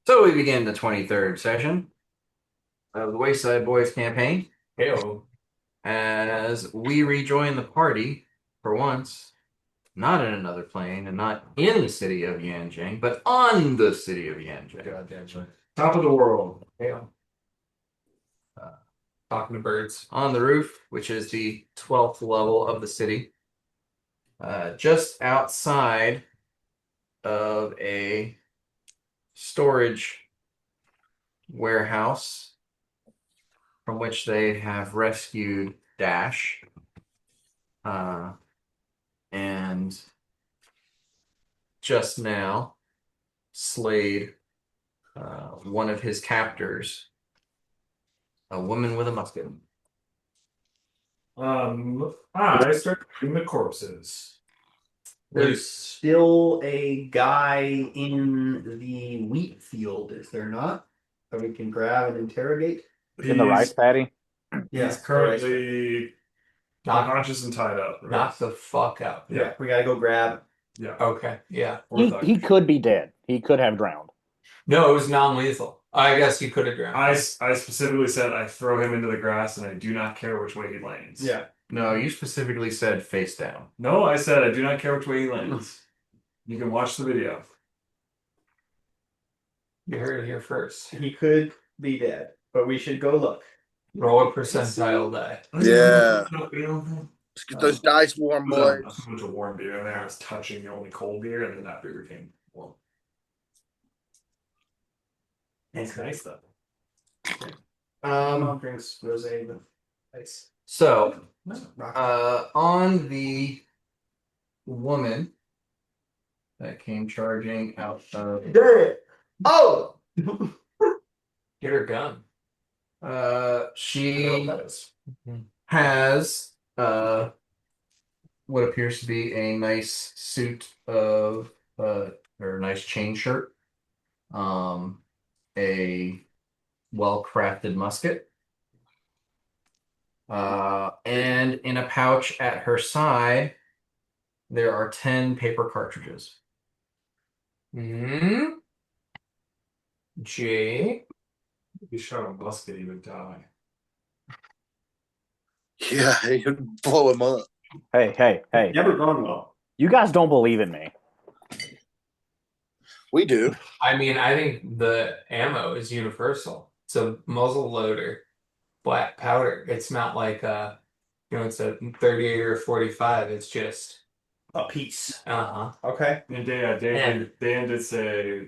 So we begin the 23rd session of the Wayside Boys campaign Heyo. as we rejoin the party for once, not in another plane and not in the city of Yanjing, but on the city of Yanjing. Goddamn right. Top of the world. Heyo. Uh, Talking to birds. on the roof, which is the 12th level of the city, just outside of a storage warehouse from which they have rescued Dash. And just now slayed one of his captors, a woman with a musket. I start cleaning the corpses. There's still a guy in the wheat field, is there not? That we can grab and interrogate? In the rice paddy? He's currently unconscious and tied up. Right? Knock the fuck out. Yeah, we gotta go grab. Yeah. Okay, yeah. He could be dead. He could have drowned. No, it was non-lethal. I guess you could have drowned. I specifically said I throw him into the grass and I do not care which way he lands. Yeah. No, you specifically said face down. No, I said I do not care which way he lands. You can watch the video. You heard it here first. He could be dead, but we should go look. Roll a percentile die. Yeah. No. Let's get those dice warm, boys. I put a warm beer in there. I was touching the only cold beer, and then that beer became warm. It's nice though. Um, Drinks rosé with ice. so Rock. on the woman that came charging out of Oh! Get her gun. she has what appears to be a nice suit of or a nice chain shirt, a well-crafted musket, and in a pouch at her side there are 10 paper cartridges. Hmm. J. If you shot a musket, he would die. Yeah, you'd blow him up. Hey. Never gone well. You guys don't believe in me. We do. I mean, I think the ammo is universal. It's a muzzle loader, black powder. It's not like it's a 38 or 45. It's just A piece. uh-huh. Okay. And Dan did say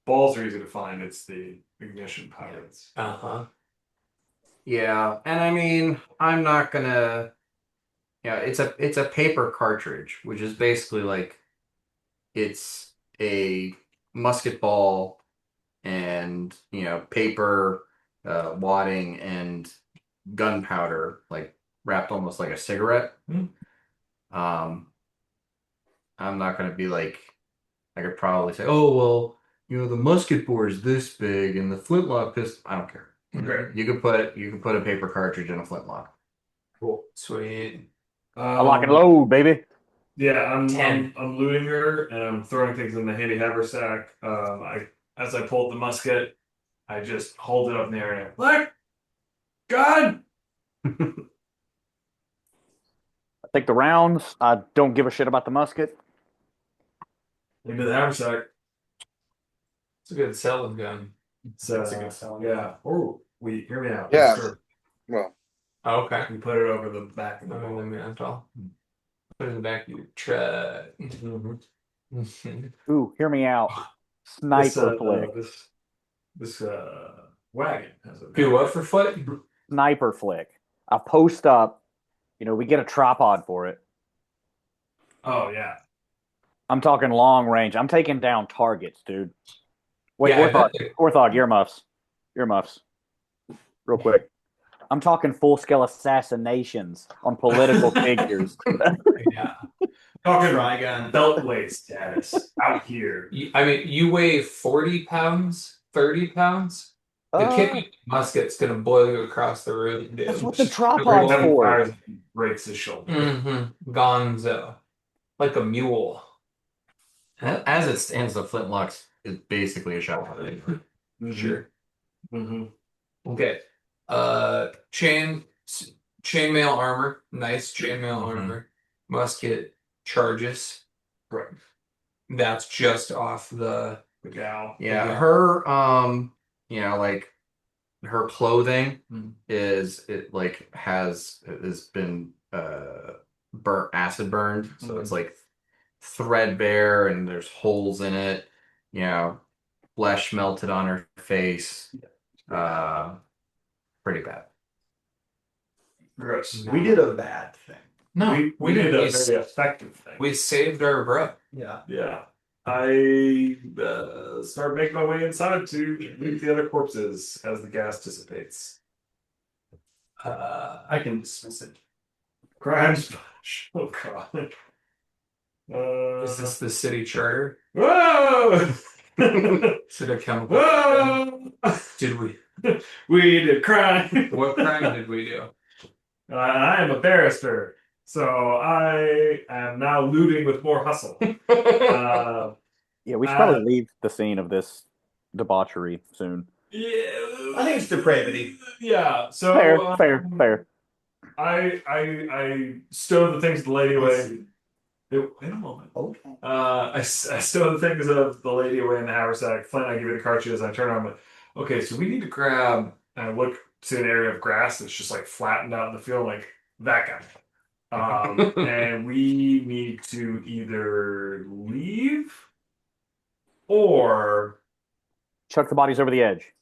balls are easy to find. It's the ignition pirates. Uh-huh. Yeah, and I mean, I'm not gonna. Yeah, it's a paper cartridge, which is basically like it's a musket ball and paper, wadding and gunpowder, like wrapped almost like a cigarette. Hmm. I'm not gonna be like I could probably say, oh well, the musket bore is this big and the flintlock pistol. I don't care. Okay. You could put a paper cartridge in a flintlock. Cool. Sweet. I lock and load, baby. Yeah, Ten. I'm looting her and I'm throwing things in the handy haversack. As I pulled the musket, I just hold it up in the air and like, God. I take the rounds. I don't give a shit about the musket. Into the haversack. It's a good selling gun. So That's a good selling. Yeah. Oh, wait, hear me out. Yeah. Sure. Well, Oh, okay. We put it over the back of the Over the ball. mantle. Put it in the back of your truck. Ooh, hear me out. Sniper flick. This wagon has a Do what for foot? Sniper flick. I post up. We get a tripod for it. Oh yeah. I'm talking long range. I'm taking down targets, dude. Wait, Yeah, Orthog, earmuffs. Earmuffs. Real quick. I'm talking full-scale assassinations on political figures. yeah. Talking Dry gun. beltway status out here. You weigh 40 pounds, 30 pounds. The kid musket's gonna blow you across the room, dude. That's what the tripod's for. Fires, breaks his shoulder. Mm-hmm. Gonzo. Like a mule. As it stands, the flintlocks is basically a shot. Sure. Mm-hmm. Okay. Chain chainmail armor. Nice chainmail armor. Musket charges. Correct. That's just off the The gal. Yeah, Yeah. her like her clothing Hmm. is it like has been burnt acid burned, so it's like threadbare and there's holes in it, you know, flesh melted on her face. Uh Pretty bad. Gross. We did a bad thing. No, we did a we very effective thing. we saved our bro. Yeah. Yeah. I start making my way inside to meet the other corpses as the gas dissipates. I can dismiss it. Crime splash. Oh god. Is this the city charter? Whoa! Is it a chemical? Whoa! Did we? We did crime. What crime did we do? I am a barrister, so I am now looting with more hustle. Yeah, we should probably leave the scene of this debauchery soon. Yeah, I think it's depravity. Yeah. So Fair. I stowed the things of the lady away. Wait a moment. Okay. I stowed the things of the lady away in the haversack. Flint, I give you the cartridges. I turn on. Okay, so we need to grab and I look to an area of grass that's just like flattened out in the field, like that guy. And we need to either leave or Chuck the bodies over the edge.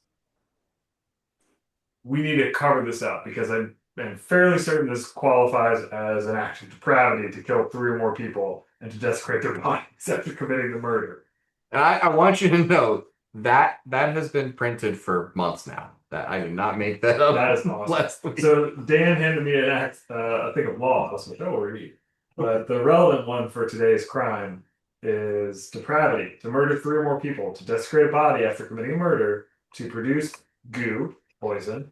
we need to cover this up because I'm fairly certain this qualifies as an act of depravity to kill 3 or more people and to desecrate their bodies after committing the murder. And I want you to know that has been printed for months now. That I did not make that up. That is awesome. Last week. So Dan handed me an act, I think of laws, which I will read. But the relevant one for today's crime is depravity, to murder 3 or more people, to desecrate a body after committing a murder, to produce goo, poison,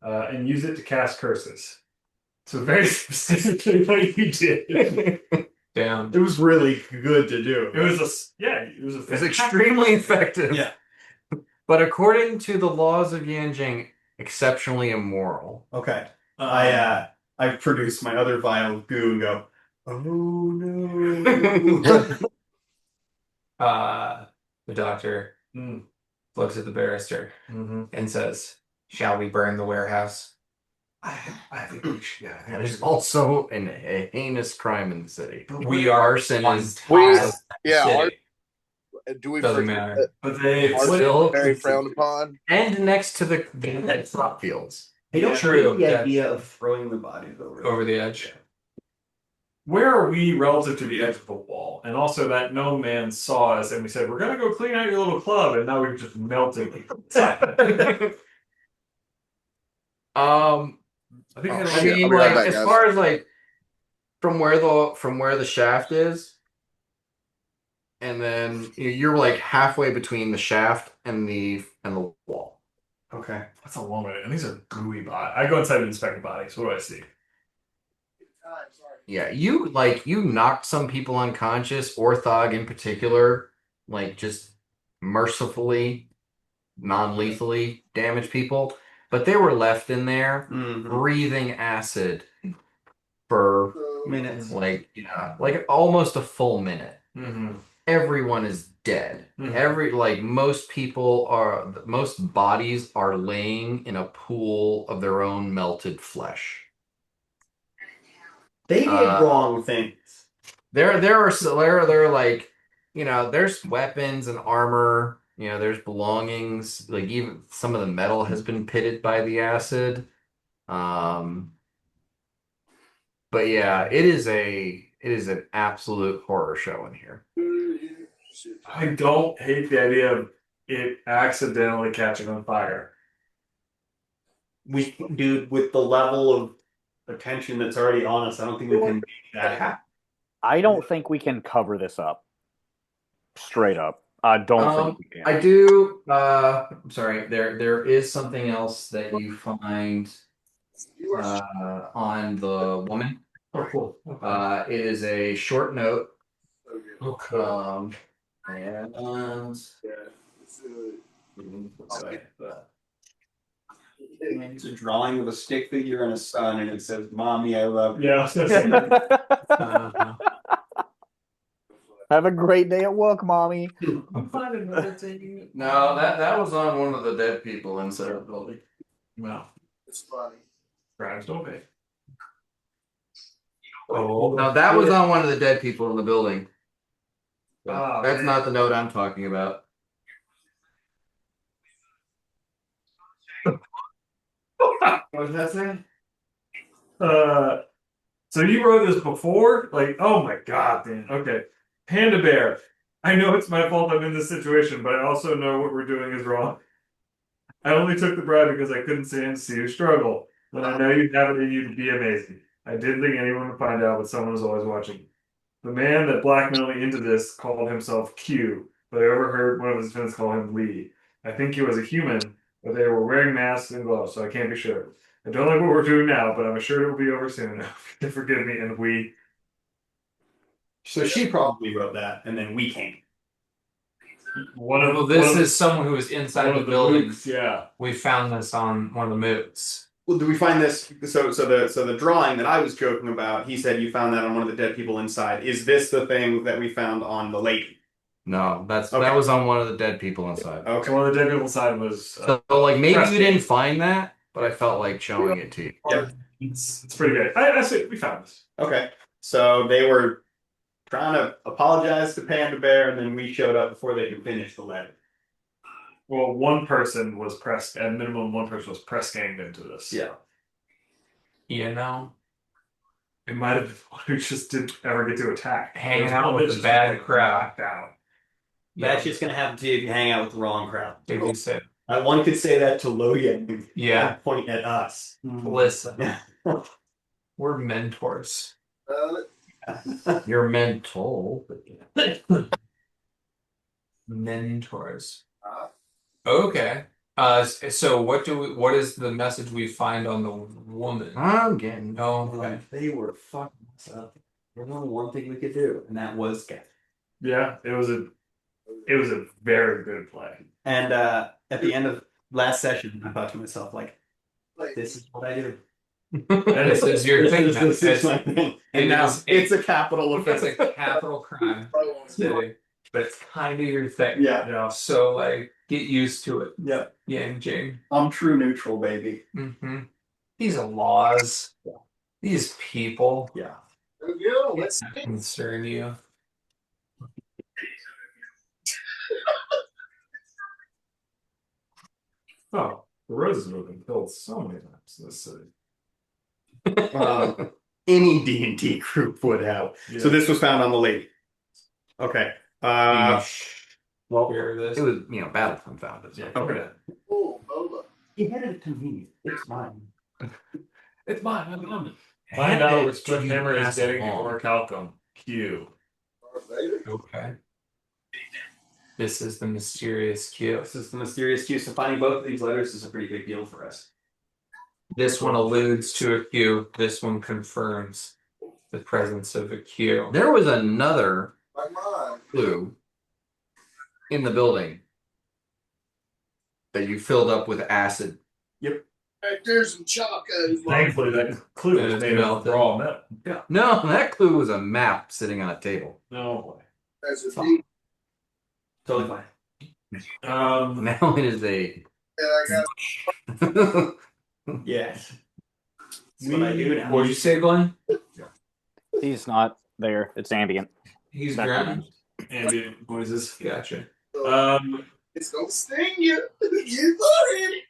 and use it to cast curses. So very specifically what you did. Damn. It was really good to do. It was It's extremely effective. Yeah. But according to the laws of Yanjing, exceptionally immoral. Okay. I produced my other vial of goo and go, oh no. The doctor looks at the barrister and says, "Shall we burn the warehouse?" I think we should. Yeah, there's also a heinous crime in the city. We are Arson is Yeah. city. Do we Doesn't forget matter. that But they arson still- is very frowned upon? and next to the crop fields. I don't True, like the yeah. idea of throwing the bodies over. Over the edge. Where are we relative to the edge of the wall? And also that no man saw us and we said, we're going to go clean out your little club. And now we've just melted. I think Oh, I I shit. mean, I'll be right like back, as guys. far as like from where the shaft is, and then you're like halfway between the shaft and the wall. Okay. That's a long way. And these are gooey bodies. I go inside and inspect the bodies. What do I see? Yeah, you knocked some people unconscious, Orthog in particular, like just mercifully, non-lethally damaged people, but they were left in there breathing acid for Minutes. like almost a full minute. Mm-hmm. Everyone is dead. Most bodies are laying in a pool of their own melted flesh. They did wrong things. There are like, there's weapons and armor, there's belongings, like even some of the metal has been pitted by the acid. But yeah, it is an absolute horror show in here. I don't hate the idea of it accidentally catching on fire. Dude, with the level of attention that's already on us, I don't think we can make that happen. I don't think we can cover this up. Straight up. I don't think we can. I do. I'm sorry. There is something else that you find on the woman. Oh, cool. It is a short note. Okay. And It's a drawing of a stick figure and a sun, and it says, "Mommy, I love you." Yeah, I was gonna say. Uh-huh. Have a great day at work, mommy. No, that was on one of the dead people inside the building. Well, It's funny. crimes don't pay. Oh, No, that was on one of the dead people in the building. Oh, That's man. not the note I'm talking about. What was that saying? So you wrote this before? Like, oh my god, man. Okay. Panda Bear. I know it's my fault I'm in this situation, but I also know what we're doing is wrong. I only took the bribe because I couldn't stand to see you struggle. But I know you have it in you to be amazing. I didn't think anyone would find out, but someone was always watching. The man that blackmailed me into this called himself Q, but I overheard one of his friends call him Lee. I think he was a human, but they were wearing masks and gloves, so I can't be sure. I don't like what we're doing now, but I'm assured it will be over soon. Forgive me, and we. So she probably wrote that, and then we came. One of well, this one of is someone who was inside one the of the building. mooks, yeah. We found this on one of the moots. Well, do we find this? So the drawing that I was joking about, he said you found that on one of the dead people inside. Is this the thing that we found on the lady? No, that Okay. was on one of the dead people inside. So Okay. one of the dead people side was. So like maybe you didn't find that, but I felt like showing it to you. Yeah. It's pretty good. I see. We found this. Okay. So they were trying to apologize to Panda Bear, and then we showed up before they could finish the letter. Well, one person was pressed. At minimum, one person was press ganged into this. Yeah. You know, It might have been one who just didn't ever get to attack. Hanging It was out one with that the just, bad like, crowd. knocked out. That's just gonna happen to you if you hang out with the wrong crowd. Did we say? One could say that to Lo Yang. Yeah. And point at us. Listen, Yeah. we're mentors. You're mental. Mentors. Okay. So what is the message we find on the woman? I'm getting. Oh, okay. They were fucking us up. There's only one thing we could do, and that was get. Yeah, it was a very good play. And at the end of last session, I thought to myself, like, this is what I do. This is your thing. This is my thing. And now it's a capital It's offense. a capital crime, city, but it's kind of your thing. Yeah. Yeah. So like, get used to it, Yep. Yanjing. I'm true neutral, baby. Mm-hmm. These laws, these people Yeah. Let's concern you. Oh, the roses have been killed so many times in this city. Any D&D group would have. Yeah. So this was found on the lady. Okay. Well, Hear this? it was Battlefront found it. So. Yeah. Okay. Oh, Boba. He had it to me. It's mine. It's mine. I'm on it. Find out which Hammer is getting or Calcum. Q. Darth Vader. Okay. This is the mysterious Q. This is the mysterious Q. So finding both of these letters is a pretty big deal for us. This one alludes to a Q. This one confirms the presence of a Q. There was another Like mine. clue in the building that you filled up with acid. Right there's some chocos. Thankfully, that clue And was it's made of melted. raw metal. No, that clue was a map sitting on a table. No boy. As a deep. Totally fine. Now it is a. And I got Yes. That's what I do now. What'd you say, Glenn? He's not there. It's ambient. He's Background. grounded. ambient noises. Gotcha. it's gonna sting you. Get already.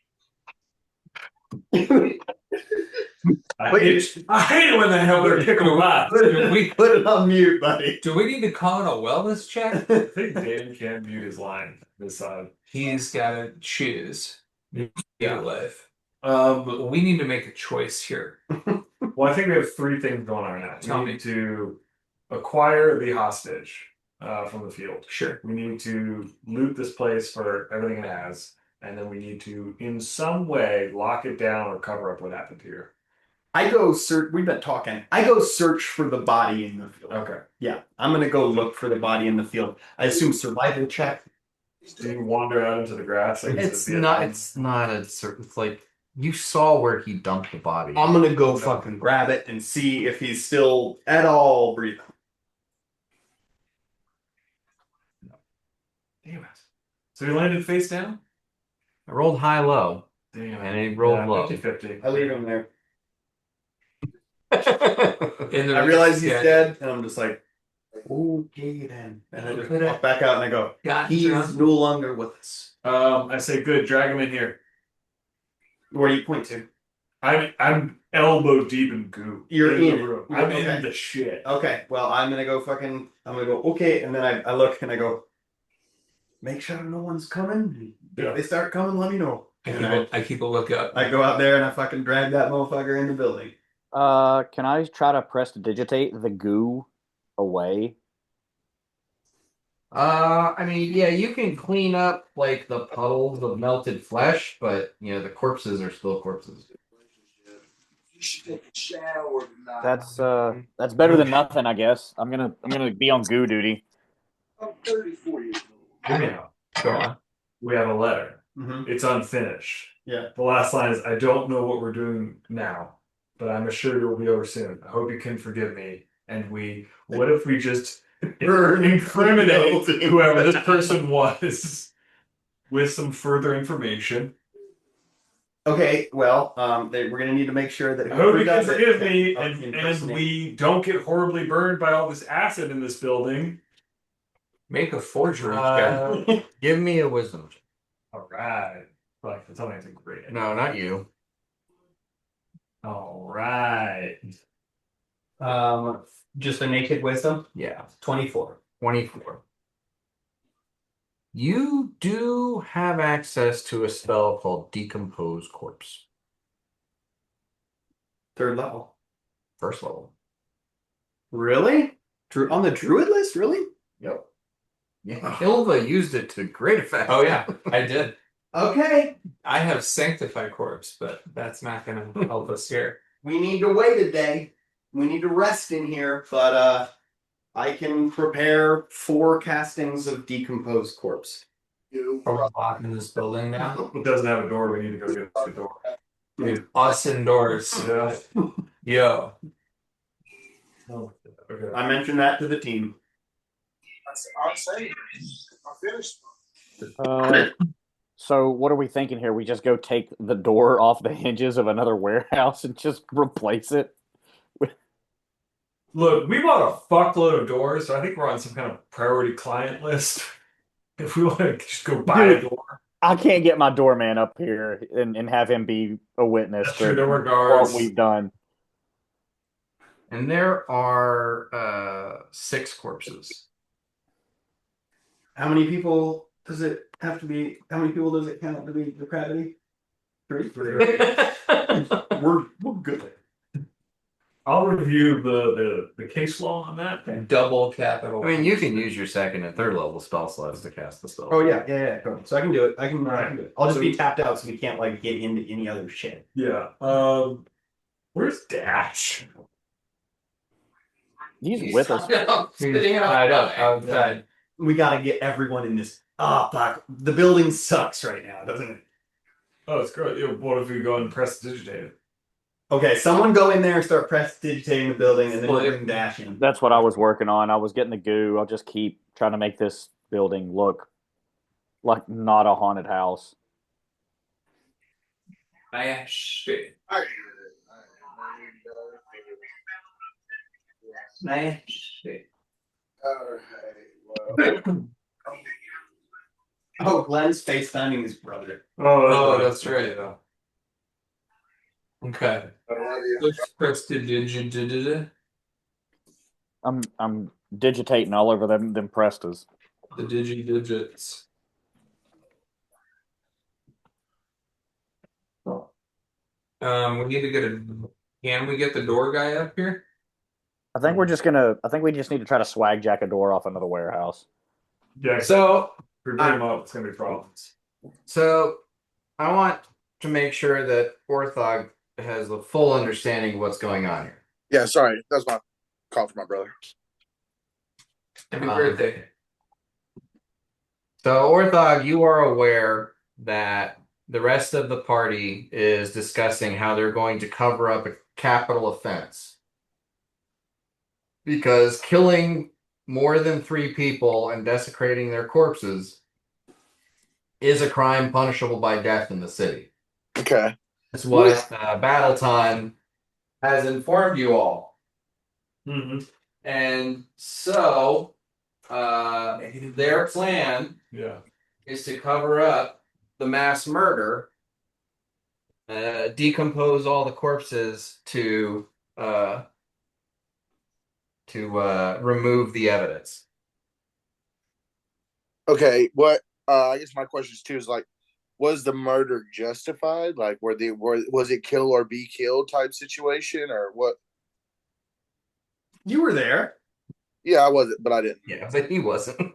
I hate it when the hell they're kicking alive. Do we, Put it on mute, buddy. do we need to call it a wellness check? I think Dan can mute his line this side. He's got to choose. Yeah. Life. Well, We need to make a choice here. I think we have three things going on right now. Tell We me. need to acquire the hostage from the field. Sure. We need to loot this place for everything it has, and then we need to, in some way, lock it down or cover up what happened here. I go search. We've been talking. I go search for the body in the field. Okay. Yeah, I'm gonna go look for the body in the field. I assume survival check. Do you wander out into the grass? Like It's not. It's not a certain. It's like you saw where he dumped the body. I'm gonna go fucking grab it and see if he's still at all breathing. Damn it. So he landed face down? I rolled high low, Damn. and he rolled low. 50-50. I leave him there. I I realize he's dead, and I'm just like, okay then. And I just walk back out and I go, he's no longer with us. I say, good, drag him in here. Where do you point to? I'm elbow deep in goo. You're in the it. room. I'm Okay. in the shit. Okay, well, I'm gonna go, okay, and then I look and I go, make sure no one's coming. Yeah. If they start coming, let me know. And I keep a lookout. I go out there and I fucking drag that motherfucker in the building. Can I try to prestidigitate the goo away? I mean, yeah, you can clean up like the puddles of melted flesh, but you know the corpses are still corpses. You should take a shower tonight. That's better than nothing, I guess. I'm gonna be on goo duty. I'm 34 years old. Hear me out. Go on. We have a letter. Mm-hmm. It's unfinished. Yeah. The last line is, I don't know what we're doing now, but I'm assured it will be over soon. I hope you can forgive me. And what if we just incriminate whoever this person was with some further information? Okay, well, we're gonna need to make sure that I hope you can whoever does it forgive me, can and impersonate. we don't get horribly burned by all this acid in this building. Make a forgery check. Give me a wisdom check. All right. Like, that's only anything great. No, not you. All right. Just a naked wisdom. Yeah, 24. 24. You do have access to a spell called Decompose Corpse, Third level. first level. Really? On the druid list? Really? Yep. Yeah, Hilva used it to great effect. Oh yeah, I did. Okay. I have sanctified corpse, but that's not going to help us here. We need to wait a day. We need to rest in here, but I can prepare 4 castings of decomposed corpse. Are we locking this building now? It doesn't have a door. We need to go get the door. Dude, us indoors. Yeah. Yo. Oh, okay. I mentioned that to the team. I'm saying, I'm finished. So what are we thinking here? We just go take the door off the hinges of another warehouse and just replace it? Look, we bought a fuckload of doors, so I think we're on some kind of priority client list. If we want to just go buy a door. I can't get my doorman up here and have him be a witness That's to true, there were what guards. we've done. And there are 6 corpses. How many people does it have to be? How many people does it count to be depravity? 3? We're good. I'll review the case law on that. Double capital. I mean, you can use your second and third level spell slots to cast the spell. Oh yeah. Go. So I can do it. I can do it. I'll just So- be tapped out, so we can't like get into any other shit. Yeah. Where's Dash? He's with us. Sitting outside. We gotta get everyone in this. Fuck. The building sucks right now, doesn't it? Oh, it's great. Yeah, what if we go and press digitate it? Okay, someone go in there and start digitating the building, and then we'll Well, bring Dash in. That's what I was working on. I was getting the goo. I'll just keep trying to make this building look like not a haunted house. Shit. Shit. Well, Oh, Glenn's FaceTiming his brother. Oh, that's right. Okay. I love you. Let's press the digit. I'm digitating all over them prestas. The digits. We need to get a. Can we get the door guy up here? I think we just need to try to swag jack a door off another warehouse. Yeah, so So, if we bring him up, it's gonna be problems. so I want to make sure that Orthog has the full understanding of what's going on here. Yeah, sorry. That's my call for my brother. Happy birthday. So, Orthog, you are aware that the rest of the party is discussing how they're going to cover up a capital offense because killing more than 3 people and desecrating their corpses is a crime punishable by death in the city. Okay. That's what Battle Time has informed you all. Mm-hmm. And so, their plan Yeah. is to cover up the mass murder, decompose all the corpses to remove the evidence. Okay. What? I guess my question is too is like, was the murder justified? Like, was it kill or be killed type situation or what? You were there. Yeah, I wasn't, but I didn't. Yeah, but he wasn't.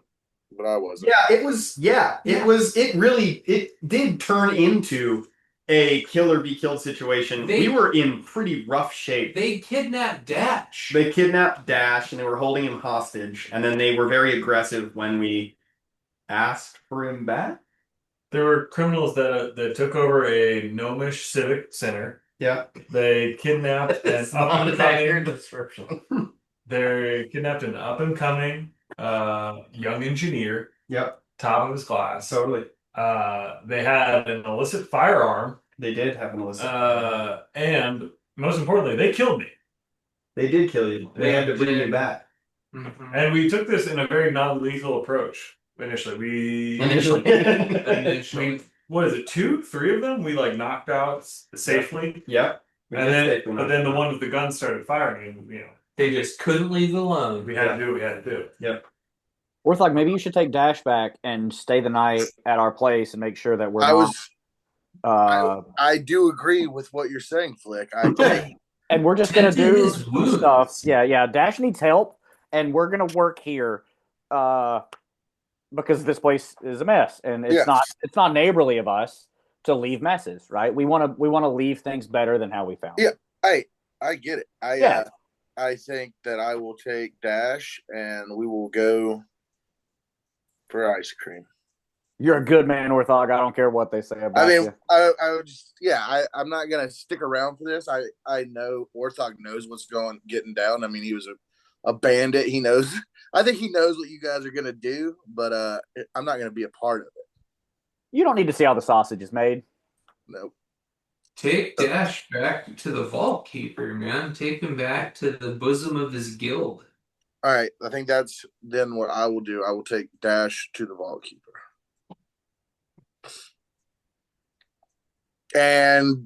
But I wasn't. Yeah, it was. Yeah, it was. It really. It did turn into a kill or be killed situation. We were in pretty rough shape. They kidnapped Dash. They kidnapped Dash and they were holding him hostage. And then they were very aggressive when we asked for him back. There were criminals that took over a gnomish civic center. Yeah. They kidnapped an It's not an accurate description. They kidnapped an up and coming young engineer, Yep. top of his class. Totally. They had an illicit firearm. They did have an illicit. And most importantly, they killed me. They did kill you. They had to bring you back. Mhm. And we took this in a very non-lethal approach initially. Initially. What is it? 2, 3 of them we like knocked out safely. Yep. We And did then, safely but knock then the you out. one with the gun started firing, and They just couldn't leave it alone. we had to do what we had to do. Yep. Orthog, maybe you should take Dash back and stay the night at our place and make sure that we're I not. was. I do agree with what you're saying, Flick. And we're just gonna Tending do his some wounds. stuff. Yeah. Dash needs help, and we're gonna work here, because this place is a mess, and it's not neighborly of us to leave messes, right? We want to leave things better than how we found them. Yeah, I get it. I think that I will take Dash and we will go for ice cream. You're a good man, Orthog. I don't care what they say about I mean, you. I would just I'm not gonna stick around for this. I know Orthog knows what's getting down. I mean, he was a bandit. He knows. I think he knows what you guys are gonna do, but I'm not gonna be a part of it. You don't need to see how the sausage is made. Nope. Take Dash back to the Vault Keeper, man. Take him back to the bosom of his guild. All right, I think that's then what I will do. I will take Dash to the Vault Keeper. And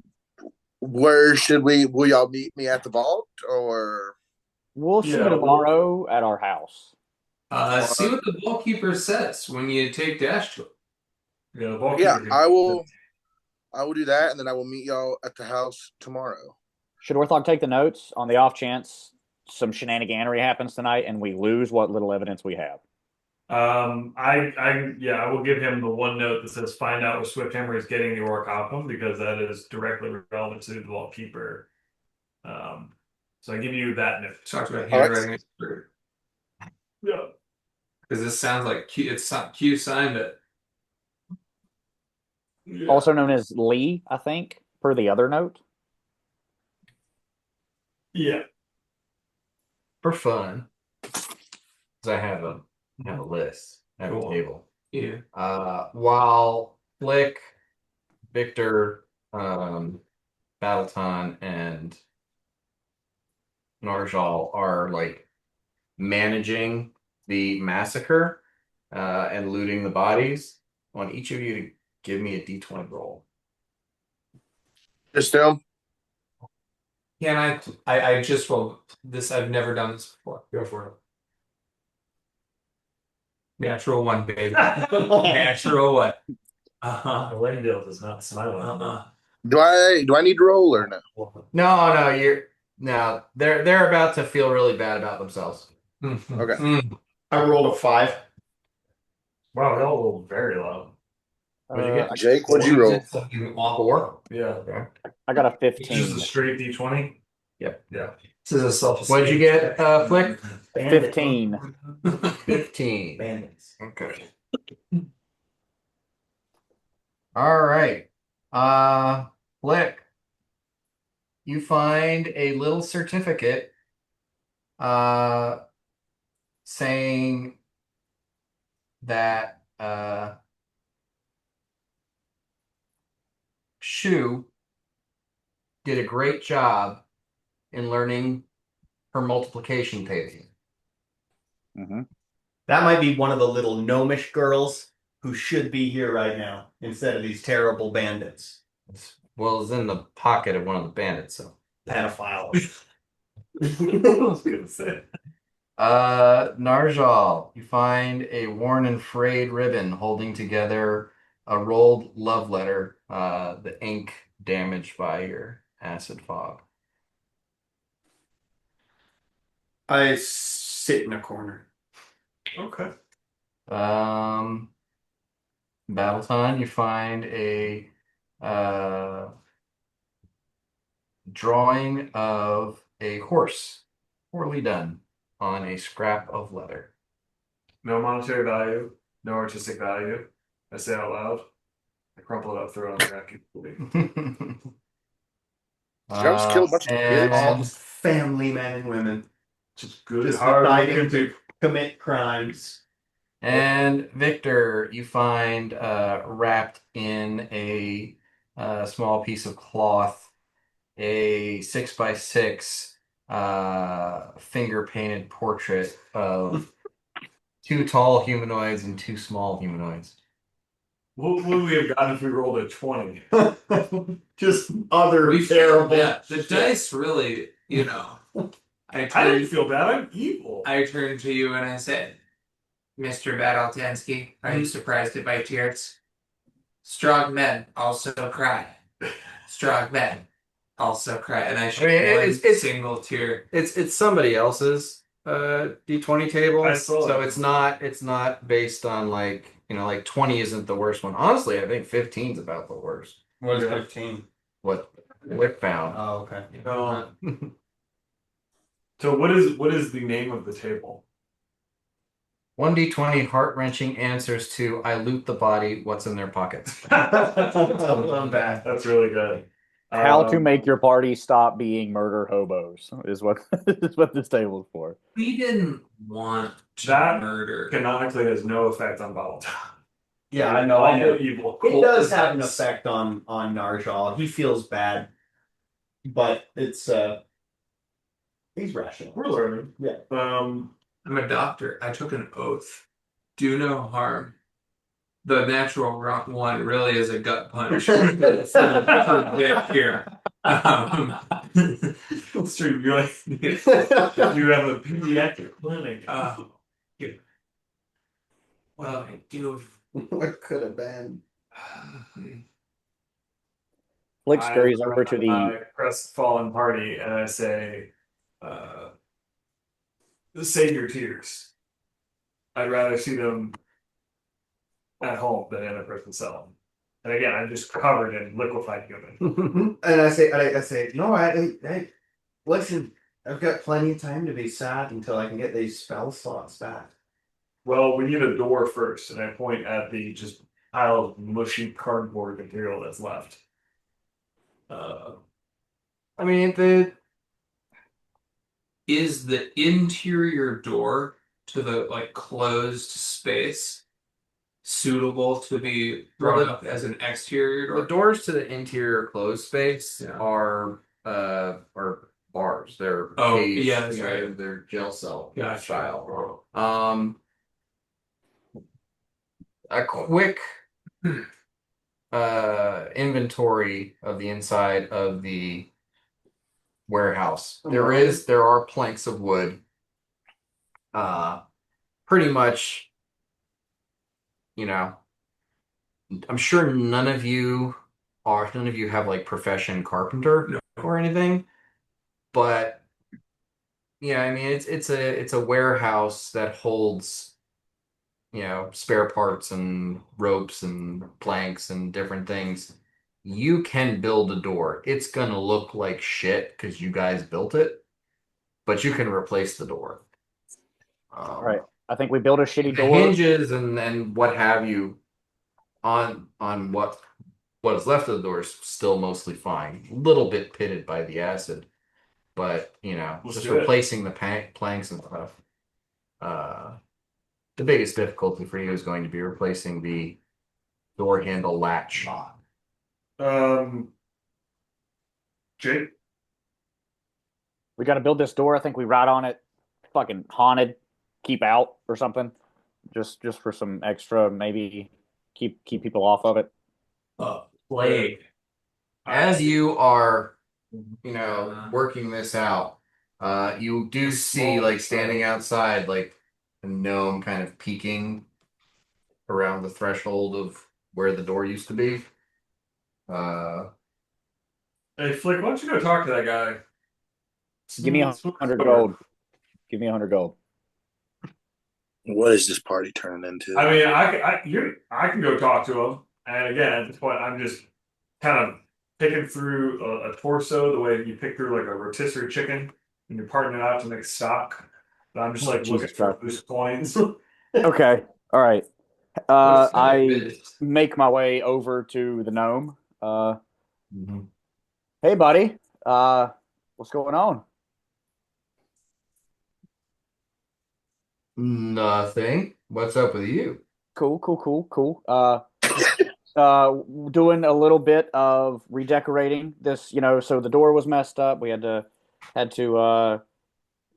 where should will y'all meet me at the vault or? We'll see you tomorrow at our house. See what the Vault Keeper says when you take Dash to him. Yeah, the Vault Yeah, Keeper- I will do that, and then I will meet y'all at the house tomorrow. Should Orthog take the notes on the off chance some shenaniganery happens tonight and we lose what little evidence we have? I will give him the one note that says find out where Swifthammer is getting the Orc Occam because that is directly relevant to the Vault Keeper. So I give you that note. Talked about handwriting expert. Yeah. Because this sounds like Q signed it. Yeah. Also known as Lee, I think, per the other note. Yeah. For fun, because I have a list. I have a table. Yeah. While Flick, Victor, Battleton, and Narjal are like managing the massacre and looting the bodies, I want each of you to give me a D20 roll. Just them? Can I just roll this? I've never done this before. Go for it. Natural 1, baby. Natural 1. Langdale does not smile. Do I need to roll or no? No, they're about to feel really bad about themselves. Okay. I rolled a 5. Wow, they all rolled very low. What'd you get? Jake, what'd you roll? Something awful. Yeah. I got a Just 15. a straight D20? Yep. Yeah. This is a self. What'd you get, Flick? 15. 15. Bandits. Okay. All right. Uh, Flick, you find a little certificate uh saying that Shu did a great job in learning her multiplication table. Hmm. That might be one of the little gnomish girls who should be here right now instead of these terrible bandits. Well, it's in the pocket of one of the bandits, so. Pedophiles. I was gonna say. Narjal, you find a worn and frayed ribbon holding together a rolled love letter, the ink damaged by your acid fog. I sit in a corner. Okay. Um, Battleton, you find a uh, drawing of a horse, poorly done, on a scrap of leather. No monetary value, no artistic value. I say out loud. I crumple it up, throw it on the rack. Did y'all just kill a bunch of kids? All And just family men and women Just good, just hard deciding working to people. commit crimes. And Victor, you find wrapped in a small piece of cloth a 6x6 finger painted portrait of two tall humanoids and two small humanoids. What would we have gotten if we rolled a 20? Just other We terrible. Yeah, the shit. dice really, I I didn't turned feel bad. I'm evil. I turned to you and I said, Mr. Badaltansky, are you surprised at my tears? Strong men also cry. Strong men also cry. And I I shed mean, one it's single tear. it's somebody else's D20 table, I saw so it. it's not based on like 20 isn't the worst one. Honestly, I think 15 is about the worst. What is Yeah. 15? What Wick found. Oh, okay. So what is the name of the table? 1D20 heart-wrenching answers to I loot the body, what's in their pockets. I'm bad. That's really good. How to make your party stop being murder hobos is what is what this table's for. We didn't want to That murder. canonically has no effect on Bottle Top. Yeah, I know. I know. Evil. It does have an effect on Narjal. He feels bad, but it's he's rational. We're learning. Yeah. I'm a doctor. I took an oath. Do no harm. The natural one really is a gut punch for Vic here. It's true. You're like you have a pediatric clinic. Yeah. Well, I do. What could have been? Flick scurries over to the. I press fallen party and I say, save your tears. I'd rather see them at home than in a prison cell. And again, I'm just covered in liquefied human. And I say, no, I listen. I've got plenty of time to be sad until I can get these spell slots back. Well, we need a door first, and I point at the just pile of mushy cardboard material that's left. I mean, Is the interior door to the closed space suitable to be thrown up as an exterior the door? doors to the interior closed space Yeah. are bars. They're Oh, caged, yeah, that's right. They're jail cell Gotcha. style. A quick inventory of the inside of the warehouse. There are planks of wood. Pretty much, I'm sure none of you have like profession carpenter No. or anything, but yeah, I mean it's a warehouse that holds spare parts and ropes and planks and different things. You can build a door. It's gonna look like shit because you guys built it, but you can replace the door. All right. I think we build a shitty The door. hinges and what have you on what what is left of the door is still mostly fine. A little bit pitted by the acid, but Let's just do it. replacing the planks and stuff. The biggest difficulty for you is going to be replacing the door handle latch. Jake. We got to build this door. I think we ride on it. Fucking haunted. Keep out or something. Just for some extra, maybe keep people off of it. Plague. As you are, working this out, you do see like standing outside, like a gnome kind of peeking around the threshold of where the door used to be. Hey, Flick, why don't you go talk to that guy? Give me 100 gold. Give me 100 gold. What is this party turning into? I mean, I can go talk to him. And again, at this point, I'm just kind of picking through a torso the way you pick through like a rotisserie chicken and you're parting it out to make stock. But I'm just like looking Jesus for Christ. loose coins. Okay. All right. What's I that? make my way over to the gnome. Mhm. Hey, buddy. What's going on? Nothing. What's up with you? Cool. Doing a little bit of redecorating this, so the door was messed up. We had to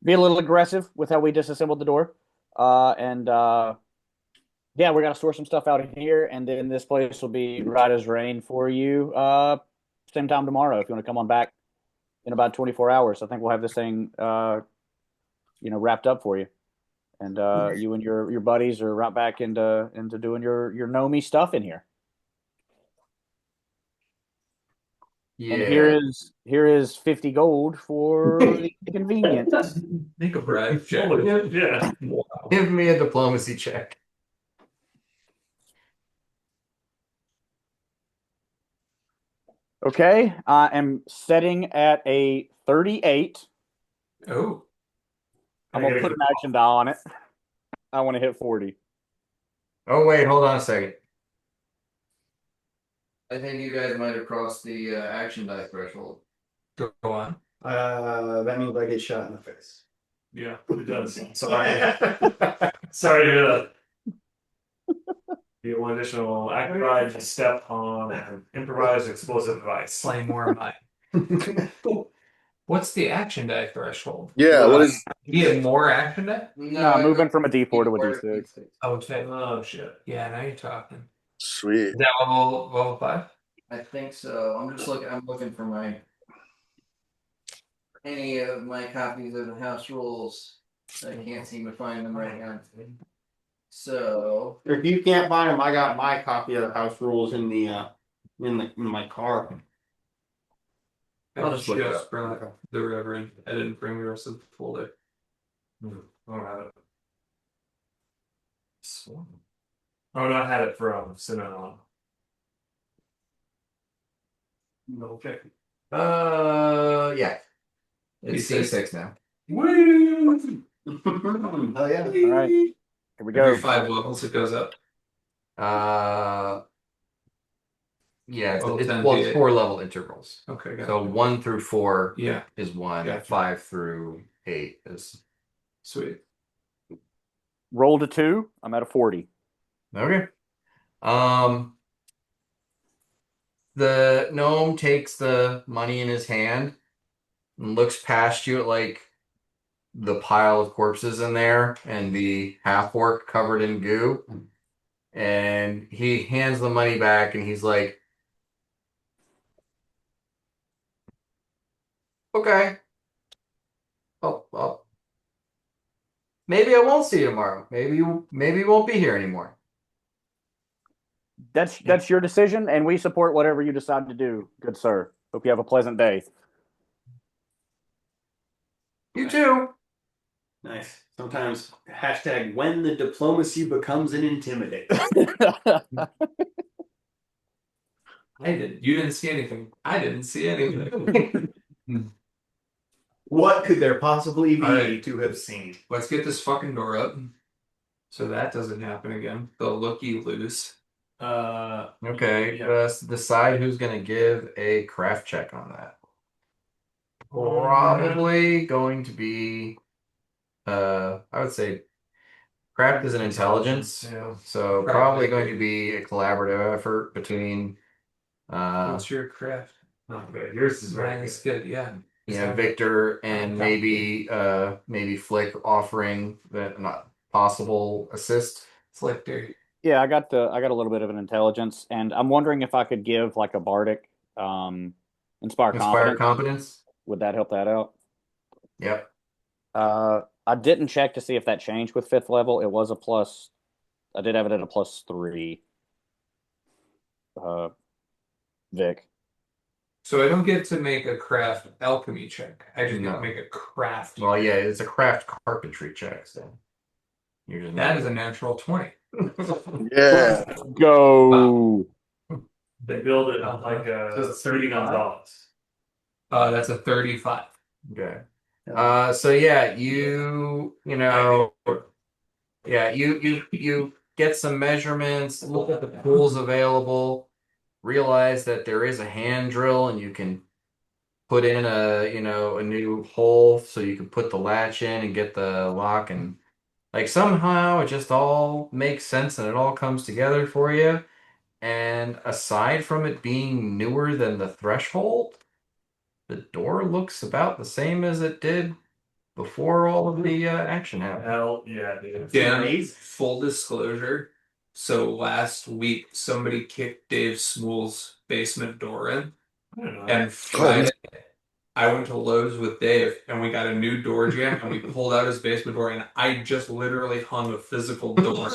be a little aggressive with how we disassembled the door. And yeah, we got to store some stuff out in here, and then this place will be right as rain for you. Same time tomorrow if you want to come on back in about 24 hours. I think we'll have this thing, wrapped up for you. And you and your buddies are right back into doing your gnomey stuff in here. And Yeah. here is 50 gold for the convenience. Make a bribe check. Yeah. Wow. Give me a diplomacy check. Okay, I am setting at a 38. Oh, I'm gonna put an action die on it. I want to hit 40. Oh wait, hold on a second. I think you guys might have crossed the action die threshold. go on. That means I get shot in the face. Yeah, it does. Sorry. Sorry to hear that. Be one additional active step on an improvised explosive device. Play more of mine. What's the action die threshold? Yeah, what is You get more action die? No, moving from a D4 to a D6. Oh, okay. Oh shit. Yeah, now you're talking. sweet? Is that level 5? I think so. I'm looking for any of my copies of the house rules. I can't seem to find them right now. So If you can't find them, I got my copy of the house rules in my car. I'll just look it up. brought the Reverend. I didn't bring the rest of the folder. I don't have it. Oh no, I had it from Cinnamon. Okay. Yeah. It's C6 now. Woo! Oh yeah. All right, here we go. Every 5 levels, it goes up. Yeah, Oh, it's 10 well, D8. it's 4 level intervals. Okay, got So it. 1 through 4 Yeah, is 1, Gotcha. 5 through 8 is sweet. Roll to 2. I'm at a 40. okay. The gnome takes the money in his hand and looks past you at like the pile of corpses in there and the half orc covered in goo. And he hands the money back and he's like, okay. Oh, well. Maybe I won't see you tomorrow. Maybe you won't be here anymore. That's your decision, and we support whatever you decide to do, good sir. Hope you have a pleasant day. You too. Nice. Sometimes hashtag when the diplomacy becomes an intimidate. You didn't see anything. I didn't see anything. What could there possibly be All right. to have seen? Let's get this fucking door up. So that doesn't happen again. They'll look you loose. Okay, Yeah. decide who's gonna give a craft check on that. Probably going to be, I would say craft is an intelligence, Yeah. so probably going to be a collaborative effort between, What's your craft? Not good. Yours is very Mine is good. good, yeah. Victor and maybe Flick offering that not possible assist. Flicker. Yeah, I got a little bit of an intelligence, and I'm wondering if I could give like a bardic inspire Inspire confidence. competence. Would that help that out? Yep. I didn't check to see if that changed with fifth level. It was a plus. I did have it at a +3. Uh, Vic. So I don't get to make a craft alchemy check. I just get No. to make a craft. Well, yeah, it's a craft carpentry check, so you're just That is a natural 20. Yeah. Go. They build it on like So a it's 30 35? Gonzalez. That's a 35. Okay. Yeah. So yeah, you get some measurements, look at the tools available, realize that there is a hand drill and you can put in a new hole so you can put the latch in and get the lock, and like somehow it just all makes sense and it all comes together for you. And aside from it being newer than the threshold, the door looks about the same as it did before all of the action happened. Hell yeah, dude. Dan, full disclosure. So last week, somebody kicked Dave Smool's basement door in. I don't know. And Friday, I went to Lowe's with Dave and we got a new door jamb and we pulled out his basement door and I just literally hung a physical door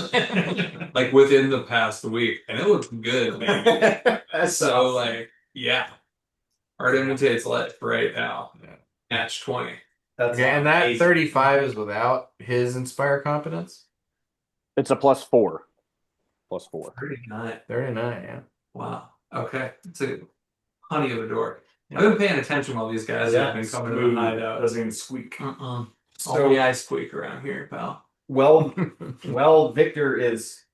like within the past week and it looked good, man. So like, yeah. Art imitates life right now. Yeah. Match 20. That's Okay, and that amazing. 35 is without his inspire competence? It's a +4. +4. 39. 39, yeah. Wow. Okay. It's a honey of a door. I've been paying attention while these guys have been coming to the hideout. Doesn't even squeak. Only I squeak around here, pal. Well, Victor is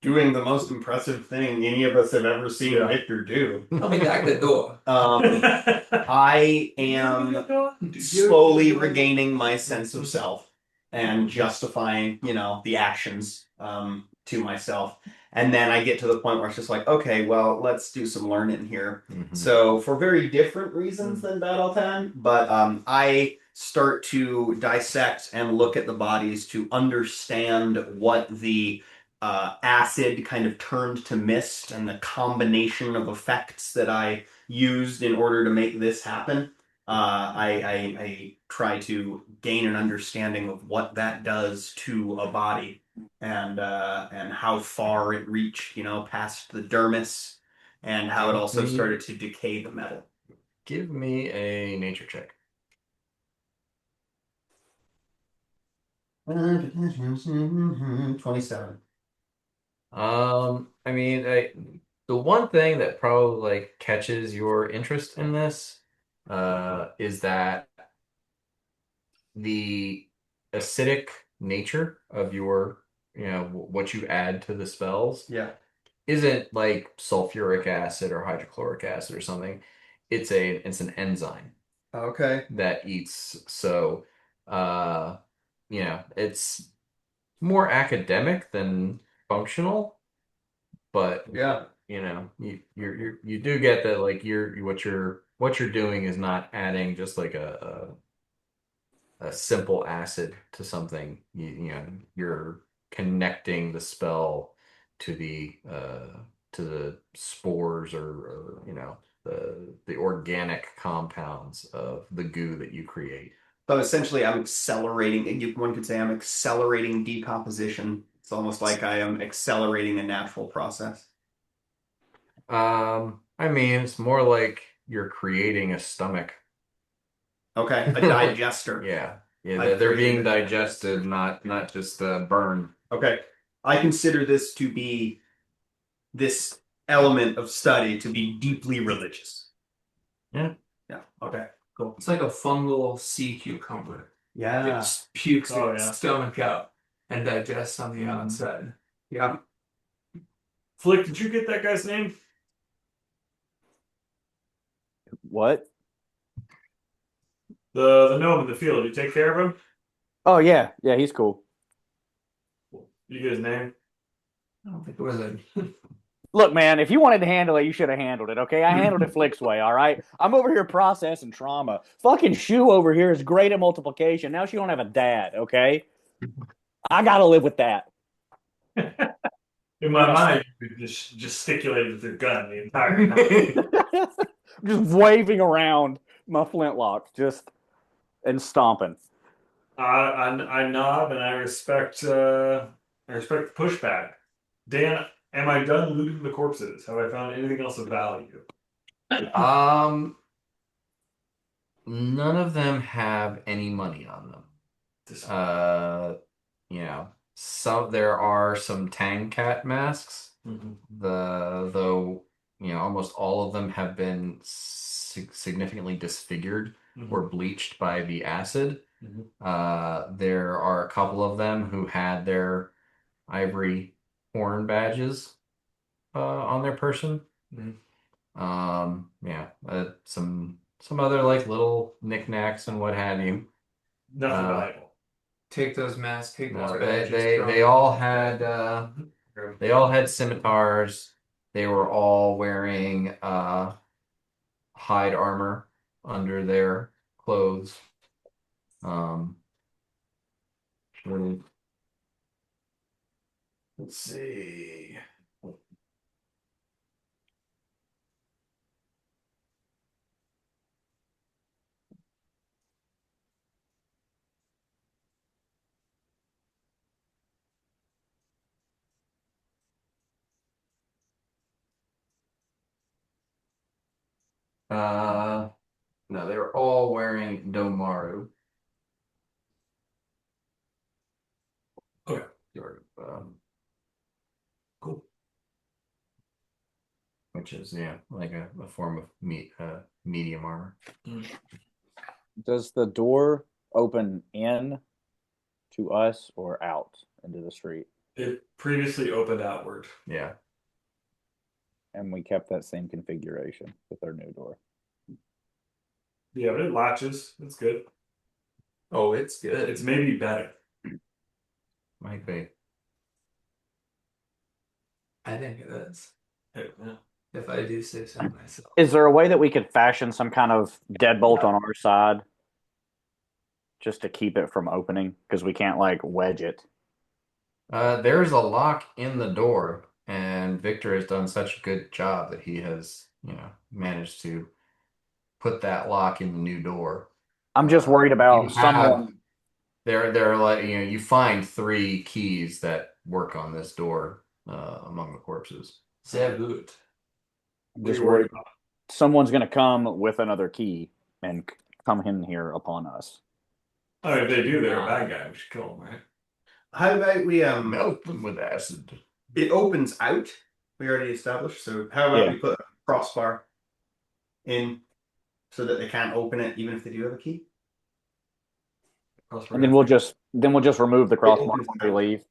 doing the most impressive thing any of us have ever seen Victor do. I'll be back at the door. I am slowly regaining my sense of self and justifying, the actions to myself. And then I get to the point where it's just like, okay, well, let's do some learning here. Mhm. So for very different reasons than Battle Time, but I start to dissect and look at the bodies to understand what the acid kind of turned to mist and the combination of effects that I used in order to make this happen. I try to gain an understanding of what that does to a body and how far it reached, past the dermis, and how it also started to decay the metal. Give me a nature check. 27. I mean, the one thing that probably like catches your interest in this, is that the acidic nature of what you add to the spells Yeah. isn't like sulfuric acid or hydrochloric acid or something. It's an enzyme Okay. that eats. So, it's more academic than functional, but Yeah. you do get that like what you're doing is not adding just like a simple acid to something. You're connecting the spell to the spores or the organic compounds of the goo that you create. So essentially, I'm accelerating. One could say I'm accelerating decomposition. It's almost like I am accelerating a natural process. I mean, it's more like you're creating a stomach. Okay, a digester. Yeah, I've they're being created a digested, not just burned. Okay, I consider this to be this element of study to be deeply religious. Yeah. Yeah. Okay. Cool. It's like a fungal sea cucumber. It Yeah. just pukes Oh, its yeah. stomach out and digests on the outside. Yeah. Flick, did you get that guy's name? What? The gnome in the field. You take care of him? Oh yeah, yeah, he's cool. You get his name? I don't think it was a. Look, man, if you wanted to handle it, you should have handled it, okay? I handled it Flick's way, all right? I'm over here processing trauma. Fucking Shu over here is great at multiplication. Now she don't have a dad, okay? I gotta live with that. In my mind, you could just gesticulated with your gun the entire time. Just waving around my flintlock, just and stomping. I nod and I respect the pushback. Dan, am I done looting the corpses? Have I found anything else of value? None of them have any money on them. This- There are some Tang Cat masks. Mhm. Though almost all of them have been significantly disfigured or bleached by the acid. There are a couple of them who had their ivory horn badges on their person. Some other like little knickknacks and what have you. Nothing valuable. Take those masks. Take those No, badges. they all had scimitars. They were all wearing hide armor under their clothes. Let's see. No, they were all wearing Domaru. Okay. Sort of, Cool. which is like a form of medium armor. Does the door open in to us or out into the street? It previously opened outward. Yeah. And we kept that same configuration with our new door. Yeah, but it latches. It's good. Oh, it's good. It's maybe better. Might be. I think it is. Yeah. If I do say so myself. Is there a way that we could fashion some kind of deadbolt on our side just to keep it from opening? Because we can't like wedge it. There's a lock in the door, and Victor has done such a good job that he has, managed to put that lock in the new door. I'm just worried about someone. There are like you find 3 keys that work on this door among the corpses. Sehr good. I'm just worried someone's going to come with another key and come in here upon us. Oh, if they do, they're a bad guy. We should kill them, right? How about we Melt them with acid. it opens out. We already established. So how about we put a crossbar in so that they can't open it even if they do have a key? And then we'll just remove the crossbar when we leave.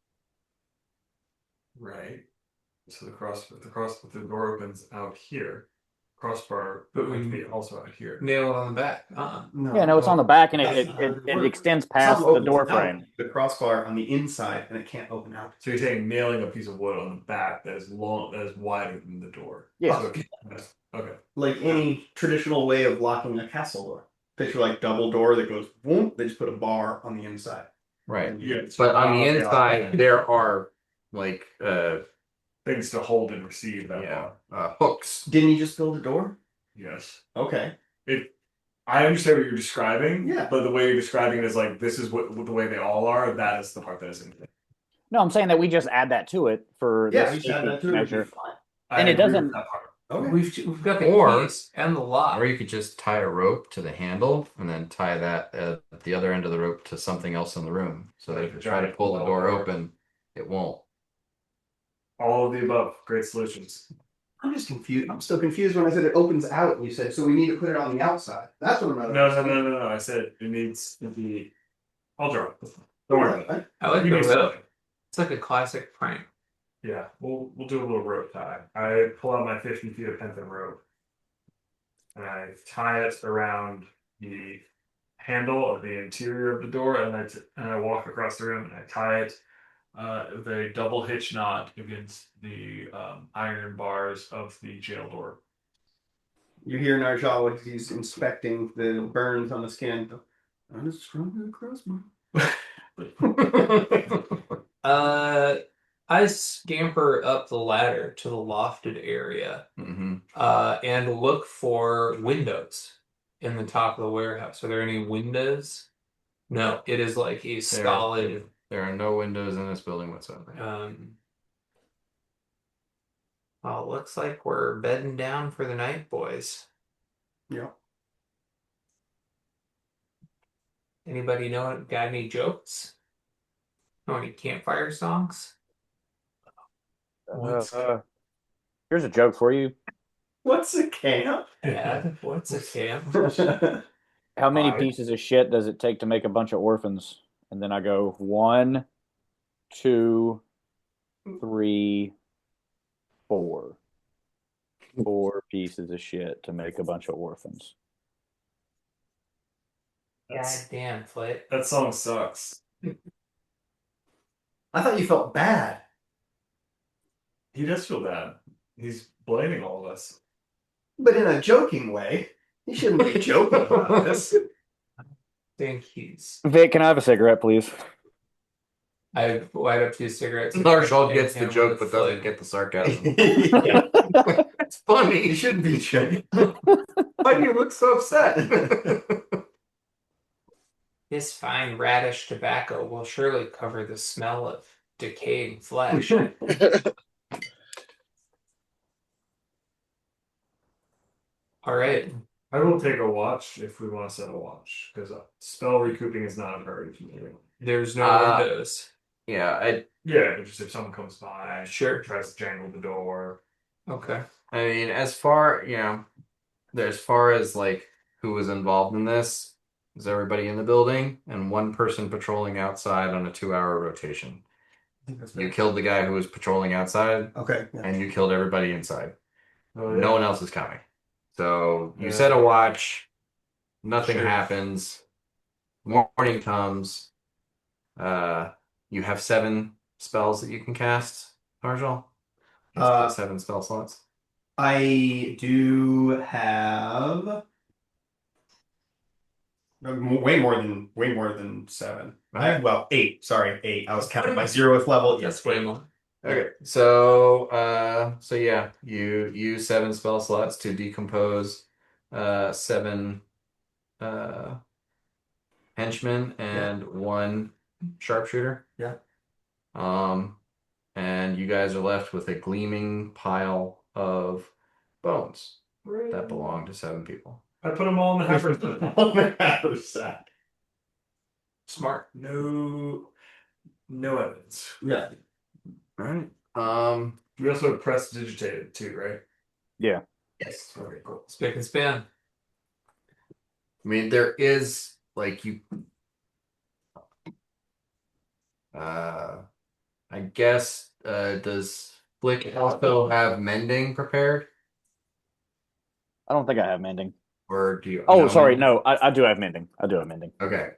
Right. So the door opens out here. Crossbar, But would we- be also out here. Nail it on the back. Yeah, no, it's on the back and it extends past Some the opens door out, frame. the crossbar on the inside, and it can't open out. So you're saying nailing a piece of wood on the back that is wider than the door. Yeah. So okay. Like any traditional way of locking a castle door. Picture like double door that goes boom. They just put a bar on the inside. Right. Yeah. But on the inside, there are like things to hold and receive that bar. hooks. Didn't you just build a door? Yes. Okay. I understand what you're describing. Yeah. But the way you're describing it is like this is what the way they all are. That is the part that isn't. No, I'm saying that we just add that to it for Yeah, the we should add that to it. measure. Fine. And it agree with doesn't- that part. Okay. We've got the Or- keys and the lock. Or you could just tie a rope to the handle and then tie that at the other end of the rope to something else in the room. So that if you try to pull the door open, it won't. All of the above. Great solutions. I'm just confused. I'm still confused when I said it opens out and you said, so we need to put it on the outside. That's what I'm not No. I said it needs to be. I'll draw it. Don't worry about it. I like You the can rope. explain. It's like a classic prank. Yeah, we'll do a little rope tie. I pull out my 50 feet of pentagon rope and I tie it around the handle of the interior of the door, and I walk across the room and I tie it with a double hitch knot against the iron bars of the jail door. You hear Narjal as he's inspecting the burns on the skin. Not as strong as a crossbow. Uh, I scamper up the ladder to the lofted area, and look for windows in the top of the warehouse. Are there any windows? No, it is like a solid. There are no windows in this building whatsoever. Well, looks like we're bedding down for the night, boys. Yeah. Anybody got any jokes? Know any campfire songs? Here's a joke for you. What's a camp? Yeah, what's a camp? How many pieces of shit does it take to make a bunch of orphans? And then I go 1, 2, 3, 4. 4 pieces of shit to make a bunch of orphans. God damn, Flit. That song sucks. I thought you felt bad. He does feel bad. He's blaming all of us. But in a joking way. You shouldn't be joking about this. Think he's. Vic, can I have a cigarette, please? I light up 2 cigarettes. Narshal gets the Hammer joke with but doesn't Flit. get the sarcasm. Yeah. It's funny. You shouldn't be joking. Why do you look so upset? This fine radish tobacco will surely cover the smell of decaying flesh. All right. I will take a watch if we want to set a watch, because spell recouping is not a priority for me. There's no windows. Yeah, Yeah, but just if someone comes by, Sure. tries to jangle the door. Okay. I mean, as far as like who was involved in this, is everybody in the building and one person patrolling outside on a 2-hour rotation. You killed the guy who was patrolling outside, Okay. Yeah. and you killed everybody inside. Oh, No one else is coming. So you set a watch, nothing Sure. happens. Morning comes. You have 7 spells that you can cast, Marshall. 7 spell slots. I do have way more than 7. Well, 8. Sorry, 8. I was counting my 0th level. That's way more. Okay, so yeah, you use 7 spell slots to decompose 7 henchmen and 1 sharpshooter. Yeah. And you guys are left with a gleaming pile of bones that belong to 7 people. I put them all in the haversack. Smart. No evidence. Yeah. All right. We also prestidigitated too, right? Yeah. Yes. Okay, cool. Spick and span. I mean, there is like you. I guess does Flick also have mending prepared, I don't think I have mending. or do you? Oh, sorry. mending? No, I do have mending. I do have mending. Okay.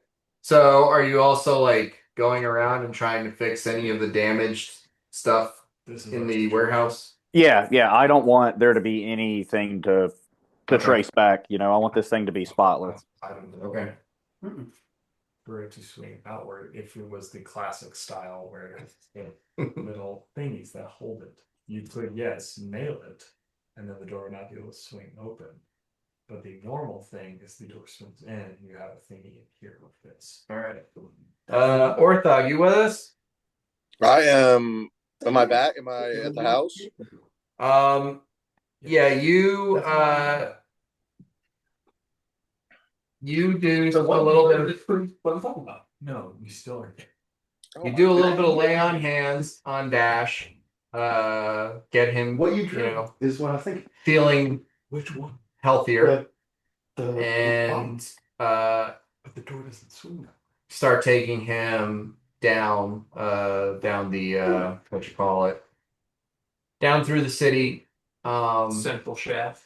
So are you also like going around and trying to fix any of the damaged stuff This is in our the situation. warehouse? Yeah. I don't want there to be anything to trace back. I want this thing to be spotless. I don't know. Okay. For it to swing outward if it was the classic style where it's little thingies that hold it. You could, yes, nail it, and then the door would not be able to swing open. But the normal thing is the door swings in, and you have a thingy in here with this. All right. Orthog, you with us? I am. Am I back? Am I at the house? Yeah, you do a little bit of What I'm talking about? No, you still are. you do a little bit of lay on hands on Dash. Get him What you drew is what I think. feeling Which one? healthier The and But the door doesn't swing. start taking him down the what you call it, down through the city. Simple chef.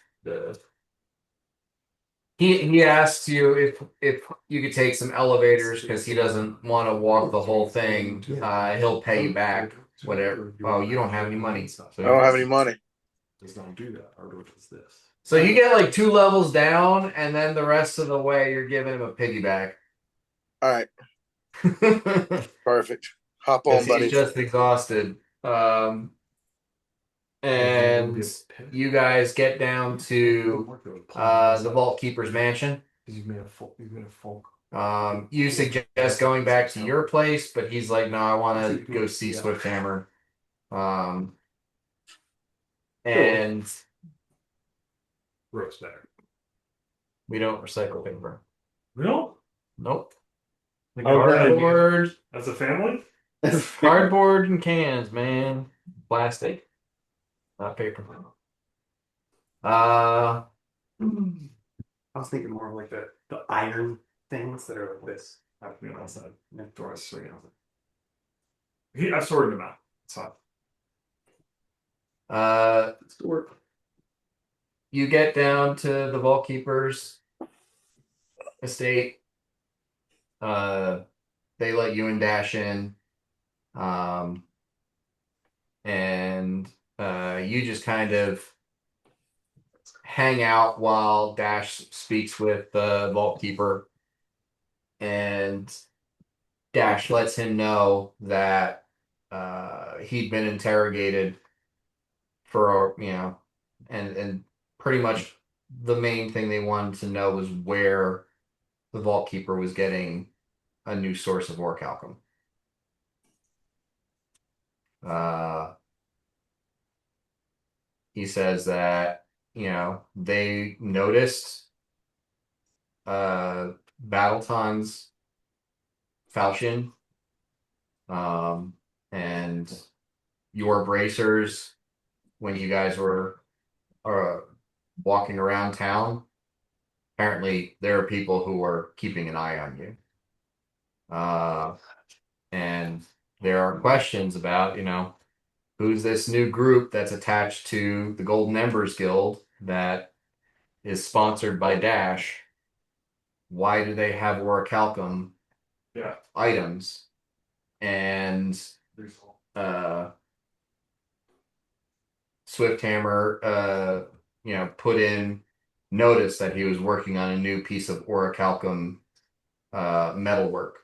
He asks you if you could take some elevators because he doesn't want to walk the whole thing. He'll pay you back whatever. Oh, you don't have any money, so I don't have any money. So you get like 2 levels down, and then the rest of the way you're giving him a piggyback. All right, Because perfect. Hop on, he's buddy. just exhausted. And you guys get down to the Vault Keeper's mansion. You suggest going back to your place, but he's like, no, I want to go see Swifthammer. And Roast better. we don't recycle paper. We don't. Nope. Like Cardboard, as a family. cardboard and cans, man. Plastic, not paper. I was thinking more of like the iron things that are like this. I have to be on that side. And throw a string out. I've sorted them out. It's fine. Store. You get down to the Vault Keeper's estate. They let you and Dash in. And you just kind of hang out while Dash speaks with the Vault Keeper. And Dash lets him know that he'd been interrogated for, and pretty much the main thing they wanted to know was where the Vault Keeper was getting a new source of orichalcum. He says that, they noticed Battleton's falchion, and your bracers when you guys were walking around town. Apparently, there are people who are keeping an eye on you. And there are questions about, who's this new group that's attached to the Golden Embers Guild that is sponsored by Dash? Why do they have orichalcum items? And Swifthammer, put in notice that he was working on a new piece of orichalcum metalwork.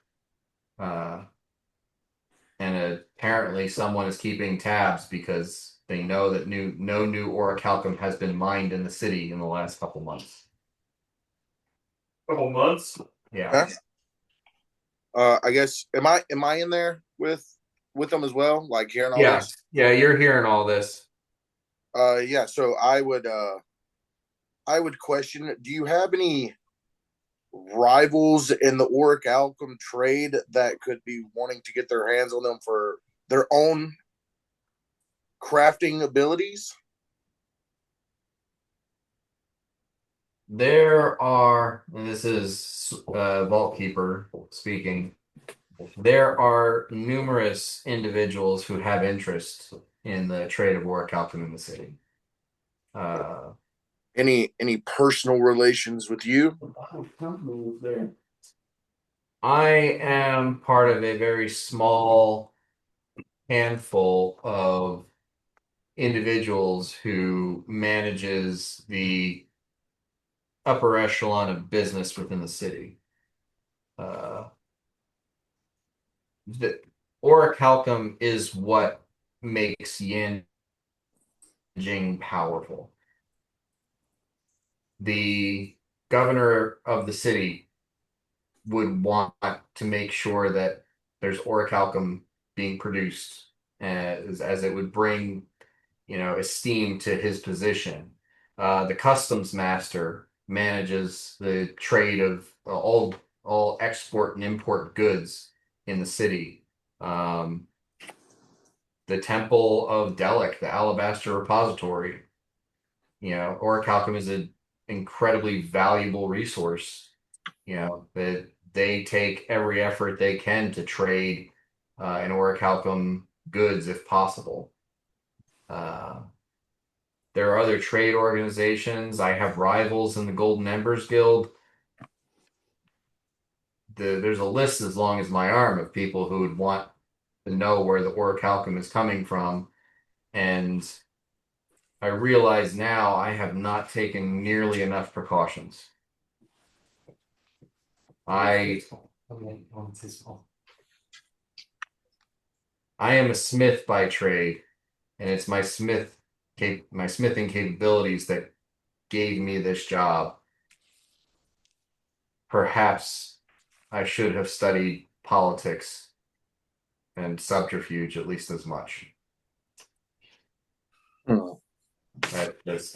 And apparently someone is keeping tabs because they know that no new orichalcum has been mined in the city in the last couple months. Couple months. Yeah. I guess am I in there with them as well? Like hearing all Yeah. this? Yeah, you're hearing all this. Yeah. So I would question. Do you have any rivals in the orichalcum trade that could be wanting to get their hands on them for their own crafting abilities? There are, and this is Vault Keeper speaking, there are numerous individuals who have interest in the trade of orichalcum in the city. Any personal relations with you? I am part of a very small handful of individuals who manages the upper echelon of business within the city. The orichalcum is what makes Yanjing powerful. The governor of the city would want to make sure that there's orichalcum being produced as it would bring, esteem to his position. The customs master manages the trade of all export and import goods in the city. The Temple of Delic, the Alabaster Repository, orichalcum is an incredibly valuable resource. That they take every effort they can to trade in orichalcum goods if possible. Uh, there are other trade organizations. I have rivals in the Golden Embers Guild. There's a list as long as my arm of people who would want to know where the orichalcum is coming from. And I realize now I have not taken nearly enough precautions. I am a smith by trade, and it's my smithing capabilities that gave me this job. Perhaps I should have studied politics and subterfuge at least as much. Hmm. That's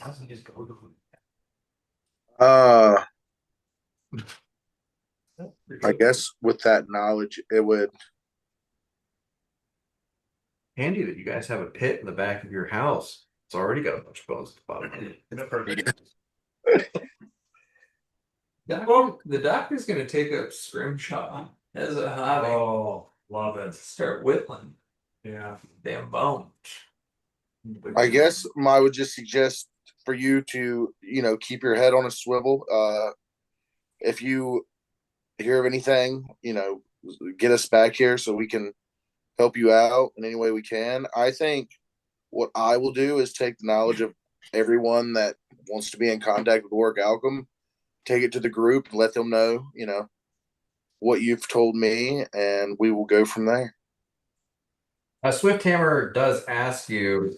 Uh, I guess with that knowledge, it would. handy that you guys have a pit in the back of your house. It's already got a bunch of bones at the bottom. The doctor's gonna take up scrimshaw as a hobby. Oh, love it. Start whittling Yeah. damn bones. I guess I would just suggest for you to, keep your head on a swivel. If you hear of anything, get us back here so we can help you out in any way we can. I think what I will do is take the knowledge of everyone that wants to be in contact with Work Alchem, take it to the group, and let them know, what you've told me, and we will go from there. Swifthammer does ask you,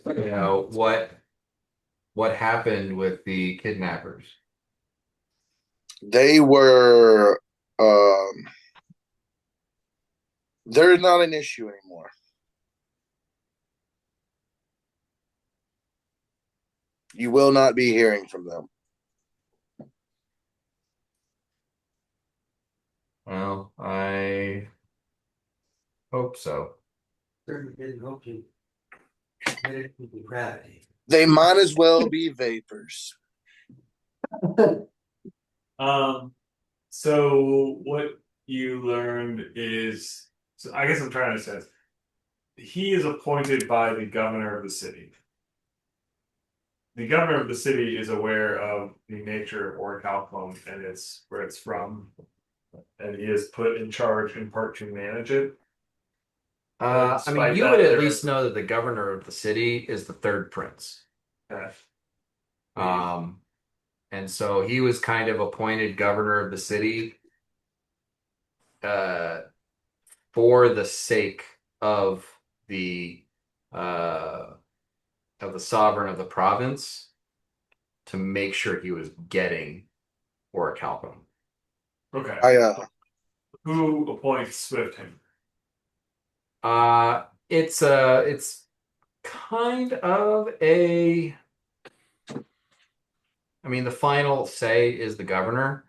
what happened with the kidnappers. They were, they're not an issue anymore. You will not be hearing from them. Well, I hope so. Certainly didn't hope you committed to depravity. They might as well be vapors. So what you learned is, so I guess I'm trying to say, he is appointed by the governor of the city. The governor of the city is aware of the nature of orichalcum and its where it's from, and he is put in charge in part to manage it. I mean, you would at least know that the governor of the city is the third prince. Okay. Um, and so he was kind of appointed governor of the city, uh, for the sake of the uh, sovereign of the province to make sure he was getting orichalcum. Okay. Who appoints Swiftham? It's kind of a. I mean, the final say is the governor.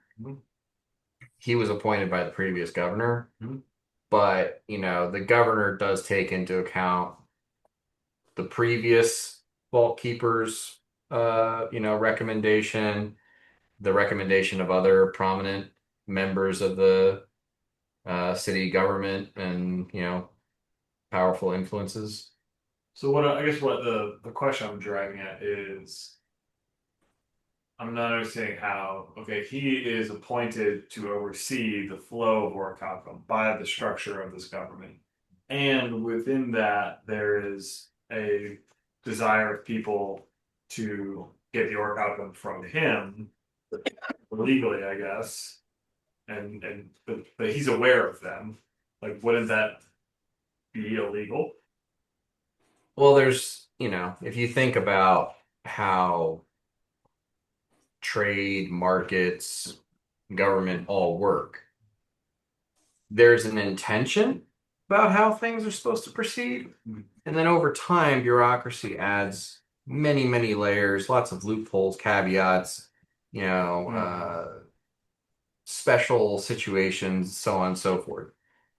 He was appointed by the previous governor, but the governor does take into account the previous vault keeper's recommendation, the recommendation of other prominent members of the city government, and powerful influences. So what I guess what the question I'm driving at is, I'm not understanding how. Okay, he is appointed to oversee the flow of orichalcum by the structure of this government, and within that there is a desire of people to get the orichalcum from him legally, I guess, but he's aware of them. Like, wouldn't that be illegal? Well, if you think about how trade, markets, government all work, there's an intention about how things are supposed to proceed. And then over time, bureaucracy adds many, many layers, lots of loopholes, caveats, special situations, so on and so forth.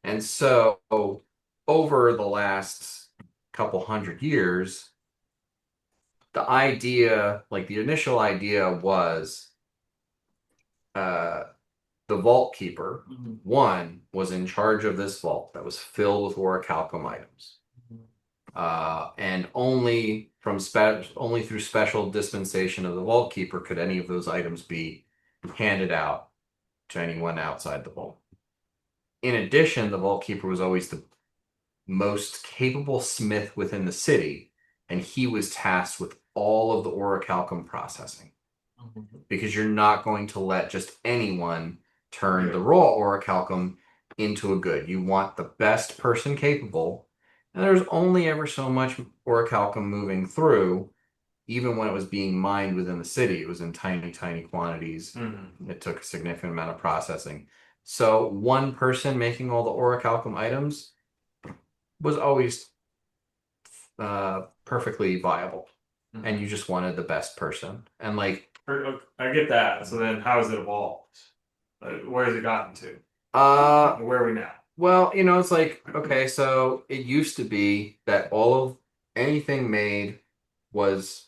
And so over the last couple hundred years, the initial idea was the vault keeper, one, was in charge of this vault that was filled with orichalcum items. And only only through special dispensation of the vault keeper could any of those items be handed out to anyone outside the vault. In addition, the vault keeper was always the most capable smith within the city, and he was tasked with all of the orichalcum processing. Because you're not going to let just anyone turn the raw orichalcum into a good. You want the best person capable, and there's only ever so much orichalcum moving through. Even when it was being mined within the city, it was in tiny, tiny quantities. It took a significant amount of processing. So one person making all the orichalcum items was always perfectly viable, and you just wanted the best person. And like, I get that. So then, how has it evolved? Where has it gotten to? Where are we now? well, it's like, okay, so it used to be that all of anything made was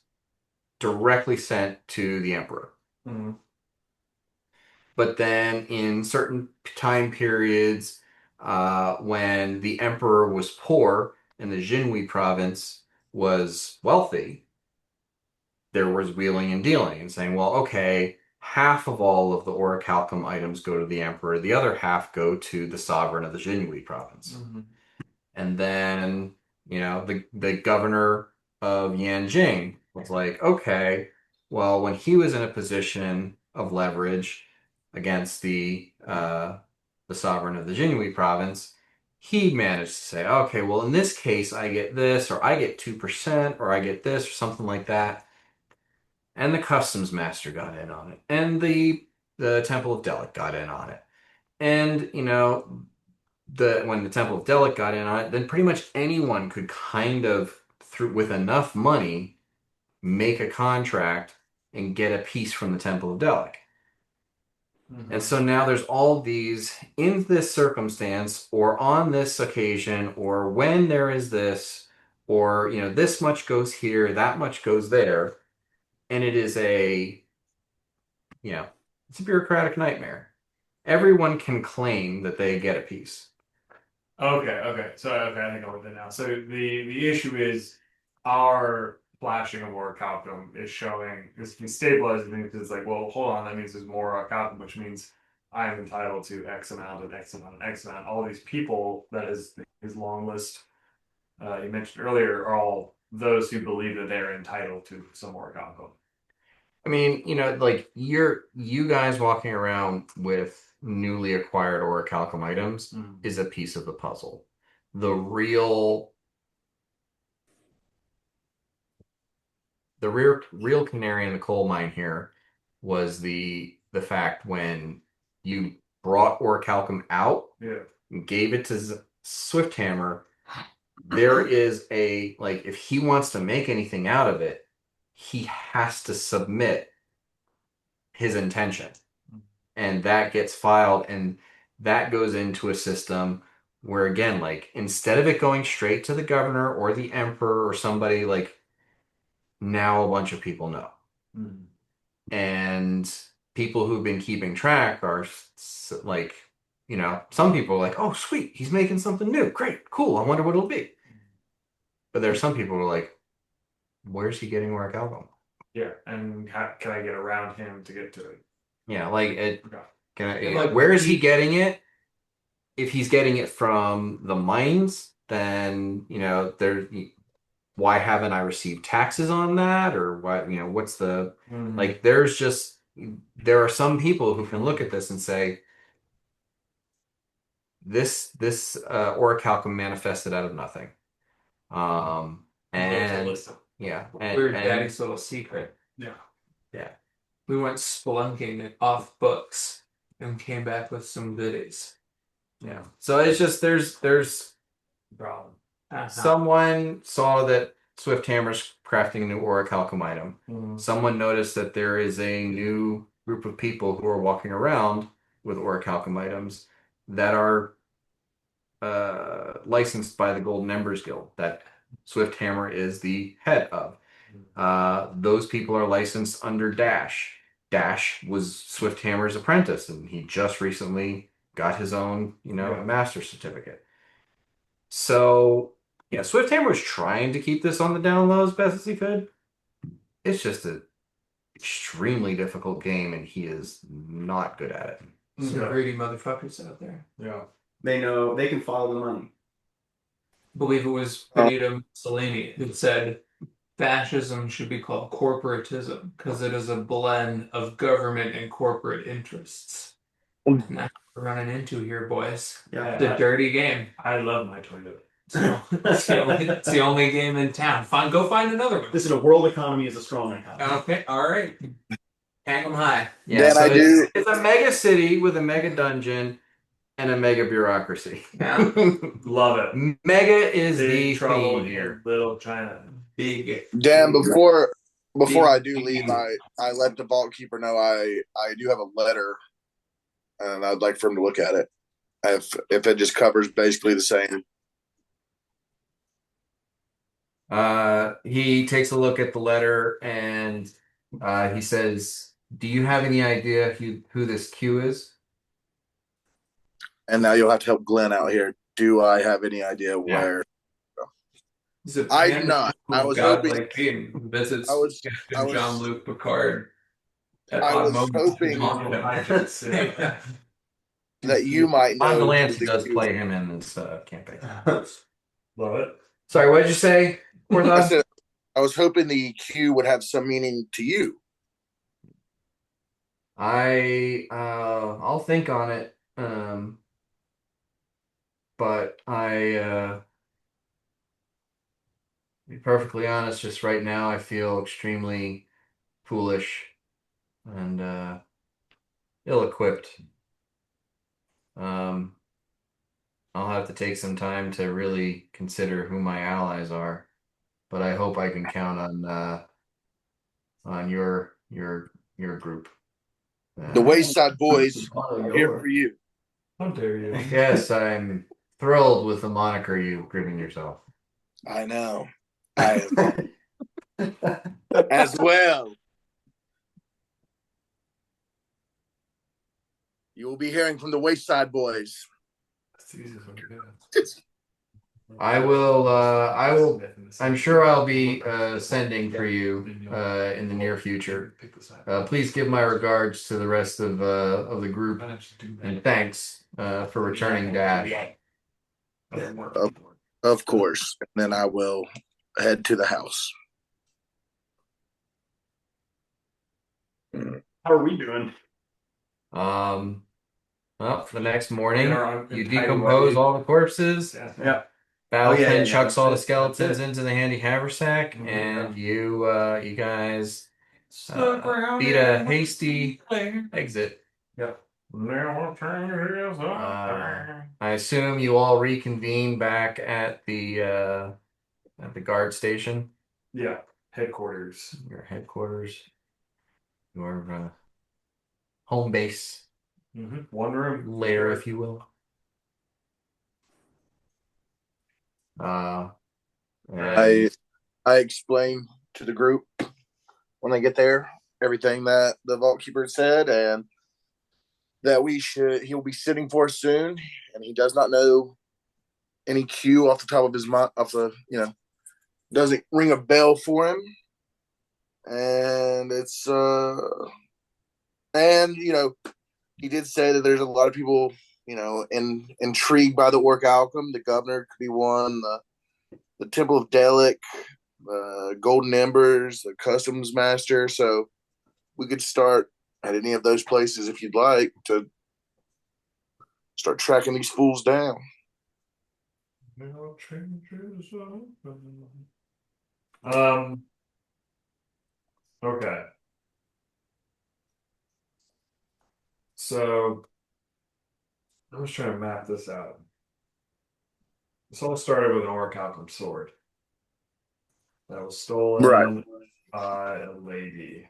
directly sent to the emperor. But then in certain time periods, when the emperor was poor and the Jinhui province was wealthy, there was wheeling and dealing and saying, well, okay, half of all of the orichalcum items go to the emperor, the other half go to the sovereign of the Jinhui province. And then, the governor of Yanjing was like, okay, well, when he was in a position of leverage against the sovereign of the Jinhui province, he managed to say, okay, well, in this case, I get this, or I get 2%, or I get this, or something like that. And the customs master got in on it, and the Temple of Delic got in on it. And, when the Temple of Delic got in on it, then pretty much anyone could kind of, through with enough money, make a contract and get a piece from the Temple of Delic. And so now there's all these, in this circumstance, or on this occasion, or when there is this, or, this much goes here, that much goes there. And it is it's a bureaucratic nightmare. Everyone can claim that they get a piece. Okay. So I think I'm with it now. So the issue is our flashing of orichalcum is showing is stabilizing things because it's like, well, hold on, that means there's more orichalcum, which means I am entitled to X amount and X amount and X amount. All these people that is his long list you mentioned earlier are all those who believe that they're entitled to some orichalcum. I mean, like you guys walking around with newly acquired orichalcum items is a piece of the puzzle. The real canary in the coal mine here was the fact when you brought orichalcum out, and gave it to Swifthammer, there is like, if he wants to make anything out of it, he has to submit his intention. And that gets filed, and that goes into a system where, again, like, instead of it going straight to the governor or the emperor or somebody, like, now a bunch of people know. And people who've been keeping track are like, some people are like, oh, sweet, he's making something new. Great, cool. I wonder what it'll be. But there are some people who are like, where's he getting work album? Yeah, and how can I get around him to get to it? Yeah, like it. Okay. Can I, And, like, where is he getting it? If he's getting it from the mines, then there. Why haven't I received taxes on that? Or what? What's the like? There are some people who can look at this and say, this orichalcum manifested out of nothing. And yeah, We're daddy's little secret. Yeah. We went spelunking off books and came back with some goodies. Yeah. So it's just there's Problem. someone saw that Swifthammer's crafting a new orichalcum item. Someone noticed that there is a new group of people who are walking around with orichalcum items that are licensed by the Golden Embers Guild that Swifthammer is the head of. Those people are licensed under Dash. Dash was Swifthammer's apprentice, and he just recently got his own, master's certificate. So, Yeah, Swifthammer was trying to keep this on the down low as best as he could. It's just a extremely difficult game, and he is not good at it. Some Okay. greedy motherfuckers out there. Yeah. They know they can follow the money. I believe it was Benito Mussolini who said fascism should be called corporatism because it is a blend of government and corporate interests. And that's what we're running into here, boys. Yeah. The dirty game. I love my Toyota. It's the only game in town. Go find another one. This is a world economy is a strong economy. Okay, all right. Hang them high. Yeah, Dan, so I do. it's a mega city with a mega dungeon and a mega bureaucracy. Yeah. Love it. Mega is Big the trouble theme in here. Little China. Big. Dan, before I do Big- leave, I let the vault keeper know I do have a letter, and I'd like for him to look at it. If it just covers basically the same. He takes a look at the letter and he says, "Do you have any idea who this Q is?" And now you'll have to help Glenn out here. Do I have any idea Yeah. where? He's a I do man not. who I was godlike hoping. being who visits I was- Captain I was- Jean-Luc Picard at I odd was moments to hoping- taunt him. Yeah. That you might Bob know. Delancey does play him in this campaign. Love it. Sorry, what did you say, I Porthos? said I was hoping the Q would have some meaning to you. I'll think on it. But to be perfectly honest, just right now I feel extremely foolish and ill-equipped. Um, I'll have to take some time to really consider who my allies are, but I hope I can count on your group. The Wayside Boys are here for you. How dare you? Yes, I'm thrilled with the moniker you've given yourself. I know. I am as well. You will be hearing from the Wayside Boys. That's the easiest one to do. I'm sure I'll be sending for you in the near future. Please give my regards to the rest of the group, and thanks for returning Dash. Of course. And then I will head to the house. How are we doing? Well, the next morning, you In decompose tidy-whitey. all the corpses. Yeah. Battle Oh, yeah, 10 yeah, chucks that's all the it, skeletons that's it. into the handy haversack, Mhm. and you guys beat a hasty exit. Yeah. Now changes I assume you all reconvene back at the guard station, Yeah. Headquarters. your headquarters, your home base, One room. lair, if you will. And I explain to the group when they get there everything that the vault keeper said, and that he'll be sitting for us soon, and he does not know any cue off the top of his mind, doesn't ring a bell for him, and it's and he did say that there's a lot of people intrigued by the orc outcome. The governor could be one, the Temple of Delic, Golden Embers, the Customs Master. So we could start at any of those places if you'd like to start tracking these fools down. Now changes okay. So I was trying to map this out. This all started with an orichalcum sword that was stolen Right. by a lady.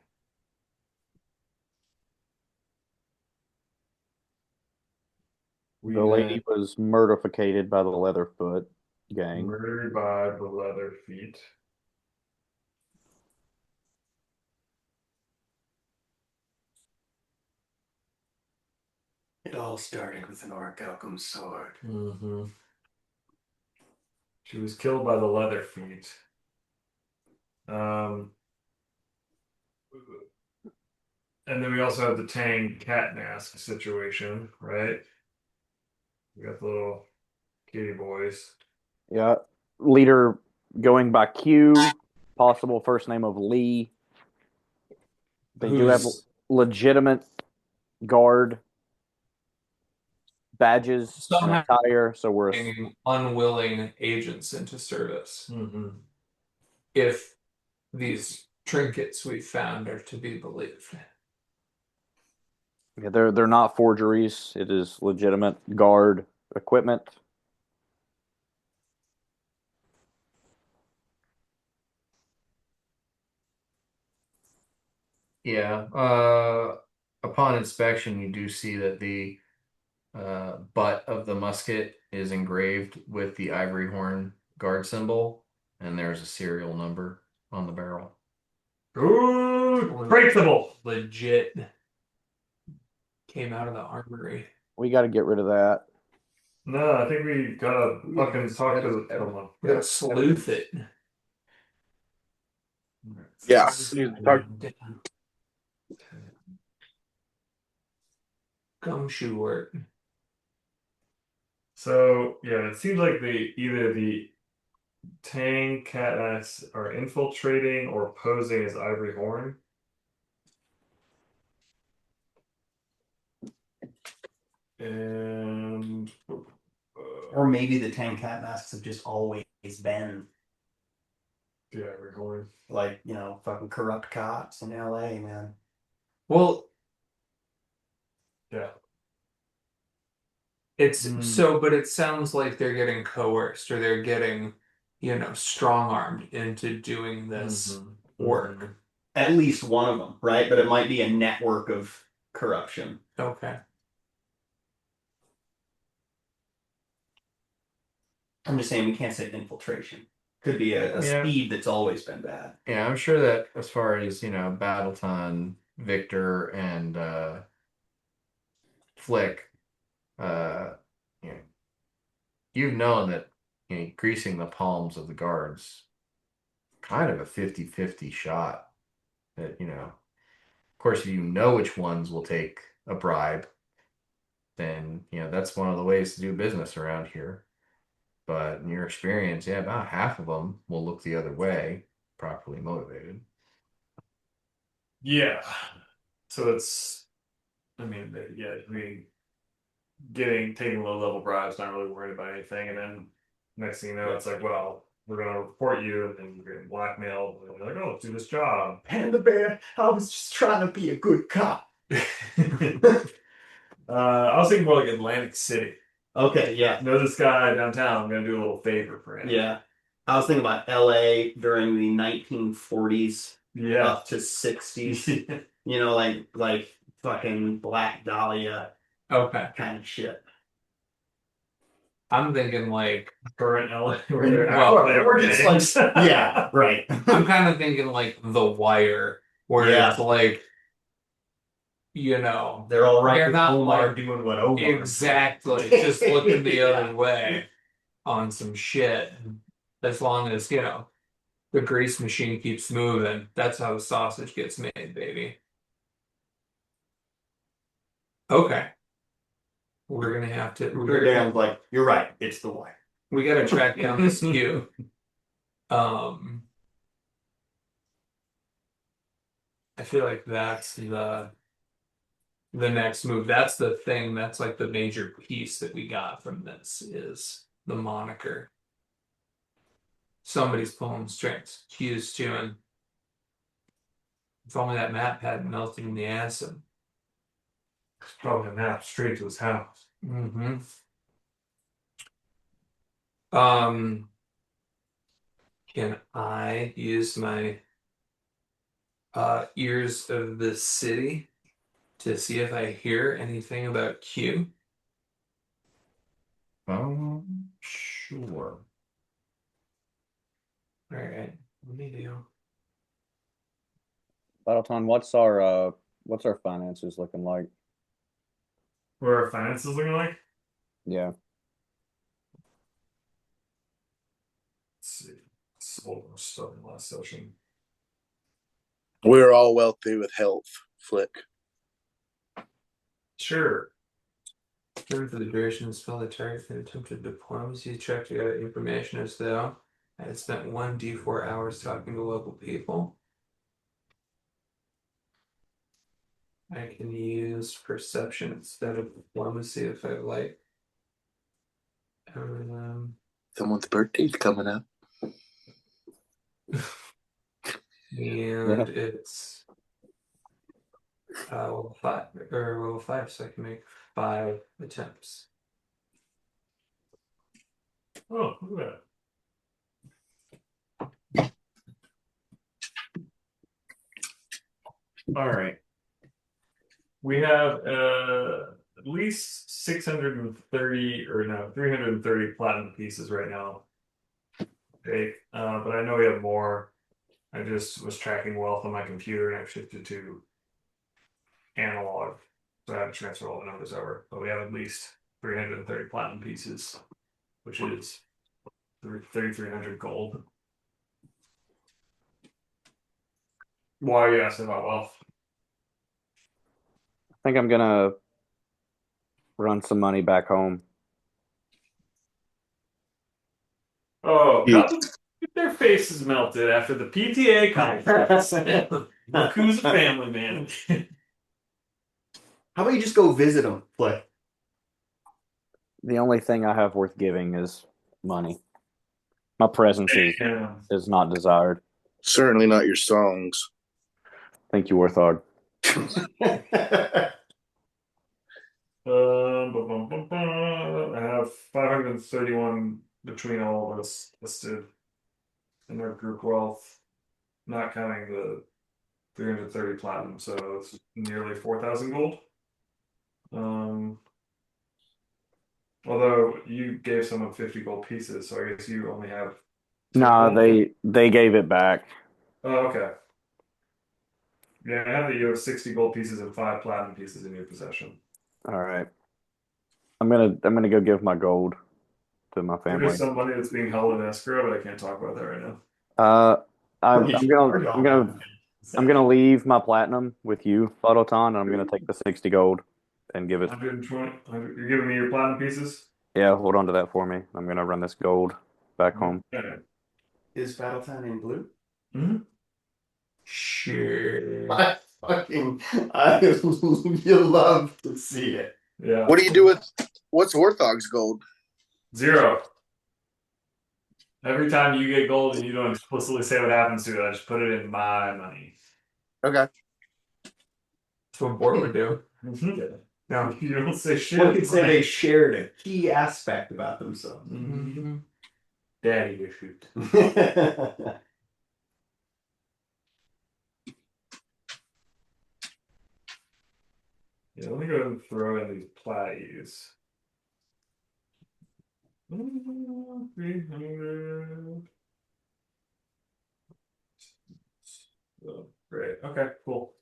We The lady was murdificated by the Leatherfoot gang. murdered by the leather feet. It all started with an orichalcum sword. Mm-hmm. She was killed by the Leatherfeet. And then we also have the Tang cat mask situation, right? We got the little kitty boys. Yeah. Leader going by Q, possible first name of Lee. They do have Who's legitimate guard badges and somehow attire, so we're bringing unwilling agents into service. Mm-hmm. If these trinkets we found are to be believed. yeah, they're not forgeries. It is legitimate guard equipment. Yeah. Upon inspection, you do see that the butt of the musket is engraved with the ivory horn guard symbol, and there's a serial number on the barrel. Ooh, traceable. Legit came out of the armory. We got to get rid of that. No, I think we gotta fucking talk to someone. We gotta sleuth it. Yeah. Gumshoe work. So yeah, it seems like either the Tang cat eyes are infiltrating or posing as Ivory Horn. And Or maybe the Tang cat masks have just always been the Ivory Horn. like, fucking corrupt cops in LA, man. Well, Yeah. it's so, but it sounds like they're getting coerced or they're getting, strong armed into doing this work. At least one of them, right? But it might be a network of corruption. Okay. I'm just saying we can't say infiltration. Could be a Yeah. speed that's always been bad. Yeah, I'm sure that as far as, Battleton, Victor, and Flick, uh, you know, you've known that greasing the palms of the guards kind of a 50-50 shot. That, of course, if you know which ones will take a bribe, then, that's one of the ways to do business around here. But in your experience, yeah, about half of them will look the other way, properly motivated. Yeah. So it's, I mean, taking low level bribes, not really worried about anything, and then next thing you know, it's like, well, we're gonna report you, and then you're getting blackmailed, and you're like, oh, let's do this job. Panda Bear, I was just trying to be a good cop. I was thinking more like Atlantic City. Okay, yeah. Know this guy downtown, I'm gonna do a little favor for him. Yeah. I was thinking about LA during the 1940s Yeah. up to 60s. Like fucking Black Dahlia Okay. kind of shit. I'm thinking like Current LA. Where they're Well, we're just like, yeah, right. I'm kind of thinking like The Wire, where Yeah. it's like, They're all right They're with not Omar like- doing what Omar exactly just looking the Yeah. other way on some shit. As long as, the grease machine keeps moving, that's how the sausage gets made, baby. Okay. We're gonna have to Dan's like, you're right, it's the Wire. we gotta track down this queue. I feel like that's the next move. That's the thing. That's like the major piece that we got from this is the moniker. Somebody's pulling strings. Q's chewing. If only that map hadn't melted in the acid. It's probably a map straight to his house. Mm-hmm. Can I use my ears of the city to see if I hear anything about Q? Sure. All right, let me do. Battleton, what's our finances looking like? What are our finances looking like? Yeah. told us stuff in the last session. We're all wealthy with health. Flick. Sure. During for the duration of the spell, the target can attempt a diplomacy check to gather information as though I had spent 1d4 hours talking to local people. I can use perception instead of diplomacy if I like. Someone's birthday's coming up. And it's level 5, so I can make 5 attempts. Oh, look at that. All right. We have at least 630 or no 330 platinum pieces right now. Okay, but I know we have more. I just was tracking wealth on my computer and I shifted to analog, so I had to transfer all the numbers over. But we have at least 330 platinum pieces, which is 3,300 gold. Why are you asking about wealth? I think I'm gonna run some money back home. Oh, Huge. get their faces melted after the PTA conference. Look who's a family man. How about you just go visit them, Flick? The only thing I have worth giving is money. My presence Yeah. is not desired. Certainly not your songs. Thank you, Warthog. I have 531 between all of us listed in our group wealth, not counting the 330 platinum, so it's nearly 4,000 gold. Although you gave someone 50 gold pieces, so I guess you only have 10 Nah, gold. they gave it back. Oh, okay. Yeah, I have that you have 60 gold pieces and 5 platinum pieces in your possession. All right. I'm gonna go give my gold to my There family. is some money that's being held in escrow, but I can't talk about that right now. Uh, I'm gonna leave my platinum with you, Phototon, and I'm gonna take the 60 gold and give it. 120, 100, you're giving me your platinum pieces? Yeah, hold on to that for me. I'm gonna run this gold back home. Okay. Is Battletown in blue? Mm-hmm. Sure. You love to see it. Yeah. What do you do with what's Orthog's gold? 0. Every time you get gold and you don't explicitly say what happens to it, I just put it in my money. Okay. That's what Bort would do. Mm-hmm. No. You don't say shit. One could say they shared a key aspect about themselves. Mm-hmm. Daddy issues. Yeah, let me go ahead and throw in these platies. 300. Oh, great. Okay, cool.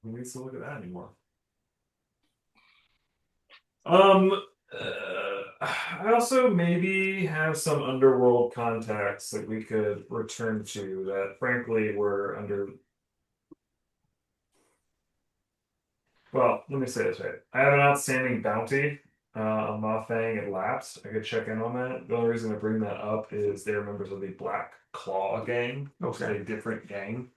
We need to look at that anymore. I also maybe have some underworld contacts that we could return to that, frankly, were under. Well, let me say this right. I have an outstanding bounty on Mothfang. It lapsed. I could check in on that. The only reason I bring that up is they're members of the Black Claw gang, which is a different gang.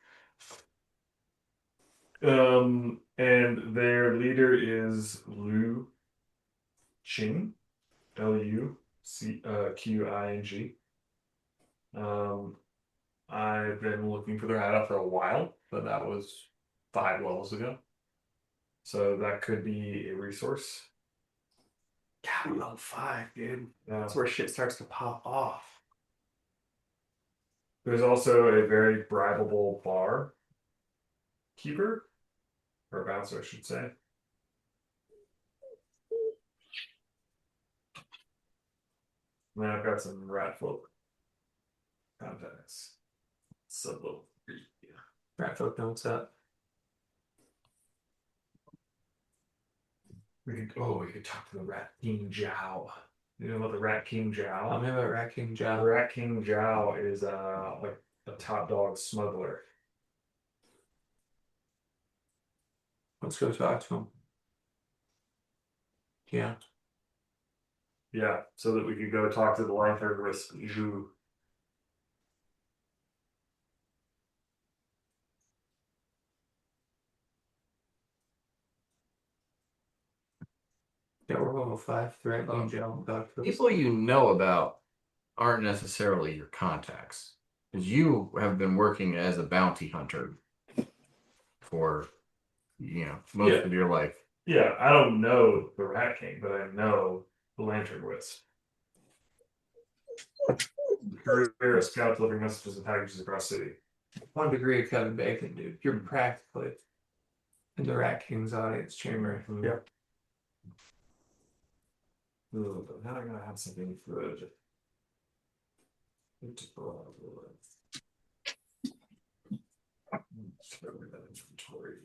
And their leader is Lu Qing, Luqing. I've been looking for their hideout for a while, but that was 5 levels ago. So that could be a resource. God, level 5, dude. Yeah. That's where shit starts to pop off. There's also a very bribable bar keeper, or bouncer, I should say. And then I've got some rat folk contacts. So Rat folk know what's up. we could talk to the rat King Jiao. You know what the Rat King Tell Jow? me about Rat King The Jow. Rat King Jow is like a top dog smuggler. Let's go talk to him. Yeah. Yeah, so that we could go talk to the lantern with Zhu. Yeah, we're level 5. The Rat King Jow. Doctor. People you know about aren't necessarily your contacts. Because you have been working as a bounty hunter for, most Yeah. of your life. Yeah, I don't know the Rat King, but I know the Lantern Wisp. Career of scout delivering messages and packages across city. 1 degree of Kevin Bacon, dude. You're practically in the Rat King's audience chamber. Yeah. Ooh, but now I'm gonna have something good. Need to pull out the list. Start with that inventory.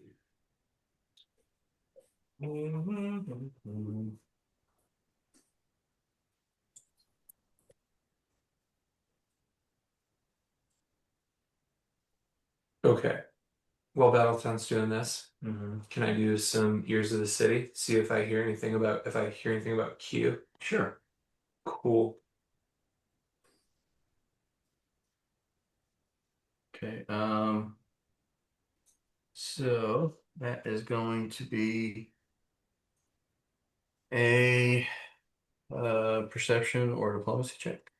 Okay. While Battletown's doing this, Mm-hmm. can I do some Ears of the City? See if I hear anything about Q. Sure. Cool. Okay. So that is going to be a perception or diplomacy check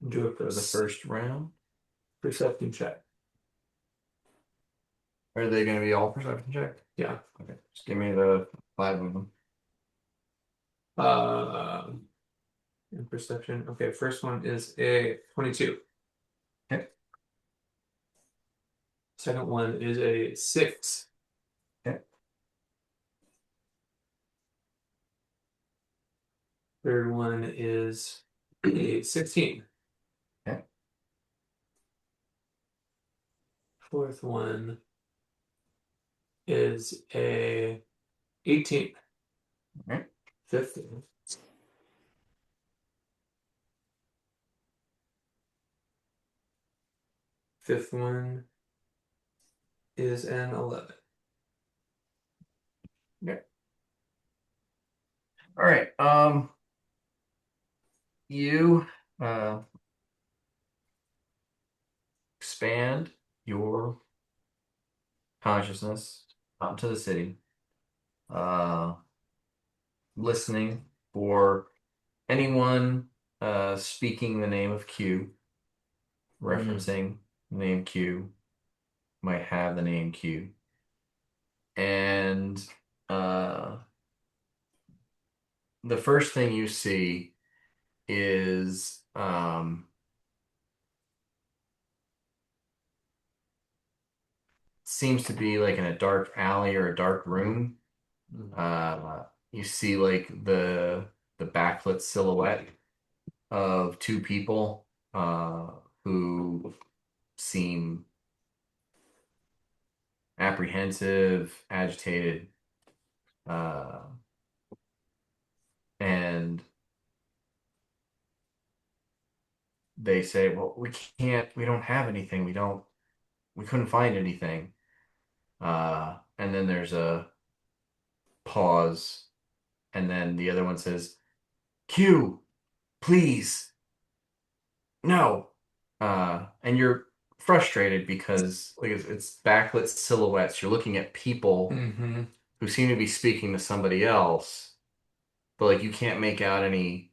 Do a for the first round. perception check. Are they going to be all perception check? Yeah. Okay. Just give me the 5 of them. And perception. Okay, first one is a 22. Okay. Second one is a 6. Okay. Third one is a 16. Okay. Fourth one is a 18. Okay. Fifth one. Fifth one is an 11. Okay. All right. You expand your consciousness out into the city, uh, listening for anyone speaking the name of Q, referencing the name Q, might have the name Q. And uh, the first thing you see is seems to be like in a dark alley or a dark room. You see like the backlit silhouette of 2 people who seem apprehensive, agitated, uh, and they say, "Well, we don't have anything. We couldn't find anything." And then there's a pause, and then the other one says, "Q, please, no." And you're frustrated because like it's backlit silhouettes. You're looking at people Mm-hmm. who seem to be speaking to somebody else, but like you can't make out any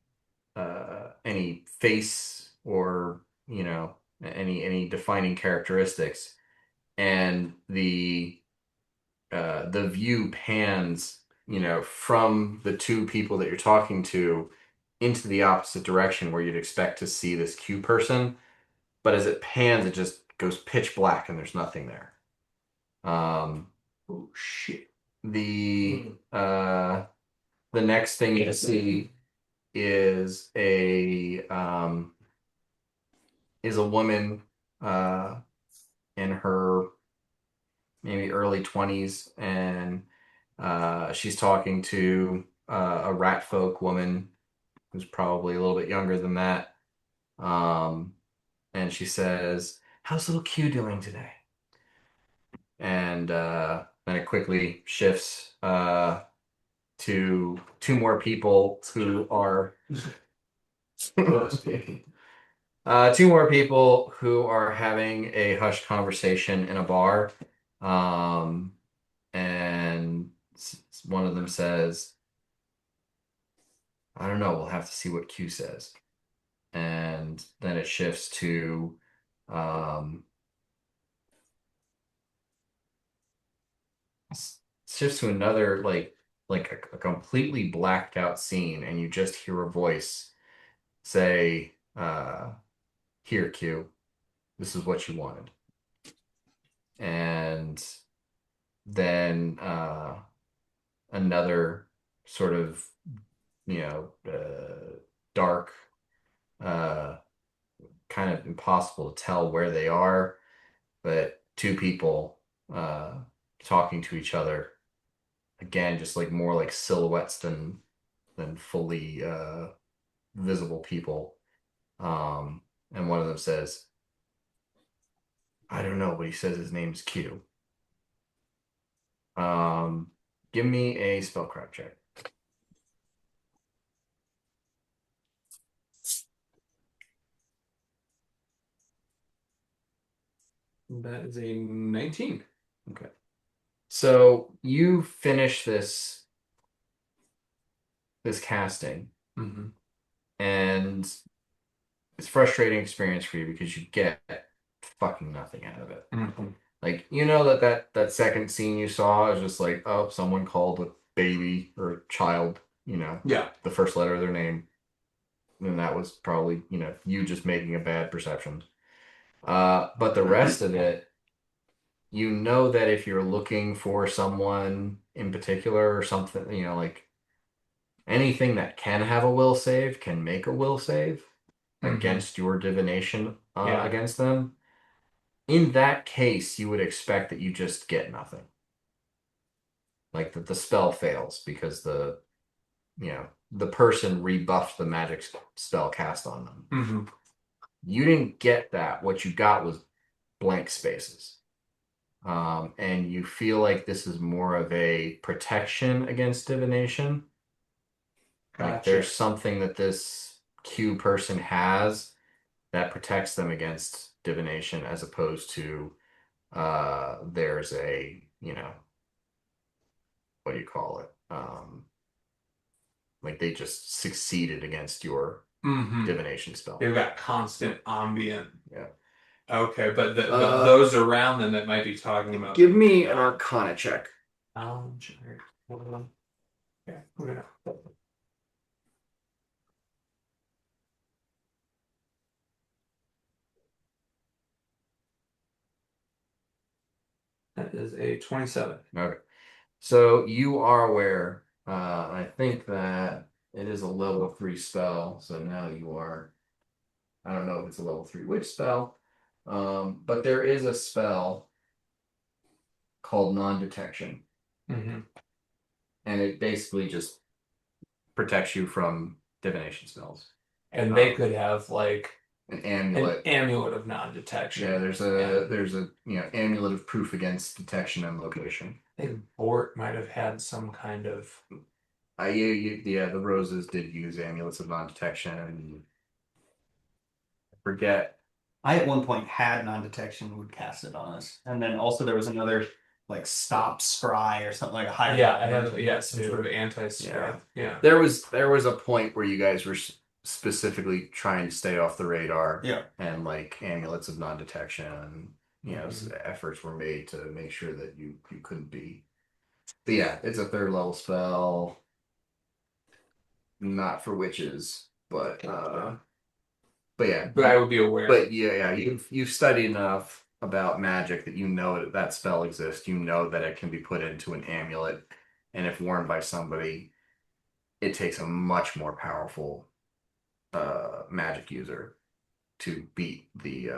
face or any defining characteristics. And the view pans, from the 2 people that you're talking to into the opposite direction where you'd expect to see this Q person. But as it pans, it just goes pitch black and there's nothing there. Oh shit. The next thing you see is a woman in her maybe early 20s, and she's talking to a rat folk woman who's probably a little bit younger than that. And she says, "How's little Q doing today?" And then it quickly shifts to two more people who are two more people who are having a hushed conversation in a bar. And one of them says, "I don't know, we'll have to see what Q says." And then it um, shifts to another like a completely blacked out scene, and you just hear a voice say, "Here, Q, this is what you wanted." And then another sort of, dark, uh, kind of impossible to tell where they are, but two people uh, talking to each other. Again, just like more like silhouettes than fully visible people. Um, and one of them says, "I don't know," but he says his name's Q. Um, Give me a spellcraft check. That is a 19. Okay. So you finish this casting, Mm-hmm. and it's a frustrating experience for you because you get fucking nothing out of it. Mm-hmm. Like, you know that second scene you saw is just like, oh, someone called a baby or a child, Yeah. the first letter of their name. And that was probably, you just making a bad perception. But the rest of it, you know that if you're looking for someone in particular or something, like anything that can have a will save can make a will save against your divination Yeah. against them. In that case, you would expect that you just get nothing. Like that the spell fails because the person rebuffed the magic spell cast on them. Mm-hmm. You didn't get that. What you got was blank spaces. And you feel like this is more of a protection against divination. Like Gotcha. there's something that this Q person has that protects them against divination as opposed to there's a, what do you call it? Like they just succeeded against your Mm-hmm. divination spell. They've got constant ambient. Yeah. Okay, but those around them that might be talking about. Give me an Arcana check. Sure. Hold on. Yeah. That is a 27. Okay. So you are aware, I think that it is a level 3 spell, so now you are, I don't know if it's a level 3 witch spell, but there is a spell called non-detection, Mm-hmm. and it basically just protects you from divination spells. And they could have like An an amulet. amulet of non-detection. Yeah, there's a amulet of proof against detection and location. I think Bort might have had some kind of. Yeah, the roses did use amulets of non-detection, and I forget. I at one point had non-detection would cast it on us, and then also there was another like stop scry or something like a higher. Yeah, I have some sort of anti-strength. Yeah. There was a point where you guys were specifically trying to stay off the radar. Yeah. And like amulets of non-detection, and efforts were made to make sure that you couldn't be. But yeah, it's a third level spell. Not for witches, but yeah. But I would be aware. But yeah, you've studied enough about magic that you know that spell exists. You know that it can be put into an amulet, and if worn by somebody, it takes a much more powerful magic user to beat the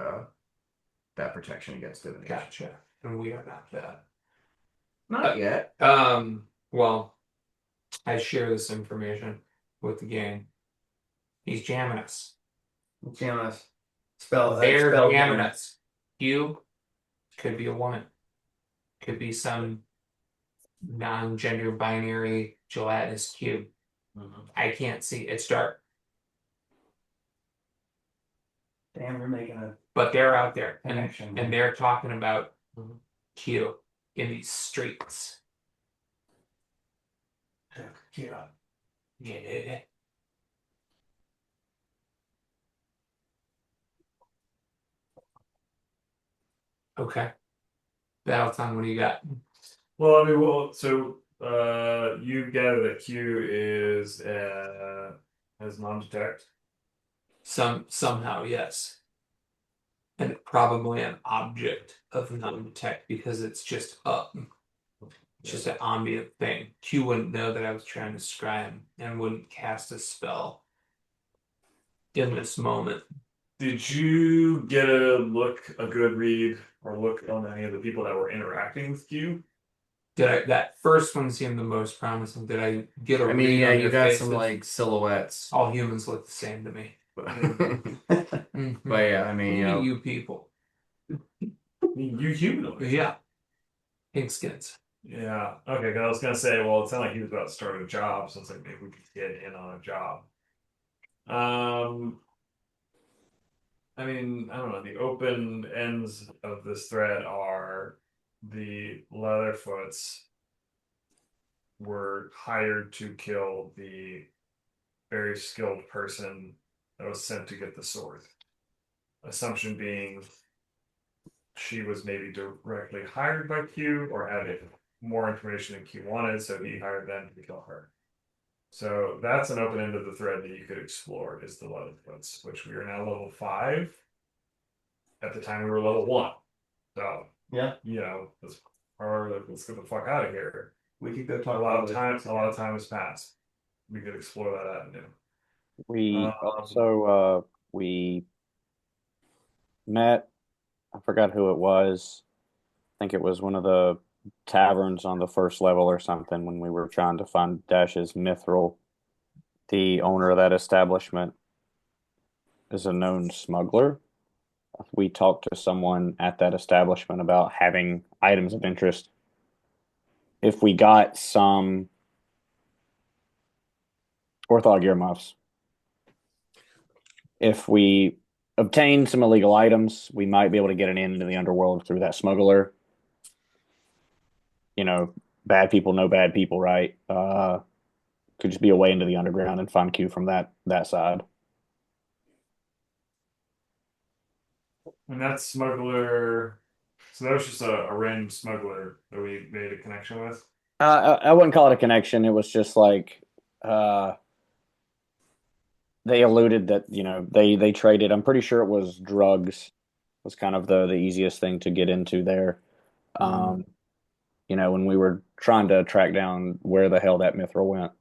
that protection against divination. Gotcha. And we are not that. Not yet. Well, I share this information with the gang. He's jamming us. Jamming us. Spell They're spell jamming jamming. us. You could be a woman. Could be some non-gender binary gelatinous cube. I can't see. It's dark. Damn, you're making a But they're out there connection. and they're talking about Q in these streets. Yeah. Yeah. Okay. Battleton, what do you got? Well, I mean, so you gather that Q is has non-detect. Somehow, yes. And probably an object of non-detect because it's just up. It's just an ambient thing. Q wouldn't know that I was trying to scry him and wouldn't cast a spell in this moment. Did you get a good read, or look on any of the people that were interacting with Q? That first one seemed the most promising. Did I get a I mean, read yeah, on you their got faces? some like silhouettes. All humans look the same to me. But yeah, I mean, You people. I mean, you humanoids. Yeah. Pink skins. Yeah. Okay. 'Cause I was gonna say, well, it sounded like he was about to start a job, so it's like maybe we could get in on a job. I mean, I don't know. The open ends of this thread are the Leatherfoots were hired to kill the very skilled person that was sent to get the sword. Assumption being she was maybe directly hired by Q or had more information than Q wanted, so he hired them to kill her. So that's an open end of the thread that you could explore is the Leatherfoots, which we are now level 5. At the time we were level 1. So Yeah. let's get the fuck out of here. We could go A talk lot about of time has passed. We could explore that avenue. We also we met. I forgot who it was. I think it was one of the taverns on the first level or something when we were trying to find Dash's mithril. The owner of that establishment is a known smuggler. We talked to someone at that establishment about having items of interest. If we got some orthog earmuffs, if we obtain some illegal items, we might be able to get an in into the underworld through that smuggler. You know, bad people know bad people, right? Could just be a way into the underground and find Q from that side. And that smuggler, so that was just a random smuggler that we made a connection with. I wouldn't call it a connection. It was just like they alluded that they traded. I'm pretty sure it was drugs was kind of the easiest thing to get into there. When we were trying to track down where the hell that mithril went.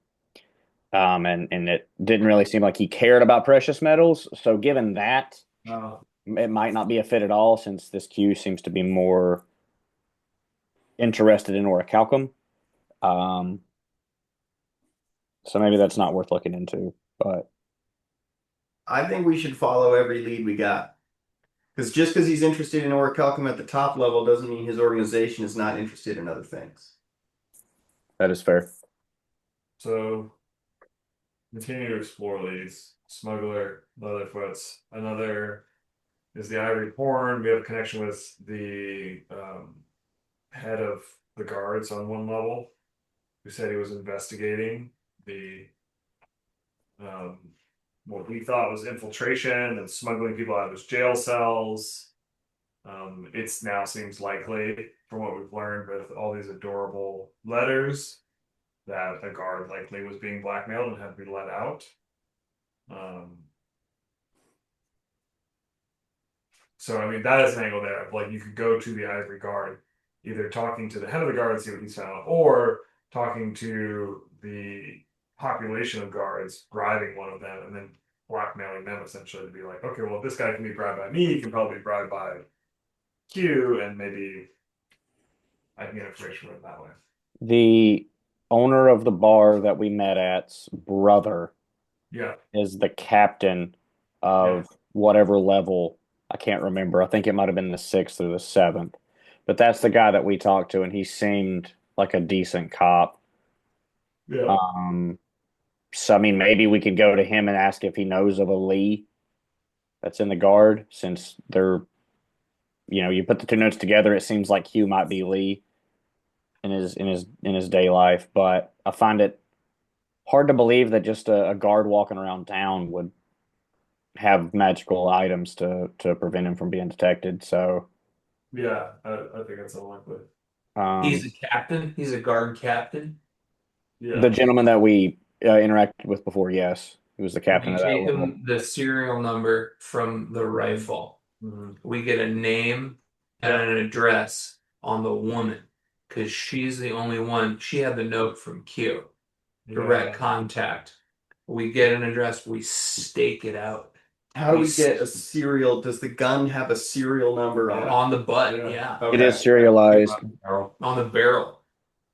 And it didn't really seem like he cared about precious metals. So given that, it might not be a fit at all since this Q seems to be more interested in orichalcum. So maybe that's not worth looking into. But I think we should follow every lead we got. Because just because he's interested in orichalcum at the top level doesn't mean his organization is not interested in other things. that is fair. So continue to explore these. Smuggler, Leatherfoots. Another is the Ivory Horn. We have a connection with the head of the guards on one level, who said he was investigating the what we thought was infiltration and smuggling people out of his jail cells. It's now seems likely, from what we've learned with all these adorable letters, that a guard likely was being blackmailed and had to be let out. So I mean that is an angle there. Like you could go to the Ivory Guard, either talking to the head of the guard and see what he's found, or talking to the population of guards, bribing one of them, and then blackmailing them essentially to be like, okay, well, if this guy can be bribed by me, he can probably be bribed by Q, and maybe I can get information from it that way. The owner of the bar that we met at's brother Yeah. is the captain of whatever level. I can't remember. I think it might have been the 6th or the 7th. But that's the guy that we talked to, and he seemed like a decent cop. Yeah. So I mean, maybe we could go to him and ask if he knows of a Lee that's in the guard, since they're, you put the two notes together, it seems like Hugh might be Lee in his day life. But I find it hard to believe that just a guard walking around town would have magical items to prevent him from being detected. So Yeah. I think that's unlikely. He's um, a captain. He's a guard captain. the Yeah. gentleman that we interacted with before, yes, he was the captain We of that take level. him the serial number from the rifle. We get a name and an address on the woman because she's the only one. She had the note from Q. Direct contact. We get an address. We stake it out. How do we get a serial? Does the gun have a serial number on it? On the butt, yeah. It is Okay. serialized. On the barrel.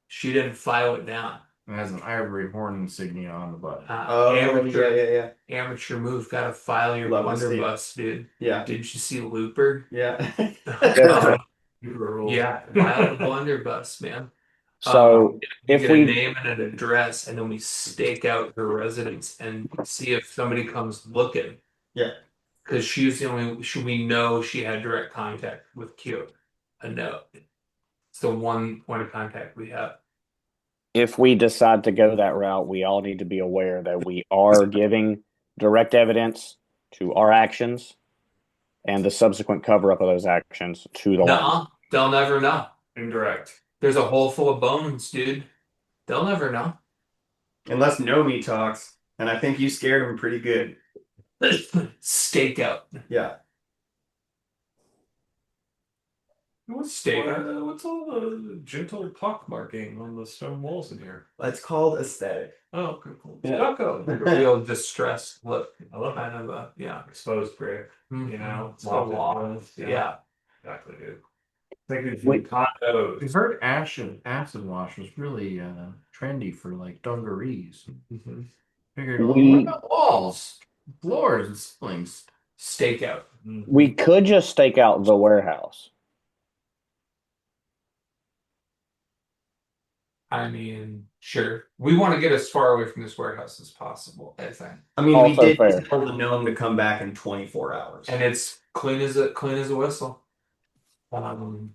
She didn't file it down. It has an ivory horn insignia on the butt. Oh, Amateur, yeah. amateur move. Gotta file your Love to see it. blunderbuss, dude. Yeah. Didn't you see Looper? Yeah. Yeah, file the blunderbuss, man. So We if get a we name and an address, and then we stake out her residence and see if somebody comes looking. Yeah. Because she's the only. We know she had direct contact with Q. A note. It's the one point of contact we have. if we decide to go that route, we all need to be aware that we are giving direct evidence to our actions and the subsequent cover up of those actions to the law. Nuh-uh. They'll never know. Indirect. There's a hole full of bones, dude. They'll never know. Unless Nomi talks, and I think you scared him pretty good. Stakeout. Yeah. What's Stakeout. what's all the gentle pock marking on the stone walls in here? That's called aesthetic. Oh, okay, cool. Yeah. Stucco. Like a real distressed look. I love that. Kind of a, yeah. Exposed brick. You know, It's a law. lofted. Yeah. Exactly, dude. Thinking Wait. condos. We've heard acid wash was really trendy for like dungarees. Figured, well, We- what about walls, floors, and ceilings? Stakeout. We could just stake out the warehouse. I mean, sure. We want to get as far away from this warehouse as possible, I think. I mean, we Also did fair. tell the gnome to come back in 24 hours. And it's clean as a whistle. No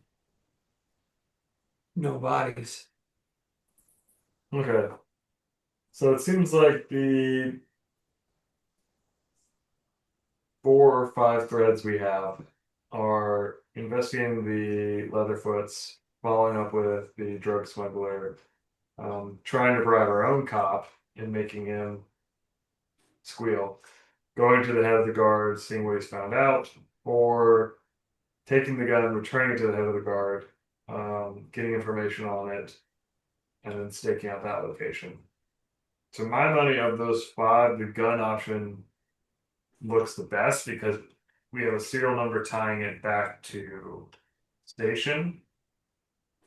bodies. Okay. So it seems like the 4 or 5 threads we have are investigating the Leatherfoots, following up with the drug smuggler, trying to bribe our own cop and making him squeal, going to the head of the guard, seeing what he's found out, or taking the gun and returning to the head of the guard, getting information on it, and then staking out that location. So my money of those 5, the gun option looks the best because we have a serial number tying it back to station.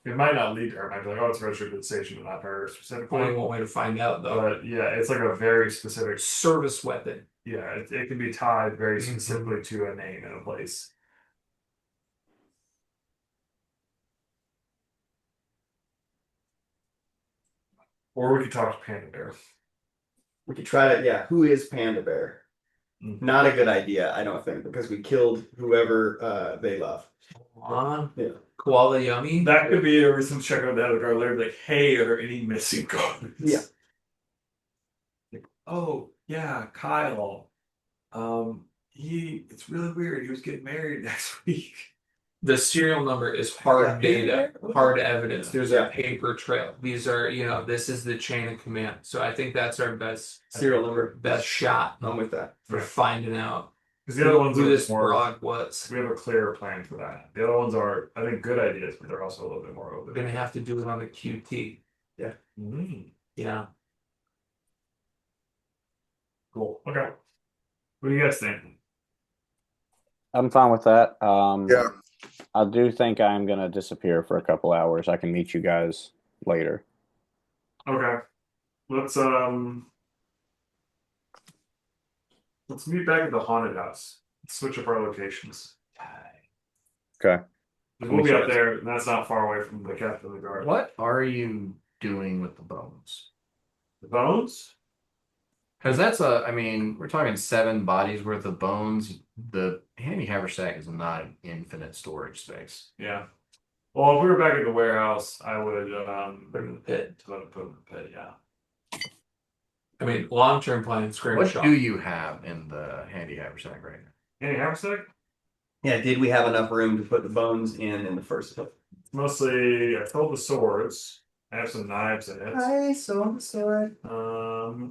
It might not lead to her. It might be like, oh, it's registered to the station, but not her specifically. Only one way to find out, though. But yeah, it's like a very specific. Service weapon. Yeah, it can be tied very specifically to a name and a place. Or we could talk to Panda Bear. We could try to, yeah, who is Panda Bear? Not a good idea, I don't think, because we killed whoever they love. Yeah. Koala Yummy. That could be a reason to check out the other guard later. Like, hey, are there any missing guards? Yeah. Like, oh yeah, Kyle. It's really weird. He was getting married next week. The serial number is hard data, hard evidence. There's Yeah. a paper trail. These are, this is the chain of command. So I think that's our best Serial number. shot I'm with that. for finding out Because the other ones who are this more. broad was. We have a clearer plan for that. The other ones are, I think, good ideas, but they're also a little bit more We're open. gonna have to do it on the QT. Yeah. Cool. Okay. What do you guys think? I'm fine with that. Yeah. I do think I'm gonna disappear for a couple hours. I can meet you guys later. Okay. Let's Let's meet back at the haunted house. Let's switch up our locations. Okay. We'll be up there, and that's not far away from the captain of the guard. What are you doing with the bones? The bones? Because I mean, we're talking 7 bodies worth of bones. The handy haversack is not an infinite storage space. Yeah. Well, if we were back at the warehouse, I would Put it in the pit. let it put in the pit. Yeah. I mean, long-term plan, What do you have in the handy haversack right now? Any haversack? Yeah, did we have enough room to put the bones in the first place? Mostly, I sold the swords. I have some knives in it. I saw the sword.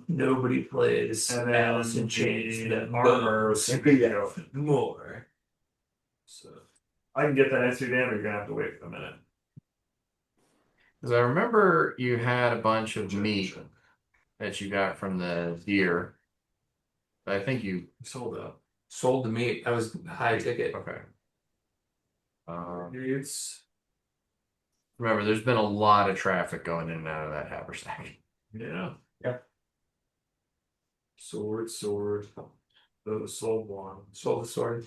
Nobody plays And then Alice in Chains the that armor was super dope. more. So I can get that answer, Dan, or you're gonna have to wait for a minute. Because I remember you had a bunch of meat that you got from the deer. I think you Sold out. Sold the meat. That was high ticket. okay. It's Remember, there's been a lot of traffic going in and out of that haversack. yeah. Yeah. Sword. Those sold one. Sold the sword.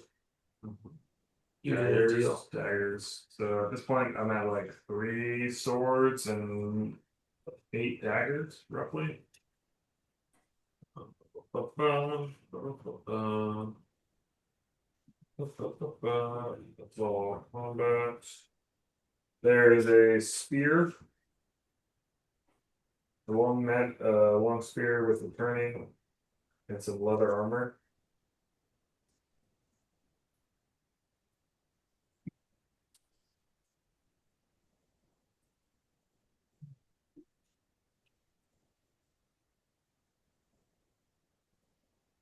You did a Daggers, deal. daggers. So at this point, I'm at like 3 swords and 8 daggers, roughly. That's all combat. There is a spear. A long spear with a turning and some leather armor.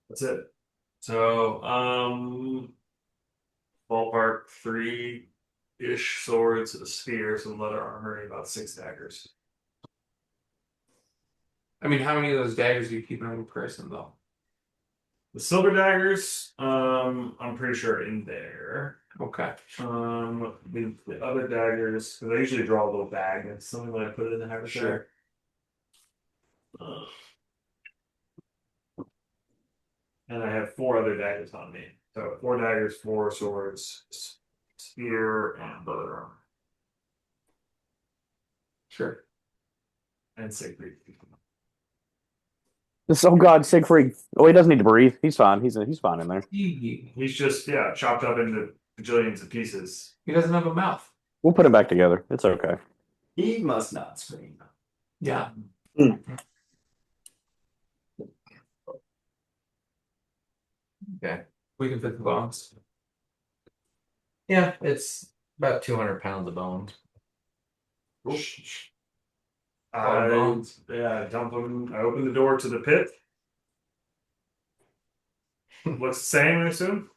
That's it. So, ballpark 3-ish swords, a spear, some leather armor, and about 6 daggers. I mean, how many of those daggers do you keep on your person, though? The silver daggers, I'm pretty sure are in there. Okay. The other daggers, because I usually draw a little bag and something when I put it in the haversack. Sure. And I have 4 other daggers on me. So 4 daggers, 4 swords, spear, and leather armor. Sure. And Siegfried. Oh God, Siegfried. Oh, he doesn't need to breathe. He's fine. He's fine in there. He He's just, yeah, chopped up into bajillions of pieces. doesn't have a mouth. We'll put him back together. It's okay. He must not scream. Yeah. Okay. We can fit the bones. Yeah, it's about 200 pounds of bones. I bones. dump them. I open the door to the pit. Looks the same, I assume.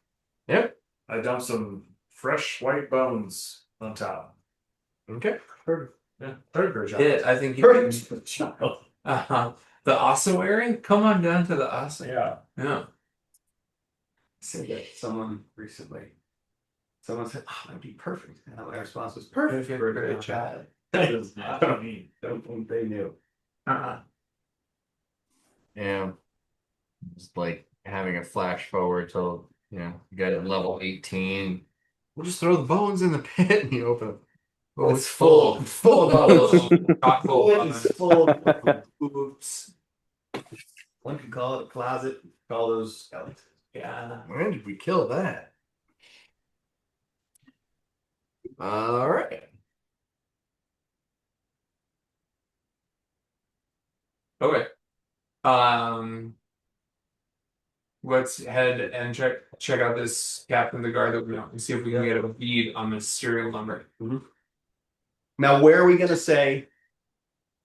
Yep. I dump some fresh white bones on top. Okay. Yeah, third job. It. I think you can. The ossuary? Come on down to the ossuary. Yeah. Yeah. Said that someone recently. Someone said, "Oh, that'd be perfect." And my response was perfect for a good child. That does not mean. Don't think they knew. Uh-uh. Yeah. It's like having a flash forward till, you got it level 18. We'll just throw the bones in the pit and you open it. Oh, it's full. Full of bones. Chock full of It's bones. full of oops. One could call it a closet. Call those skeletons. Yeah. When did we kill that? All right. Okay. Let's head and check out this captain of the guard that we know and see if we can get a bead on the serial number. Now, where are we gonna say?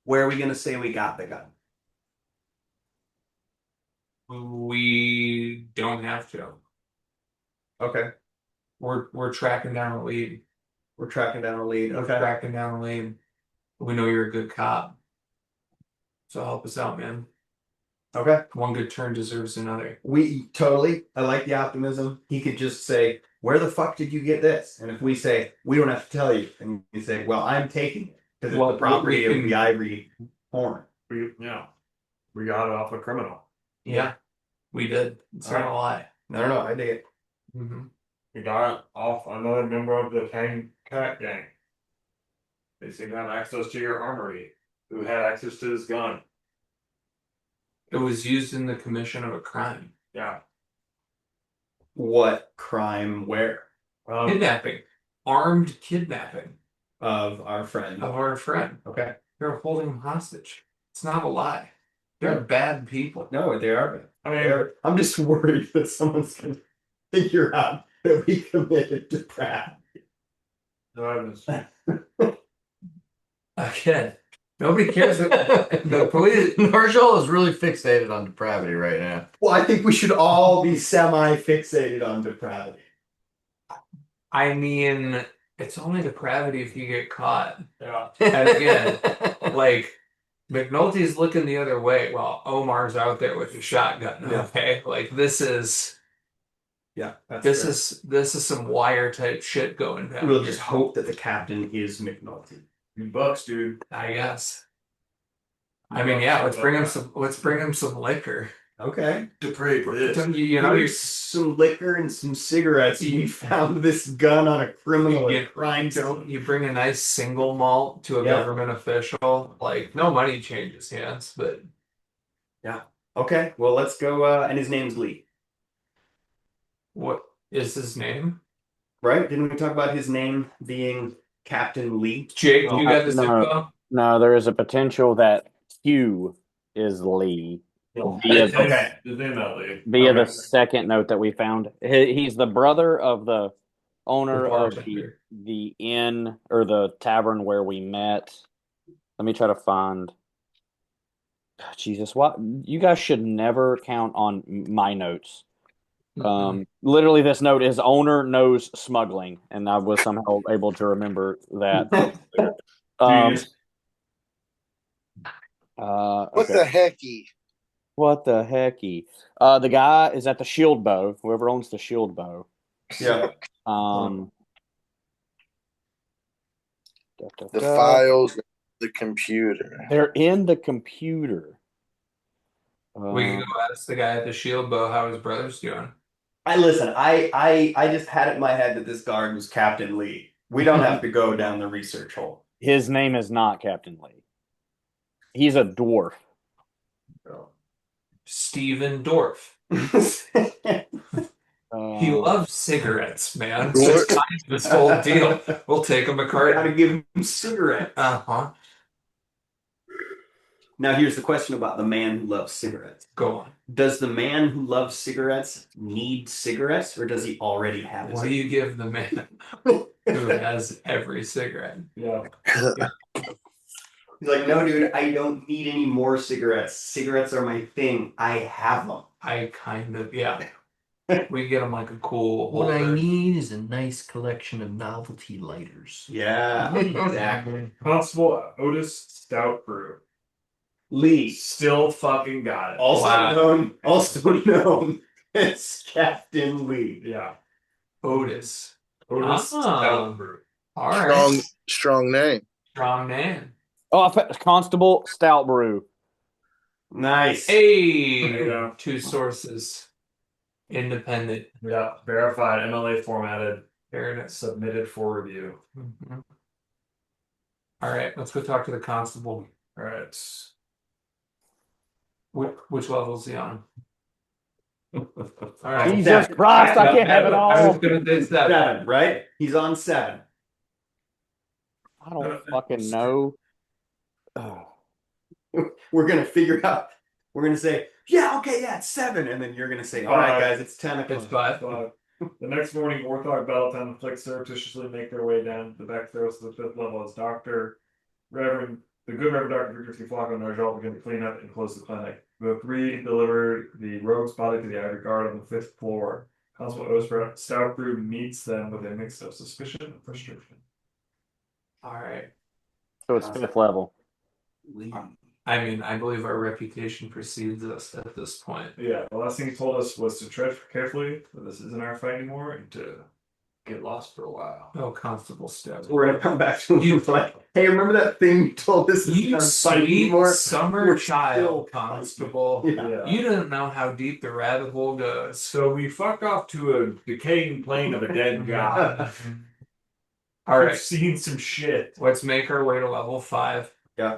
Where are we gonna say we got the gun? We don't have to. Okay, We're tracking down a lead. we're tracking down a lead. We're Okay, tracking down a lead. We know you're a good cop. So help us out, man. okay. One good turn deserves another. We totally. I like the optimism. He could just say, "Where the fuck did you get this?" And if we say, "We don't have to tell you," and you say, "Well, I'm taking it because it's Well, the property we of the can- Ivory Horn." We got it off a criminal. Yeah. We did. It's not a lie. No, I dig it. Mm-hmm. He got it off another member of the Tang Cat Gang. They seem to have access to your armory. Who had access to this gun? It was used in the commission of a crime. Yeah. What crime? Where? Kidnapping. Armed kidnapping Of our friend. of our friend. Okay. They're holding him hostage. It's not a lie. They're bad people. No, they are. I mean, I'm just worried that someone's going to figure out that we committed depravity. no evidence. Again, nobody cares. The police. Marshall is really fixated on depravity right now. Well, I think we should all be semi-fixated on depravity. I mean, it's only depravity if you get caught. Yeah. And again, like McNulty's looking the other way while Omar's out there with a shotgun. Yeah. Okay, like this is This this is some wire type shit going down. We'll here. just hope that the captain is McNulty. $2, dude. I guess. I mean, yeah. Let's bring him some liquor. Okay. Depraved this. You know, Here's some liquor and some cigarettes. We found this gun on a criminal you, crime scene. you bring a nice single malt to a Yeah. government official. Like, no money changes hands, but Okay, well, let's go. And his name's Lee, what is his name? right? Didn't we talk about his name being Captain Lee? Jake, you got this No. info? No, there is a potential that Q is Lee via the, Okay. The name that Lee. via the Okay. second note that we found. He's the brother of the owner The of bartender. the inn or the tavern where we met. Let me try to find. Jesus, what you guys should never count on my notes. Literally, this note is owner knows smuggling, and I was somehow able to remember that. Genius. What Okay. the hecky? What the hecky? The guy is at the shield bow. Whoever owns the shield bow. Yeah. Um, The files, the computer. They're in the computer. We can go ask the guy at the shield bow how his brother's doing. I just had it in my head that this guard was Captain Lee. We don't have to go down the research hole. His name is not Captain Lee. He's a dwarf. Steven Dorff. He Uh, loves cigarettes, man. Dwarf. That's kind of this whole deal. We'll take him a Gotta card. give him cigarettes. Uh-huh. Now here's the question about the man who loves cigarettes. Go on. Does the man who loves cigarettes need cigarettes, or does he already have What do you give the man who has every cigarette? Yeah. He's like, no, dude, I don't need any more cigarettes. Cigarettes are my thing. I have them. I kind of, yeah. We get him like a cool What I holder. need is a nice collection of novelty lighters. Yeah, exactly. Constable Otis Stout Brew. Lee, Still fucking got it. Wow. also known as Captain Lee. Yeah. Otis. Otis Ah. Stout Brew. All right. Strong name. Strong man. Constable Stout Brew. Nice. Hey, There you go. two sources. Independent. Yeah. Verified, MLA formatted, Fairness. submitted for review. Mhm. All right, let's go talk to the constable. All right. Which level is he on? All right. Jesus Christ, I can't have it I was all. gonna say seven. 7, right? He's on 7. I don't fucking know. Ugh. We're gonna figure out. We're gonna say, yeah, okay, yeah, it's 7, and then you're gonna say, all right, guys, it's 10 o'clock. It's 5. The next morning, Orthog Battleton and Flick surreptitiously make their way down the back stairs to the 5th level as the good Reverend Dr. Victor T. Flacco and Narjal begin to clean up and close the clinic. The 3 delivered the rogue's body to the Ivory Guard on the 5th floor. Constable Osbrook Stout Brew meets them with a mix of suspicion and frustration. All right. So it's 5th level. I mean, I believe our reputation precedes us at this point. Yeah, the last thing he told us was to tread carefully, that this isn't our fight anymore, and to get lost for a while. Oh, Constable Step. We're gonna come back to you like, hey, remember that thing you told us You not fight sweet anymore? summer We're child, still Constable. Yeah. You don't know how deep the rabbit hole goes. So we fucked off to a decaying plane of a dead god. All We've right, seen some shit. let's make our way to level 5. Yeah.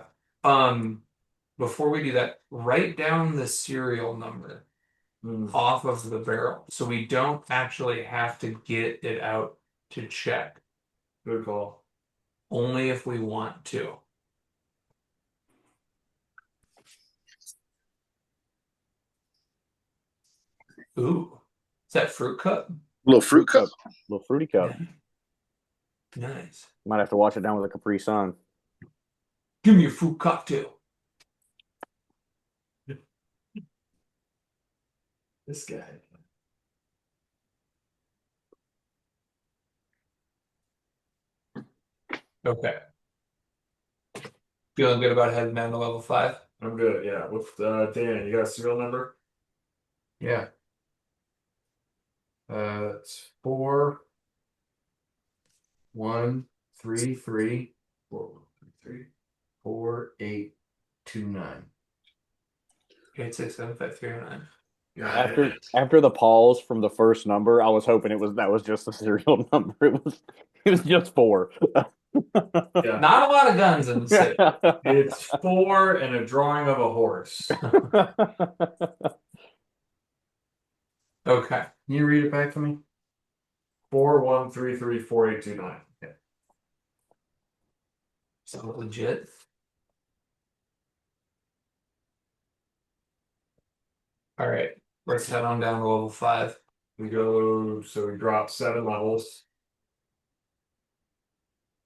Before we do that, write down the serial number off of the barrel so we don't actually have to get it out to check. Good call. Only if we want to. Ooh, is that fruit cup? Little fruit cup. Little fruity cup. Nice. Might have to wash it down with a Capri Sun. Give me a fruit cocktail. This guy. Okay. Feeling good about heading down to level 5? I'm good. Yeah. With Dan, you got a serial number? Yeah. It's 4-1-3-3 4-1-3-3. 4-8-2-9. 8675309. After the pause from the first number, I was hoping that was just the serial number. It was just 4. Yeah. Not a lot of guns in the city. It's 4 and a drawing of a horse. Okay. Can you read it back to me? 4-1-3-3-4-8-2-9. Yeah. So legit. All right. Let's head on down to level 5. We drop 7 levels.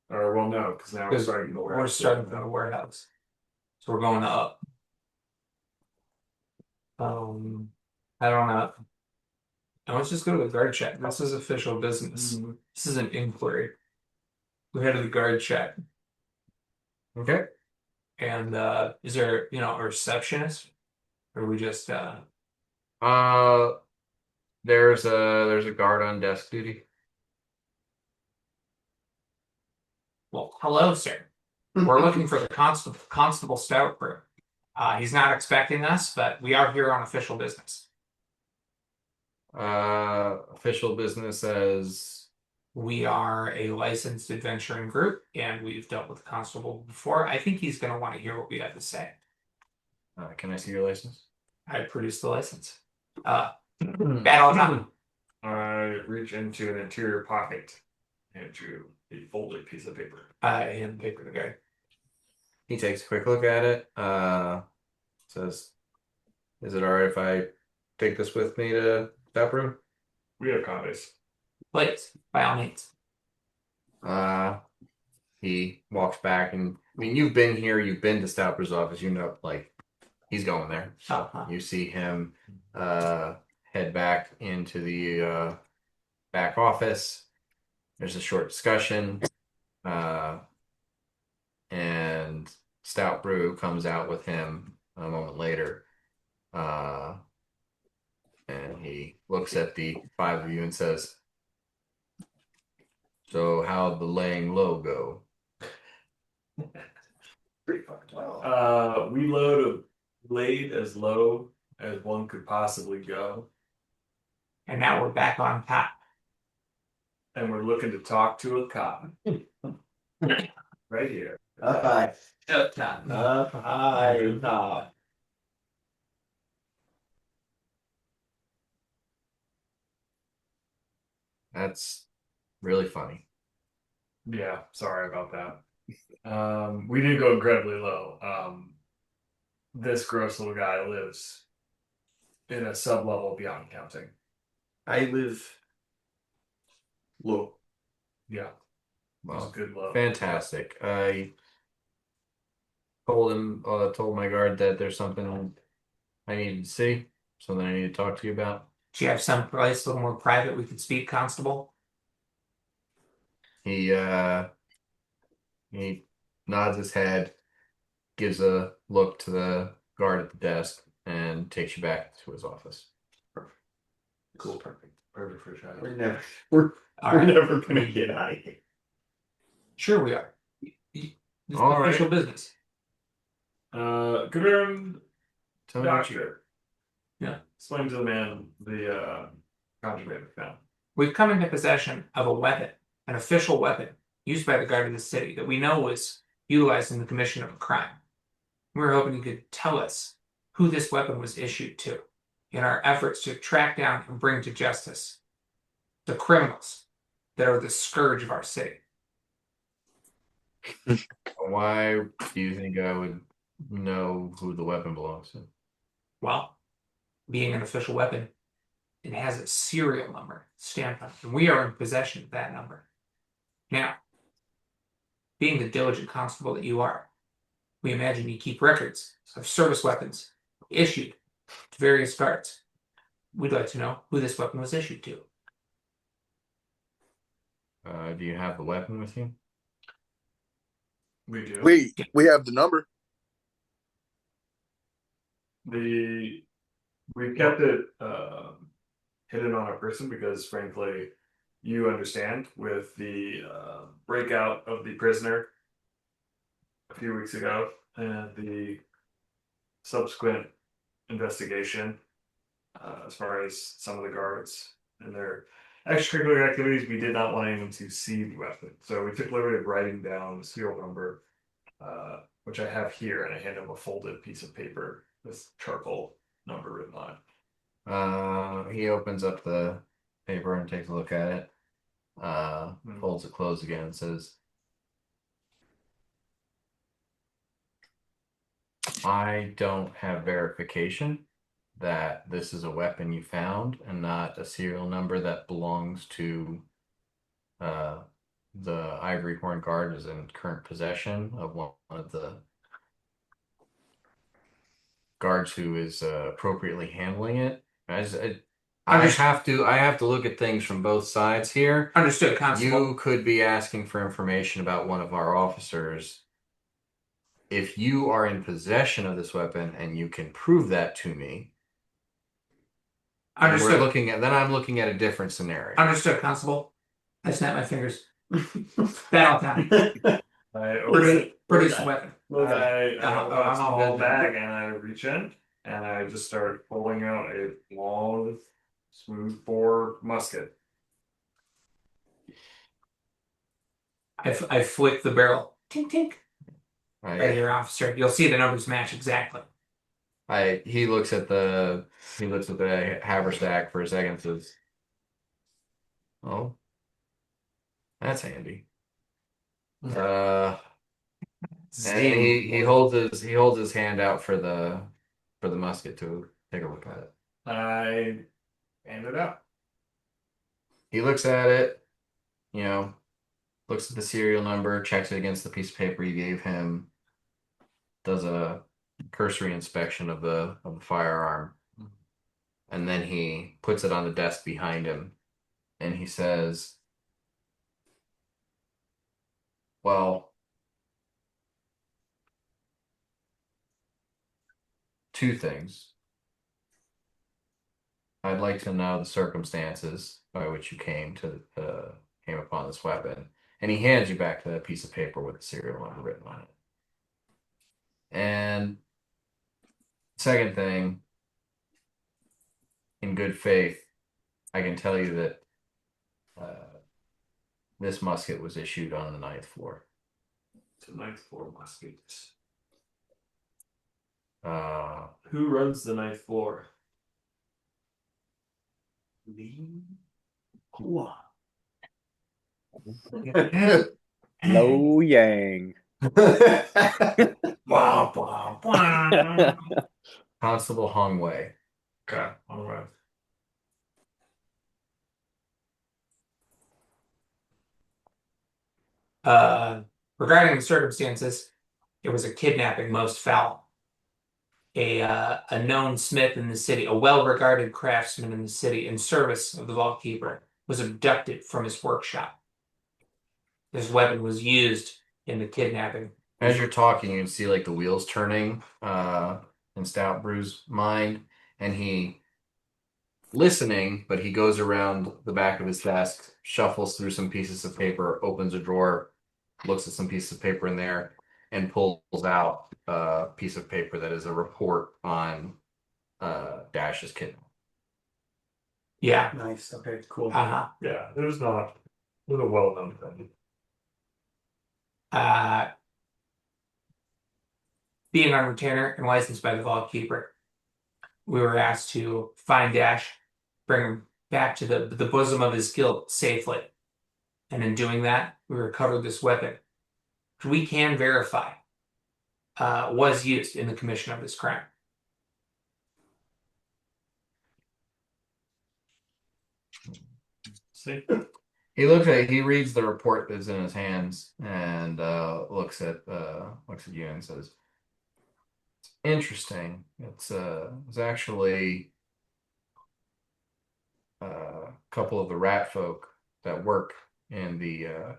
Or, well, no, because now we're starting the warehouse. We're starting from the warehouse. So we're going up. I don't know. Now let's just go to the guard check. This is official business. This is an inquiry. We head to the guard check. Okay. And is there, a receptionist? Or we just There's a guard on desk duty. well, hello, sir. We're looking for the Constable Stout Crew. He's not expecting us, but we are here on official business. Official business as We are a licensed adventuring group, and we've dealt with the constable before. I think he's going to want to hear what we have to say. can I see your license? I produced the license. Battle time. I reach into an interior pocket and drew a folded piece of paper. I hand the paper to the guy. He takes a quick look at it. Says, "Is it all right if I take this with me to that room?" We have copies. Please, by all means. He walks back, and I mean, you've been here. You've been to Stauper's office. You know, like he's going there. Uh-huh. You see him head back into the back office. There's a short discussion, and Stout Brew comes out with him a moment later, and he looks at the 5 of you and says, "So how'd the laying low go?" Pretty fucking well. We laid as low as one could possibly go. And now we're back on top. And we're looking to talk to a cop. Right here. Up high. Up top. Up high. Top. That's really funny. Yeah, sorry about that. We did go incredibly low. This gross little guy lives in a sub-level beyond counting. I live low. Yeah. Well, It's good low. fantastic. I told my guard that there's something I needed to see, something I need to talk to you about. Do you have some place a little more private we could speak, Constable? He nods his head, gives a look to the guard at the desk, and takes you back to his office. Cool, perfect. Perfect for a child. We're never we're, All we're right. never gonna get out of here. Sure, we are. This is All right. official business. Confirmed. Tell me what you Doctor. Yeah. Explain to the man the contraband found. We've come into possession of a weapon, an official weapon, used by the guard of the city that we know was utilized in the commission of a crime. We were hoping you could tell us who this weapon was issued to in our efforts to track down and bring to justice the criminals that are the scourge of our city. Why do you think I would know who the weapon belongs to? Well, being an official weapon, it has a serial number stamped on it, and we are in possession of that number. Now, being the diligent constable that you are, we imagine you keep records of service weapons issued to various guards. We'd like to know who this weapon was issued to. Do you have the weapon with you? We do. We have the number. We've kept it hidden on our person because, frankly, you understand with the breakout of the prisoner a few weeks ago and the subsequent investigation as far as some of the guards and their extracurricular activities, we did not want anyone to see the weapon. So we took liberty of writing down the serial number, which I have here, and I hand him a folded piece of paper with charcoal number written on it. He opens up the paper and takes a look at it. Folds it closed again and says, I don't have verification that this is a weapon you found and not a serial number that belongs to the Ivory Horn Guard is in current possession of one of the guards who is appropriately handling it. I have to look at things from both sides here. Understood, Constable. You could be asking for information about one of our officers. If you are in possession of this weapon and you can prove that to me, Understood. then I'm looking at a different scenario. Understood, Constable. I snap my fingers. Battle time. Produce the weapon. I I'm open a small good. bag and I reach in and I just start pulling out a long, smooth bore musket. I flick the barrel. Tink, tink. Right Right. here, officer. You'll see the numbers match exactly. He looks at the haversack for a second and says, "Oh, that's handy." And he holds his hand out for the musket to take a look at it. I hand it out. He looks at it, looks at the serial number, checks it against the piece of paper you gave him, does a cursory inspection of the firearm, and then he puts it on the desk behind him, and he says, "Well, two things. I'd like to know the circumstances by which you came upon this weapon." And he hands you back the piece of paper with the serial number written on it. And second thing, in good faith, I can tell you that this musket was issued on the 9th floor. It's a 9th floor musket. Uh, Who runs the 9th floor? Lo Yang. Constable Hong Wei. Okay, all right. Regarding the circumstances, it was a kidnapping most foul. A known smith in the city, a well-regarded craftsman in the city in service of the vault keeper, was abducted from his workshop. His weapon was used in the kidnapping. As you're talking, you can see like the wheels turning in Stout Brew's mind, and he listening, but he goes around the back of his desk, shuffles through some pieces of paper, opens a drawer, looks at some pieces of paper in there, and pulls out a piece of paper that is a report on Dash's kidnapping. Yeah. Nice. Okay, cool. Uh-huh. Yeah, there's a well-known thing. Uh, being on retainer and licensed by the Vault Keeper, we were asked to find Dash, bring him back to the bosom of his guilt safely. And in doing that, we recovered this weapon, which we can verify was used in the commission of this crime. See? He reads the report that's in his hands and looks at you and says, interesting. It's actually a couple of the rat folk that work in the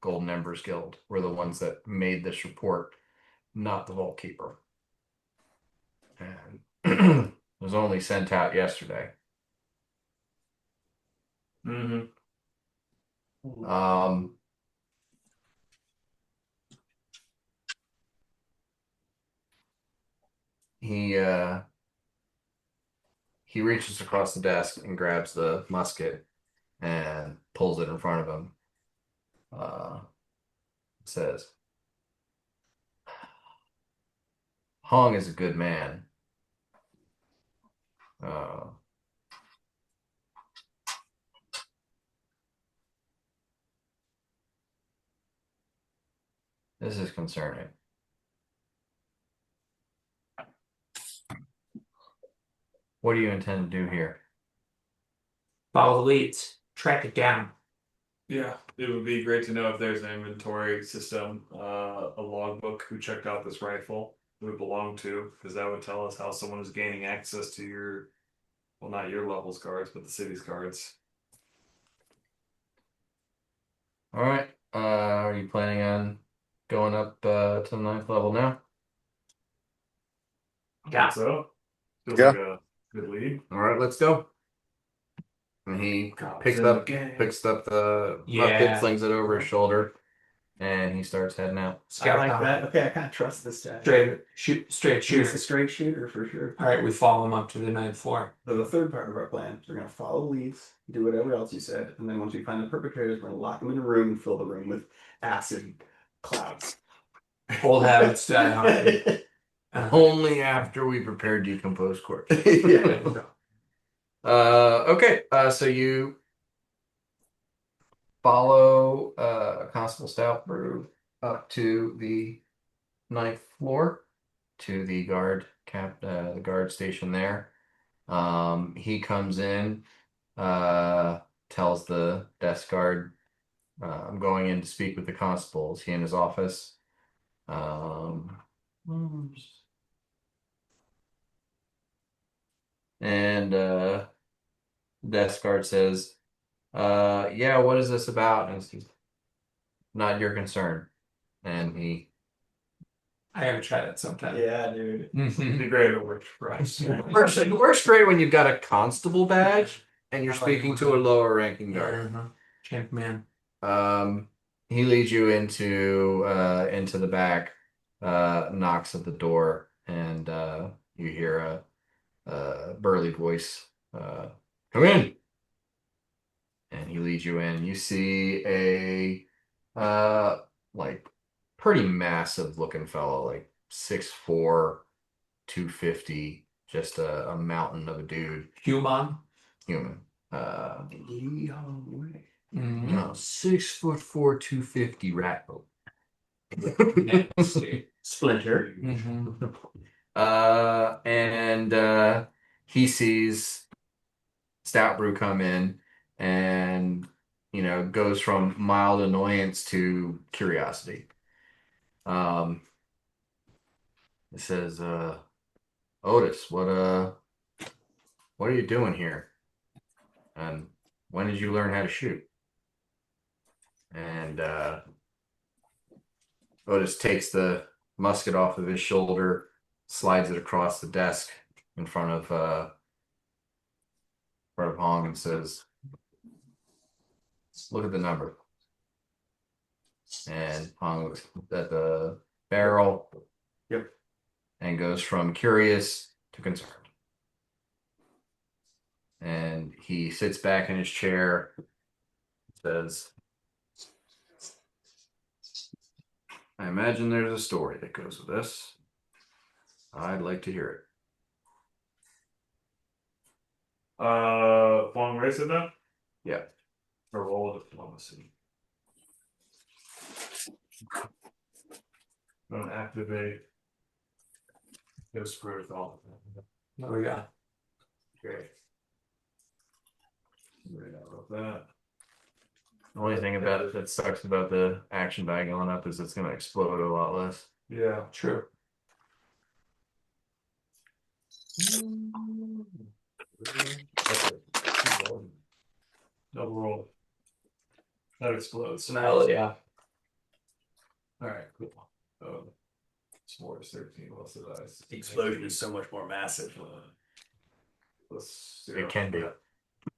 Golden Embers Guild were the ones that made this report, not the Vault Keeper. And it was only sent out yesterday. Mm-hmm. Um, he he reaches across the desk and grabs the musket and pulls it in front of him. Says, Hong is a good man. Uh, this is concerning. What do you intend to do here? Follow the leads, track it down. Yeah, it would be great to know if there's an inventory system, a logbook who checked out this rifle, who it belonged to, because that would tell us how someone is gaining access to your, well, not your level's cards, but the city's cards. All right. Are you planning on going up to the 9th level now? Yeah. So, feels Yeah. like a good lead. All right, let's go. And he picks up the musket, slings it over his shoulder, and he starts heading out. I Scout like down. that. Okay, I kind of trust this guy. Straight He's shooter. a straight shooter for sure. All right, we follow him up to the 9th floor. So the third part of our plan, we're going to follow leads, do whatever else you said, and then once we find the perpetrators, we're going to lock them in a room and fill the room with acid clouds. Old habits die hard. Only after we prepare decomposed corpse. Yeah. Okay. So you follow Constable Stouthbrew up to the 9th floor to the guard station there. He comes in, tells the desk guard, I'm going in to speak with the constable. Is he in his office? And desk guard says, yeah, what is this about? And it's not your concern. And he I gotta try that sometime. Yeah, dude. It'd be great if it worked for us. works great when you've got a constable badge and you're speaking to a lower ranking guard. Champ man. He leads you into the back, knocks at the door, and you hear a burly voice, come in. And he leads you in. You see a like pretty massive looking fellow, like 6'4", 250, just a mountain of a dude. Human. Human. Mhm. No, 6'4", 250 rat folk. Nasty. Splinter. Mhm. And he sees Stout Brew come in and, goes from mild annoyance to curiosity. It says, Otis, what are you doing here? And when did you learn how to shoot? And Otis takes the musket off of his shoulder, slides it across the desk in front of front of Hong and says, "Look at the number." And Hong looks at the barrel. Yep. And goes from curious to concerned. And he sits back in his chair, says, "I imagine there's a story that goes with this. I'd like to hear it." Long race it now? Yeah. Or roll of diplomacy. Don't activate. Go screw with all. Oh yeah. Great. Right out of that. The only thing about it that sucks about the action die going up is it's going to explode a lot less. Yeah. True. Double roll. That explodes. Hell yeah. Alright, cool. S'more is 13. What's the dice? The explosion is so much more massive. It can be.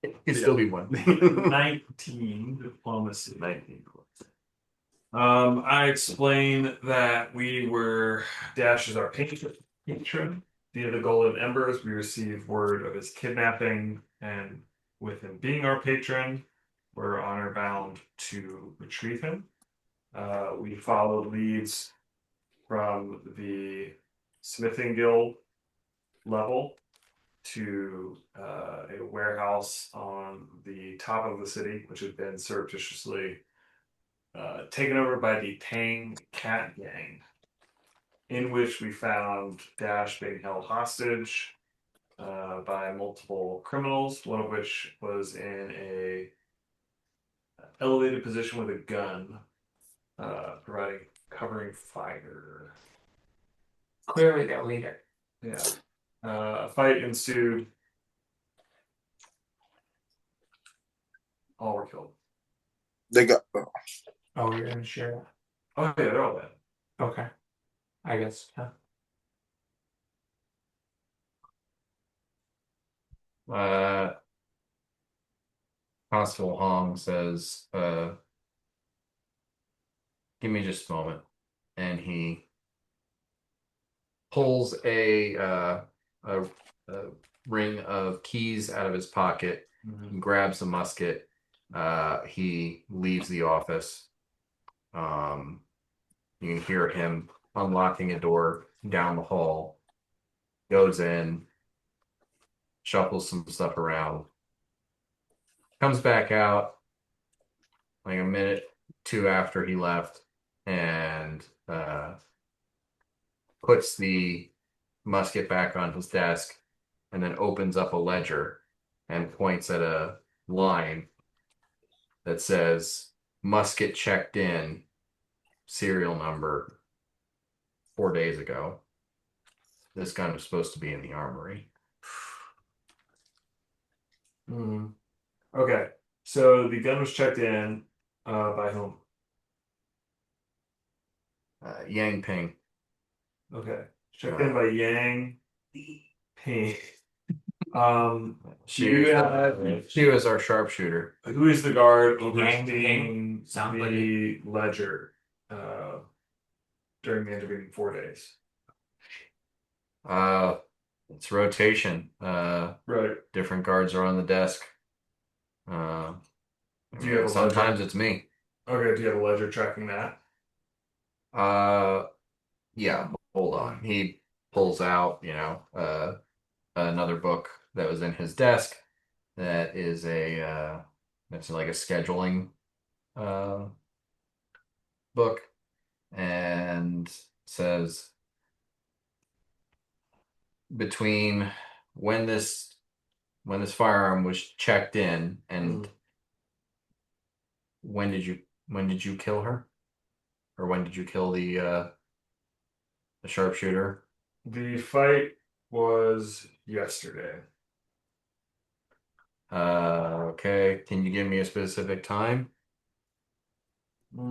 It can still be one. 19 diplomacy. 19. I explained that we were Dash is our patron. Via the Golden Embers, we received word of his kidnapping, and with him being our patron, we're honor bound to retrieve him. We followed leads from the Smithing Guild level to a warehouse on the top of the city, which had been surreptitiously taken over by the Tang Cat Gang, in which we found Dash being held hostage by multiple criminals, one of which was in a elevated position with a gun, providing covering fire. Clearly their leader. Yeah. A fight ensued. All were killed. They got. Oh, you're gonna share that. Oh yeah, they're all dead. Okay. I guess. Yeah. Constable Hong says, "Give me just a moment." And he pulls a ring of keys out of his pocket, grabs a musket. He leaves the office. You can hear him unlocking a door down the hall, goes in, shuffles some stuff around, comes back out like a minute, two after he left, and puts the musket back on his desk, and then opens up a ledger and points at a line that says "musket checked in, serial number 4 days ago." This gun was supposed to be in the armory. Okay, so the gun was checked in by whom? Yang Ping. Okay, checked in by Yang Ping. She was our sharpshooter. Who is the guard Yang overseeing Sounds the ledger during the intervening 4 days? It's rotation. Right. Different guards are on the desk. Do you have a sometimes ledger? it's me. Okay, do you have a ledger tracking that? Yeah, hold on. He pulls out, another book that was in his desk that is that's like a scheduling book, and says between when this firearm was checked in and when did you kill her? Or when did you kill the sharpshooter? The fight was yesterday. Okay. Can you give me a specific time? What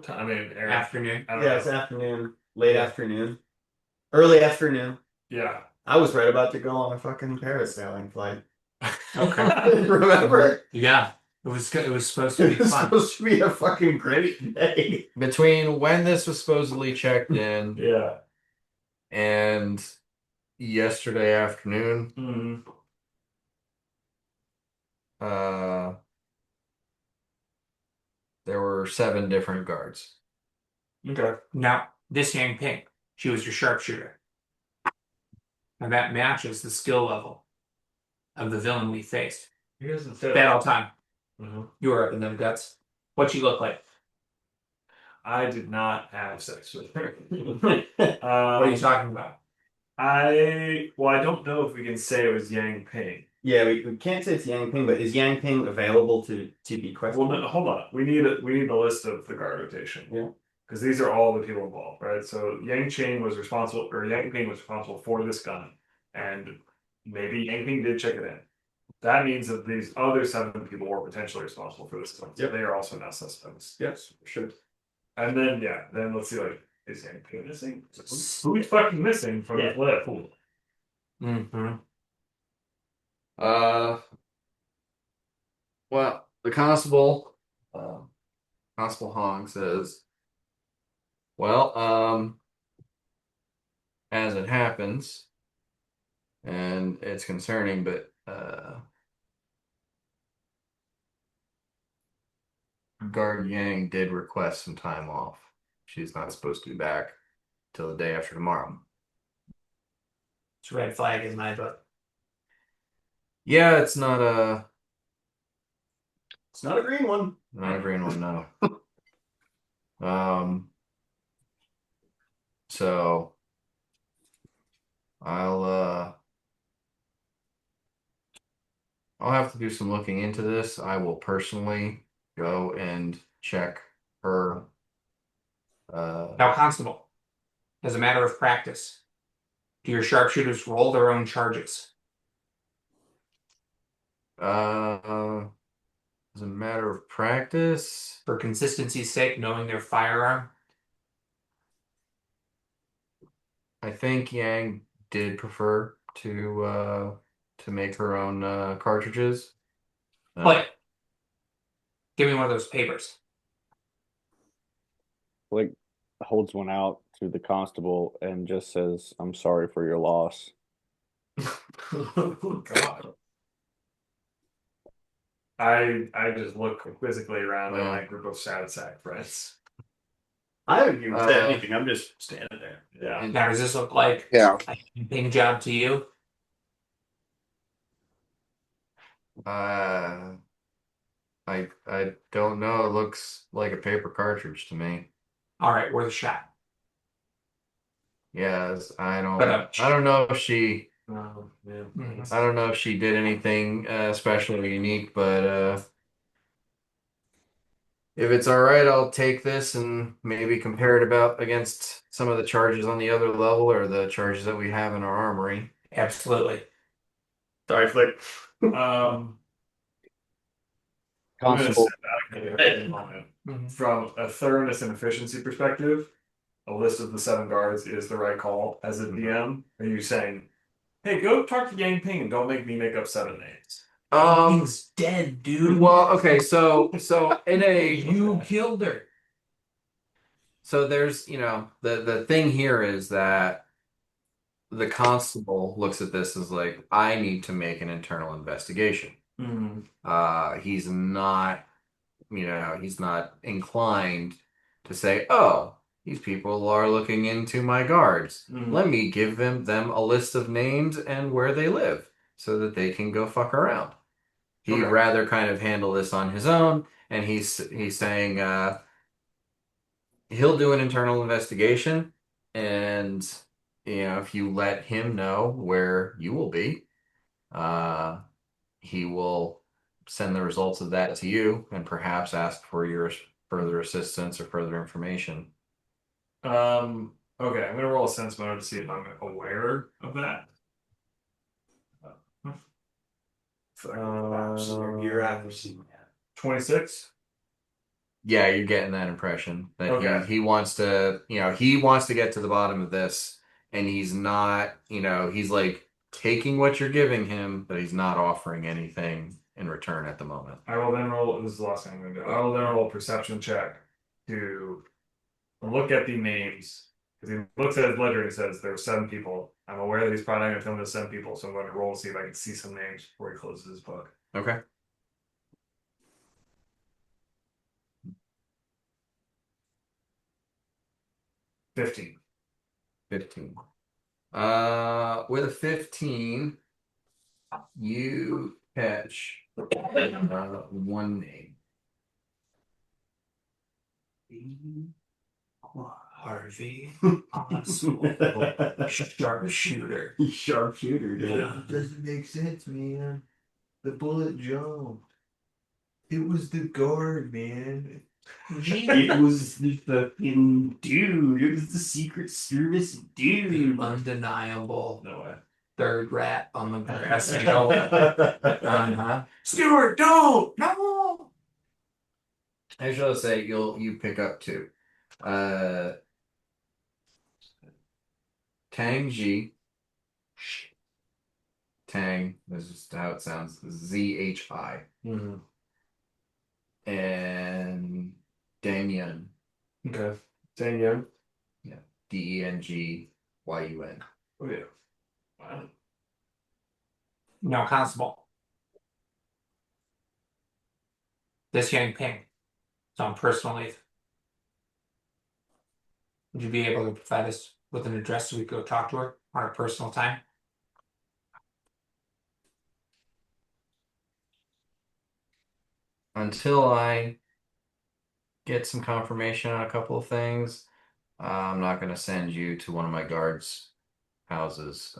time? I mean, Afternoon. I don't Yeah, know. it's afternoon, late afternoon, early afternoon. Yeah. I was right about to go on a fucking parasailing flight. Okay. Remember? Yeah. It was supposed to be It was fun. supposed to be a fucking great day. Between when this was supposedly checked in Yeah. and yesterday afternoon, Mm. uh, there were 7 different guards. Okay. Now, this Yang Ping, she was your sharpshooter. And that matches the skill level of the villain we faced. He doesn't fit. That all time. Mhm. You were up in them guts. What you look like? I did not have sex with her. What are you talking about? I don't know if we can say it was Yang Ping. Yeah, we can't say it's Yang Ping, but is Yang Ping available to be questioned? Well, no, hold on. We need a list of the guard rotation. Yeah. Because these are all the people involved, right? So Yang was responsible for this gun, and maybe Yang Ping did check it in. That means that these other 7 people were potentially responsible for this gun. So Yep. they are also now suspects. Yes, sure. And then let's see, like, is Yang Ping missing? Who's fucking missing from the list? Mm-hmm. Uh, well, the constable, Constable Hong says, well, as it happens, and it's concerning, but Guard Yang did request some time off. She's not supposed to be back till the day after tomorrow. It's a red flag in my book. Yeah, it's It's not a green one. not a green one, no. Um, so I'll I'll have to do some looking into this. I will personally go and check her. Now, Constable, as a matter of practice, do your sharpshooters roll their own charges? Uh, as a matter of practice, For consistency's sake, knowing their firearm? I think Yang did prefer to make her own cartridges. But give me one of those papers. Like holds one out to the constable and just says, "I'm sorry for your loss." Oh God. I just look quizzically around at my group of sad sack friends. I haven't even said anything. I'm just standing there. Yeah. Now, does this look like Yeah. a ping job to you? I don't know. It looks like a paper cartridge to me. All right, worth a shot. Yes, But I don't know if she Oh, yeah. I don't know if she did anything special or unique, but if it's all right, I'll take this and maybe compare it about against some of the charges on the other level or the charges that we have in our armory. absolutely. Sorry, Flick. I'm gonna Constable, step back for a moment. From a thoroughness and efficiency perspective, a list of the 7 guards is the right call. As a DM, are you saying, hey, go talk to Yang Ping and don't make me make up 7 names? He's dead, dude. Well, okay, so in a You killed her. so there's the thing here is that the constable looks at this as like I need to make an internal investigation. He's not he's not inclined to say, oh, these people are looking into my guards. Let me give them a list of names and where they live so that they can go fuck around. He'd Okay. rather kind of handle this on his own, and he's saying he'll do an internal investigation, and if you let him know where you will be, uh, he will send the results of that to you and perhaps ask for your further assistance or further information. Okay, I'm gonna roll a sense motive to see if I'm aware of that. Your accuracy. 26. Yeah, you're getting that impression that Okay. he wants to, he wants to get to the bottom of this and he's not, he's like taking what you're giving him, but he's not offering anything in return at the moment. I will then roll. This is the last thing I'm going to do. I will then roll a perception check to look at the names. Because he looks at his ledger and says there were 7 people. I'm aware that he's probably not going to tell me there's 7 people, so I'm going to roll to see if I can see some names before he closes his book. Okay. 15. 15. With a 15, you catch one name. Harvey Oswald. Sharpshooter. Sharpshooter, dude. Yeah. Doesn't make sense, man. The bullet jumped. It was the guard, man. It was the fucking dude. It was the Secret Service dude. Undeniable No way. third rat on the grass hill. Stuart, don't! No! I shall say you pick up 2. Tang Ji. Tang, this is how it sounds. ZHI. Mm-hmm. And Dangyun. Okay. Dang young. Yeah. DENGYUN. Oh, yeah. Wow. No, Constable. This young Ping is on personal leave. Would you be able to provide us with an address so we could go talk to her on her personal time? Until I get some confirmation on a couple of things, I'm not going to send you to one of my guards' houses.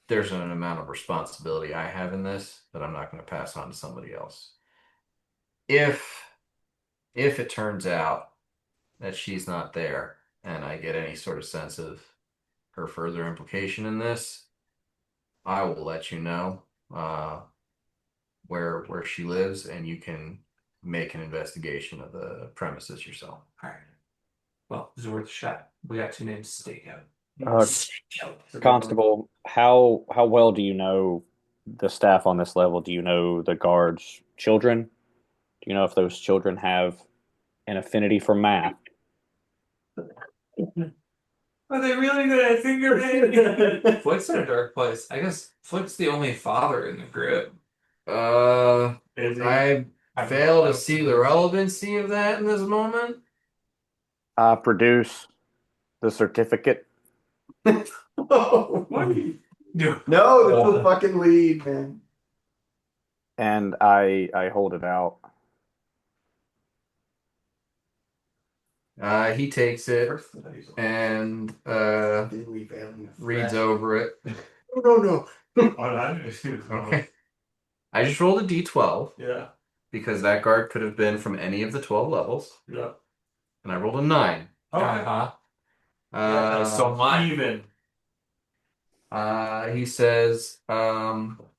There's an amount of responsibility I have in this that I'm not going to pass on to somebody else. If it turns out that she's not there and I get any sort of sense of her further implication in this, I will let you know where she lives, and you can make an investigation of the premises yourself. All right. Well, this is worth a shot. We got 2 names to stake out. Constable, how well do you know the staff on this level? Do you know the guards' children? Do you know if those children have an affinity for math? Are they really good at finger painting? Flick's in a dark place. I guess Flick's the only father in the group. I fail to see the relevancy of that in this moment. Produce the certificate. Oh, What? no, that's the fucking lead, man. And I hold it out. He takes it and reads over it. No. Okay. I just rolled a d12 Yeah. because that guard could have been from any of the 12 levels, Yeah. and I rolled a 9. Uh-huh. So mine. even. He says,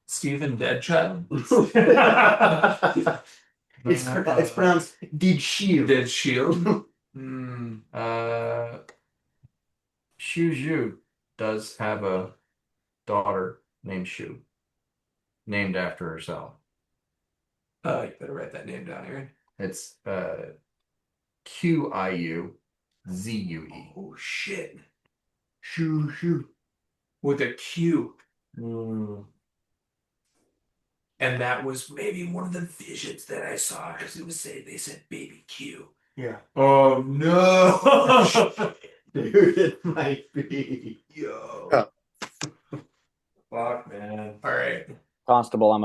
Stephen Deadchild? It's pronounced Did Shield. Dead Shield? Shu Zhu does have a daughter named Shu, named after herself. You better write that name down, Aaron. It's Qiuzue. Oh, shit. Shoo. With a Q. Mm. And that was maybe one of the visions that I saw, because they said baby Q. Yeah. Oh no. Dude, it might be. Yo. Fuck, man. All right. Constable, I'm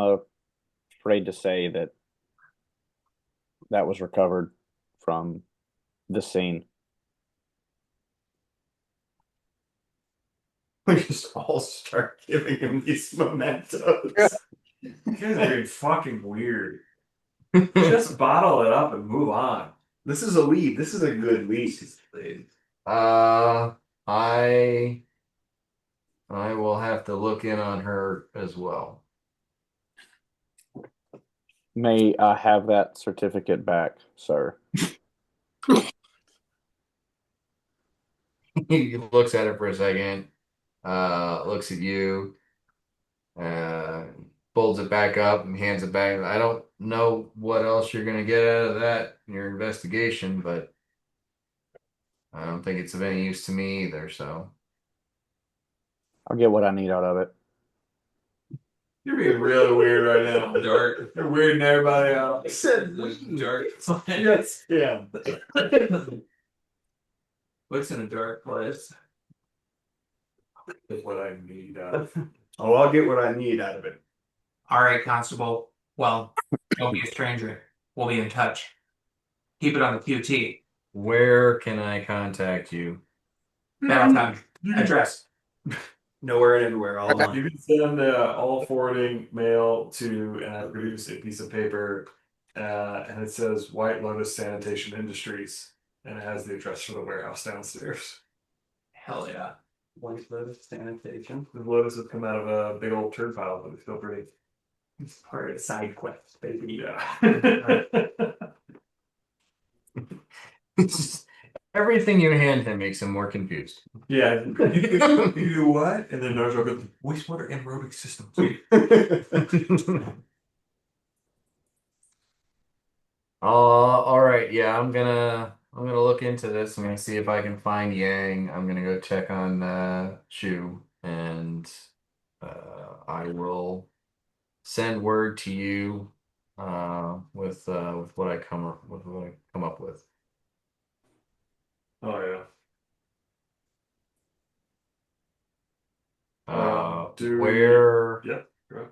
afraid to say that was recovered from the scene. We just all start giving him these mementos. You guys are being fucking weird. Just bottle it up and move on. This is a lead. This is a good lead. I will have to look in on her as well. May I have that certificate back, sir? He looks at it for a second, looks at you, uh, folds it back up and hands it back. I don't know what else you're gonna get out of that in your investigation, but I don't think it's of any use to me either, so. I'll get what I need out of it. You're being really weird right now. Dark. You're weirding everybody out. I said Dark. yes. Yeah. Looks in a dark place. That's what I need out of it. Oh, I'll get what I need out of it. All right, Constable. Well, don't be a stranger. We'll be in touch. Keep it on the QT. Where can I contact you? Battle time. Address. Nowhere and everywhere, all You online. can send all forwarding mail to, and I produce a piece of paper, and it says White Lotus Sanitation Industries, and it has the address for the warehouse downstairs. Hell yeah. White Lotus Sanitation. The lotus has come out of a big old turd pile, but it's still pretty. It's part of the side quest, baby. Yeah. It's just, everything you hand him makes him more confused. Yeah. You do what? And then Narjo goes, wastewater anaerobic systems. All right, yeah, I'm gonna look into this. I'm gonna see if I can find Yang. I'm gonna go check on Shu, and I will send word to you with what I come up with. Oh yeah. Where Yeah. Go.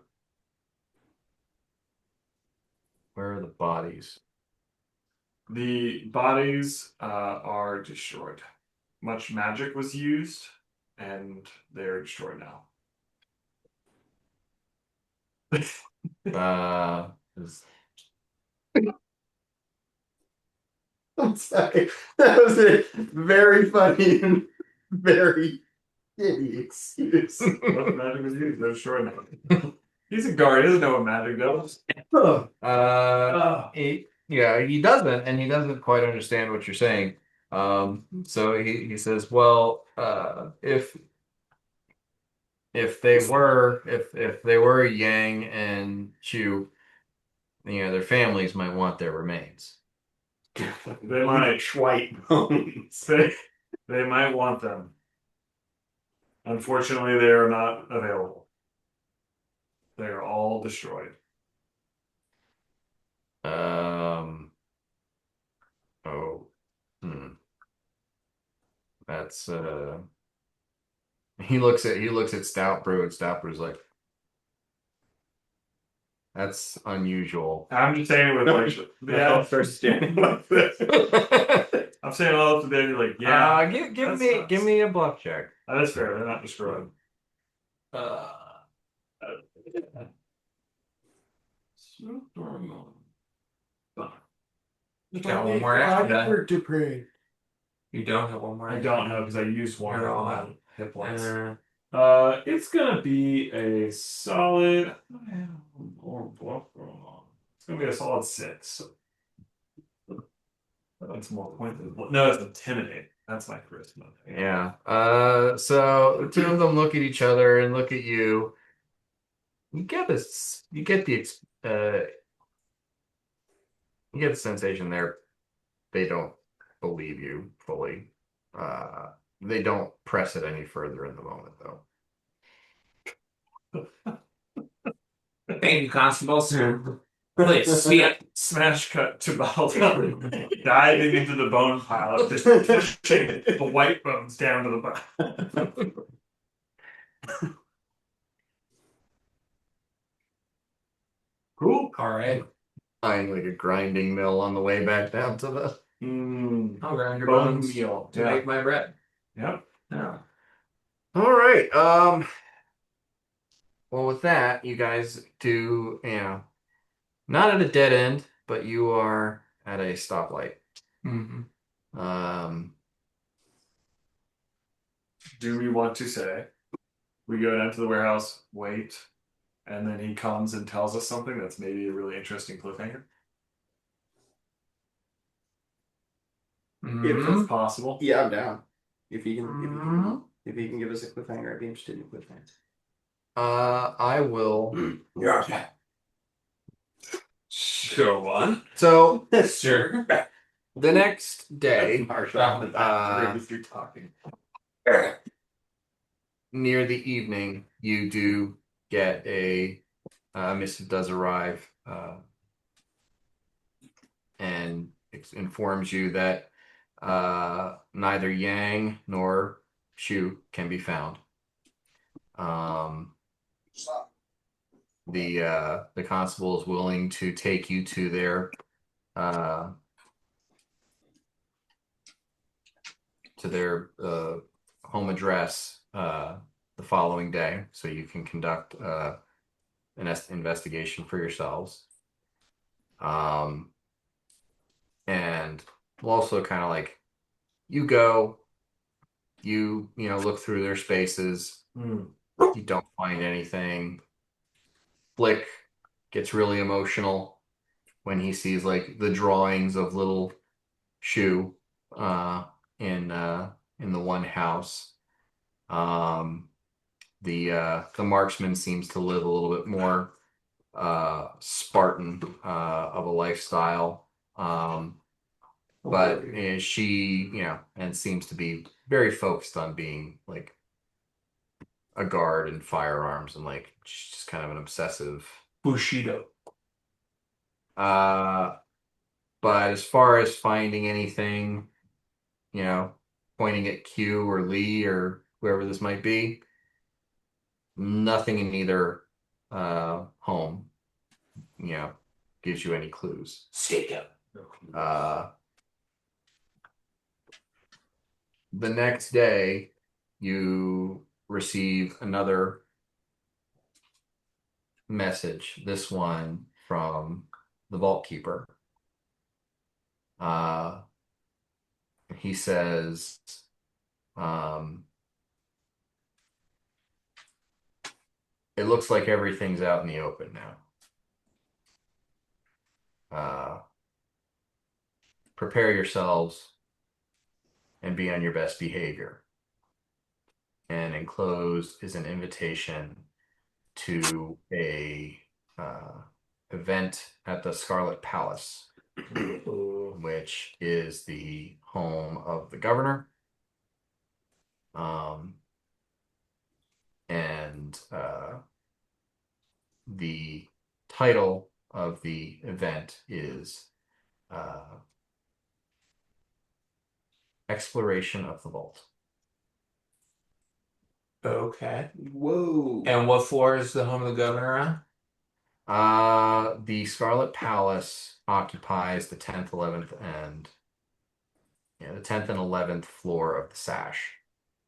where are the bodies? The bodies are destroyed. Much magic was used, and they're destroyed now. Is I'm sorry. That was a very funny and very shitty excuse. What magic was used? They're destroyed now. He's a guard. He doesn't know what magic does. he doesn't, and he doesn't quite understand what you're saying. So he says, well, if they were Yang and Chu, their families might want their remains. They might. White bones. They might want them. Unfortunately, they are not available. They are all destroyed. Oh, that's he looks at Stout Brew, and Stout Brew's like, that's unusual. I'm just saying it with like, Yeah, start standing like this. I'm saying all up to there. You're like, yeah. Give me a bluff check. That's fair. They're not destroyed. You got one more after that. Dupree. You don't have one more. I don't know because I used one. You're all of out. my hit points. Uh, It's gonna be a solid. It's gonna be a solid 6. That's more pointed. No, it's intimidate. That's my charisma. Yeah. So the two of them look at each other and look at you. You get this. You get the sensation they don't believe you fully. They don't press it any further in the moment, though. Thank you, constables. Please speak. Smash cut to Baldur diving into the bone pile, just pushing the white bones down to the bone. Cool. All right. Find like a grinding mill on the way back down to the. I'll grind your Bone bones meal. to make my bread. Yep. Yeah. All right. Well, with that, you guys do, not at a dead end, but you are at a stoplight. Mm-hmm. Do we want to say we go down to the warehouse, wait, and then he comes and tells us something that's maybe a really interesting cliffhanger? If it's possible. Yeah, I'm down. If he can, if he can give us a cliffhanger, I'd be interested in a cliffhanger. I will. Yeah. Go on. So Sure. the next day, As you're talking. near the evening, you do get a missive does arrive, and it informs you that neither Yang nor Shu can be found. The constable is willing to take you to their uh, home address the following day, so you can conduct an investigation for yourselves. And we'll also kind of like you go, look through their spaces. You don't find anything. Flick gets really emotional when he sees like the drawings of little Shu uh, in the one house. Um, the marksman seems to live a little bit more Spartan of a lifestyle. But she, and seems to be very focused on being like a guard and firearms, and like she's just kind of an obsessive. Bushido. Uh, but as far as finding anything, you know, pointing at Q or Lee or whoever this might be, nothing in either home, you know, gives you any clues. Stake up. Uh, the next day, you receive another message, this one from the vault keeper. He says, um, it looks like everything's out in the open now. Prepare yourselves and be on your best behavior. And enclosed is an invitation to a event at the Scarlet Palace, which is the home of the governor. And the title of the event is Exploration of the Vault. Okay. Whoa. And what floor is the home of the governor on? The Scarlet Palace occupies the 10th, 11th, and the 10th and 11th floor of the sash.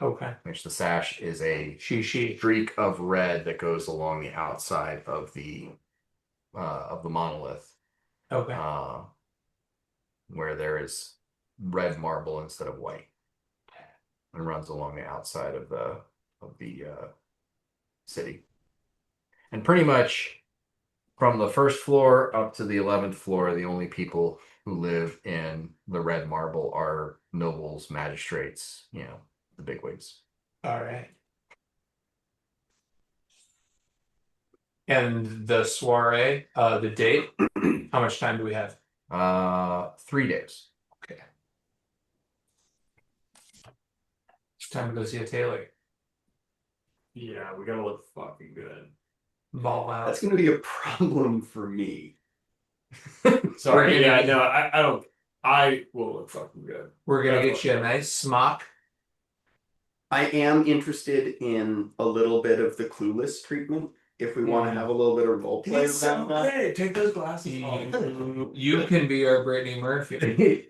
Okay. Which the sash is a She. streak of red that goes along the outside of the monolith. Okay. Where there is red marble instead of white, and runs along the outside of the city. And pretty much from the first floor up to the 11th floor, the only people who live in the red marble are nobles, magistrates, the bigwigs. All right. And the soiree, the date, how much time do we have? 3 days. Okay. It's time to go see a tailor. Yeah, we gotta look fucking good. Ball out. That's going to be a problem for me. Sorry, yeah, no, I don't. I will look fucking good. We're gonna get you a nice smock. I am interested in a little bit of the Clueless treatment. If we want to have a little bit of role play around that. Hey, take those glasses off. You can be our Brittany Murphy.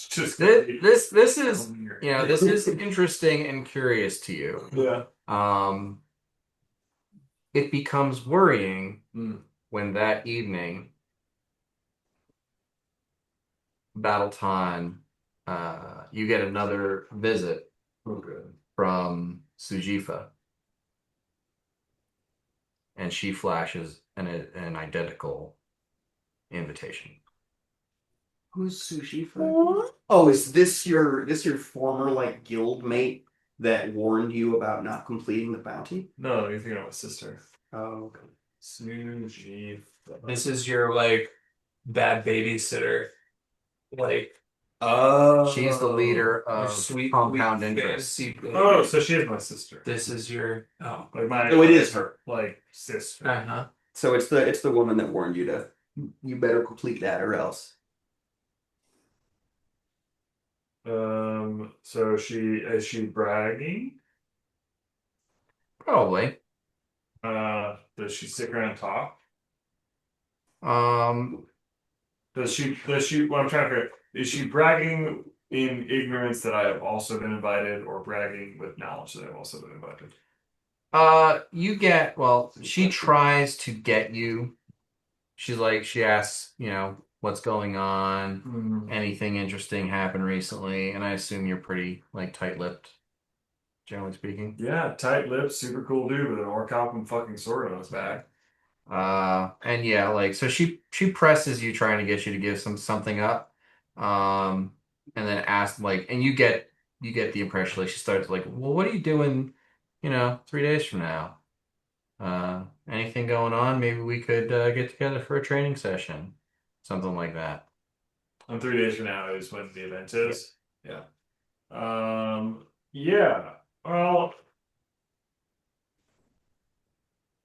Just this is this is interesting and curious to you. Yeah. It becomes worrying when that evening, Battleton, you get another visit from Sujifa, and she flashes an identical invitation. Who's sushi for? Oh, is this your former like guild mate that warned you about not completing the bounty? No, you're thinking of my sister. Oh, okay. Suji. This is your like bad babysitter. Like Oh. She's the leader your of sweet compound weak interest. fantasy baby. Oh, so she is my sister. This is your Like my. Oh, it is her. Like sister. uh-huh. So it's the woman that warned you to. You better complete that or else. So is she bragging? Probably. Does she sit around and talk? Um, Does she what I'm trying to figure out, is she bragging in ignorance that I have also been invited, or bragging with knowledge that I've also been invited? she tries to get you. She asks, what's going on, anything interesting happened recently, and I assume you're pretty, like, tight-lipped, generally speaking. Yeah, tight lips, super cool dude with an orc fucking sword on his back. And yeah, like, so she presses you, trying to get you to give something up, and then asks, like, and you get the impression, like, she starts like, well, what are you doing, 3 days from now? Anything going on? Maybe we could get together for a training session, something like that. And 3 days from now is when the event is. Yeah. Yeah. Well,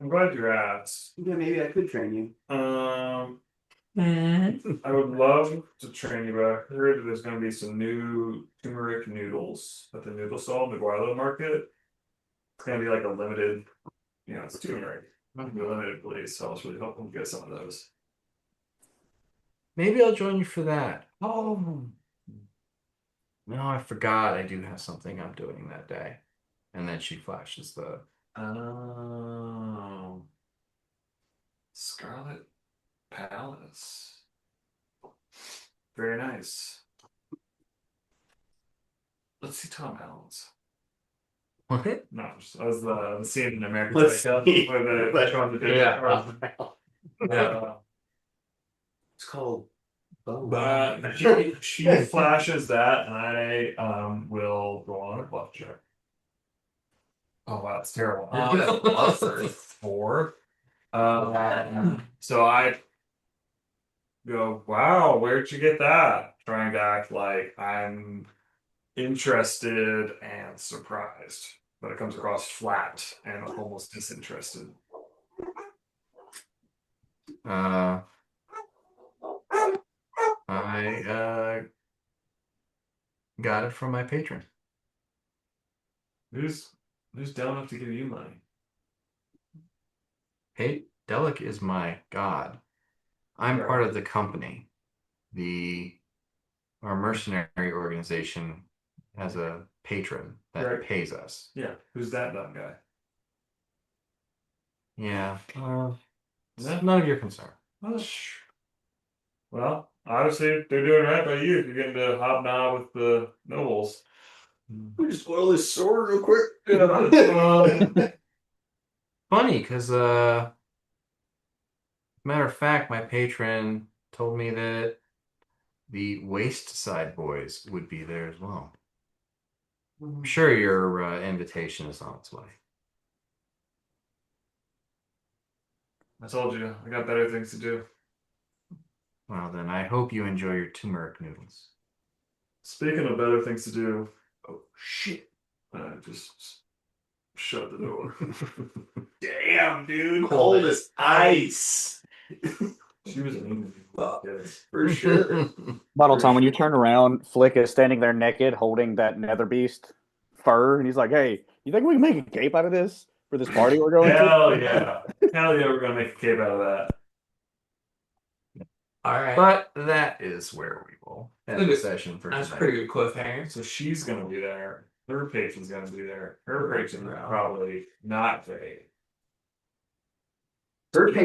I'm glad you asked. Yeah, maybe I could train you. I would love to train you, but I heard there's going to be some new turmeric noodles at the noodle stall in the Guarlo market. It's going to be like a limited, it's turmeric. It's gonna be limited release, so I was really hoping to get some of those. Maybe I'll join you for that. Oh, no, I forgot. I do have something I'm doing that day. And then she flashes the. Oh. Scarlet Palace. Very nice. Let's see Tom Allen's. What? No, I was the scene in American Let's Psycho see. where the showing the big Yeah. It's called Bo. she flashes that, and I will go on a bluff check. Oh wow, it's terrible. Bluff for 4. So I go, wow, where'd you get that? Trying to act like I'm interested and surprised, but it comes across flat and almost disinterested. I got it from my patron. Who's down enough to give you money? Hey, Delic is my god. I'm Right. part of the company. Our mercenary organization has a patron that Right. pays us. Yeah, who's that dumb guy? Yeah. It's Yeah. none of your concern. Well, obviously they're doing right by you if you're getting to hobnob with the nobles. We just spoil this sword real quick. Funny, because matter of fact, my patron told me that the Waste Side Boys would be there as well. I'm sure your invitation is on its way. I told you, I got better things to do. Well, then I hope you enjoy your turmeric noodles. Speaking of better things to do, oh shit, I just shut the door. Damn, dude. Cold as ice. She was mean. Yes. For sure. Bottle time, when you turn around, Flick is standing there naked, holding that nether beast fur, and he's like, "Hey, you think we can make a cape out of this for this party we're going to?" Hell yeah. Hell yeah, we're gonna make a cape out of that. All right. But that is where we will end the session for That's a tonight. pretty good cliffhanger. So she's gonna be there. Her patron's gonna be there. Her patron's probably not paid. Her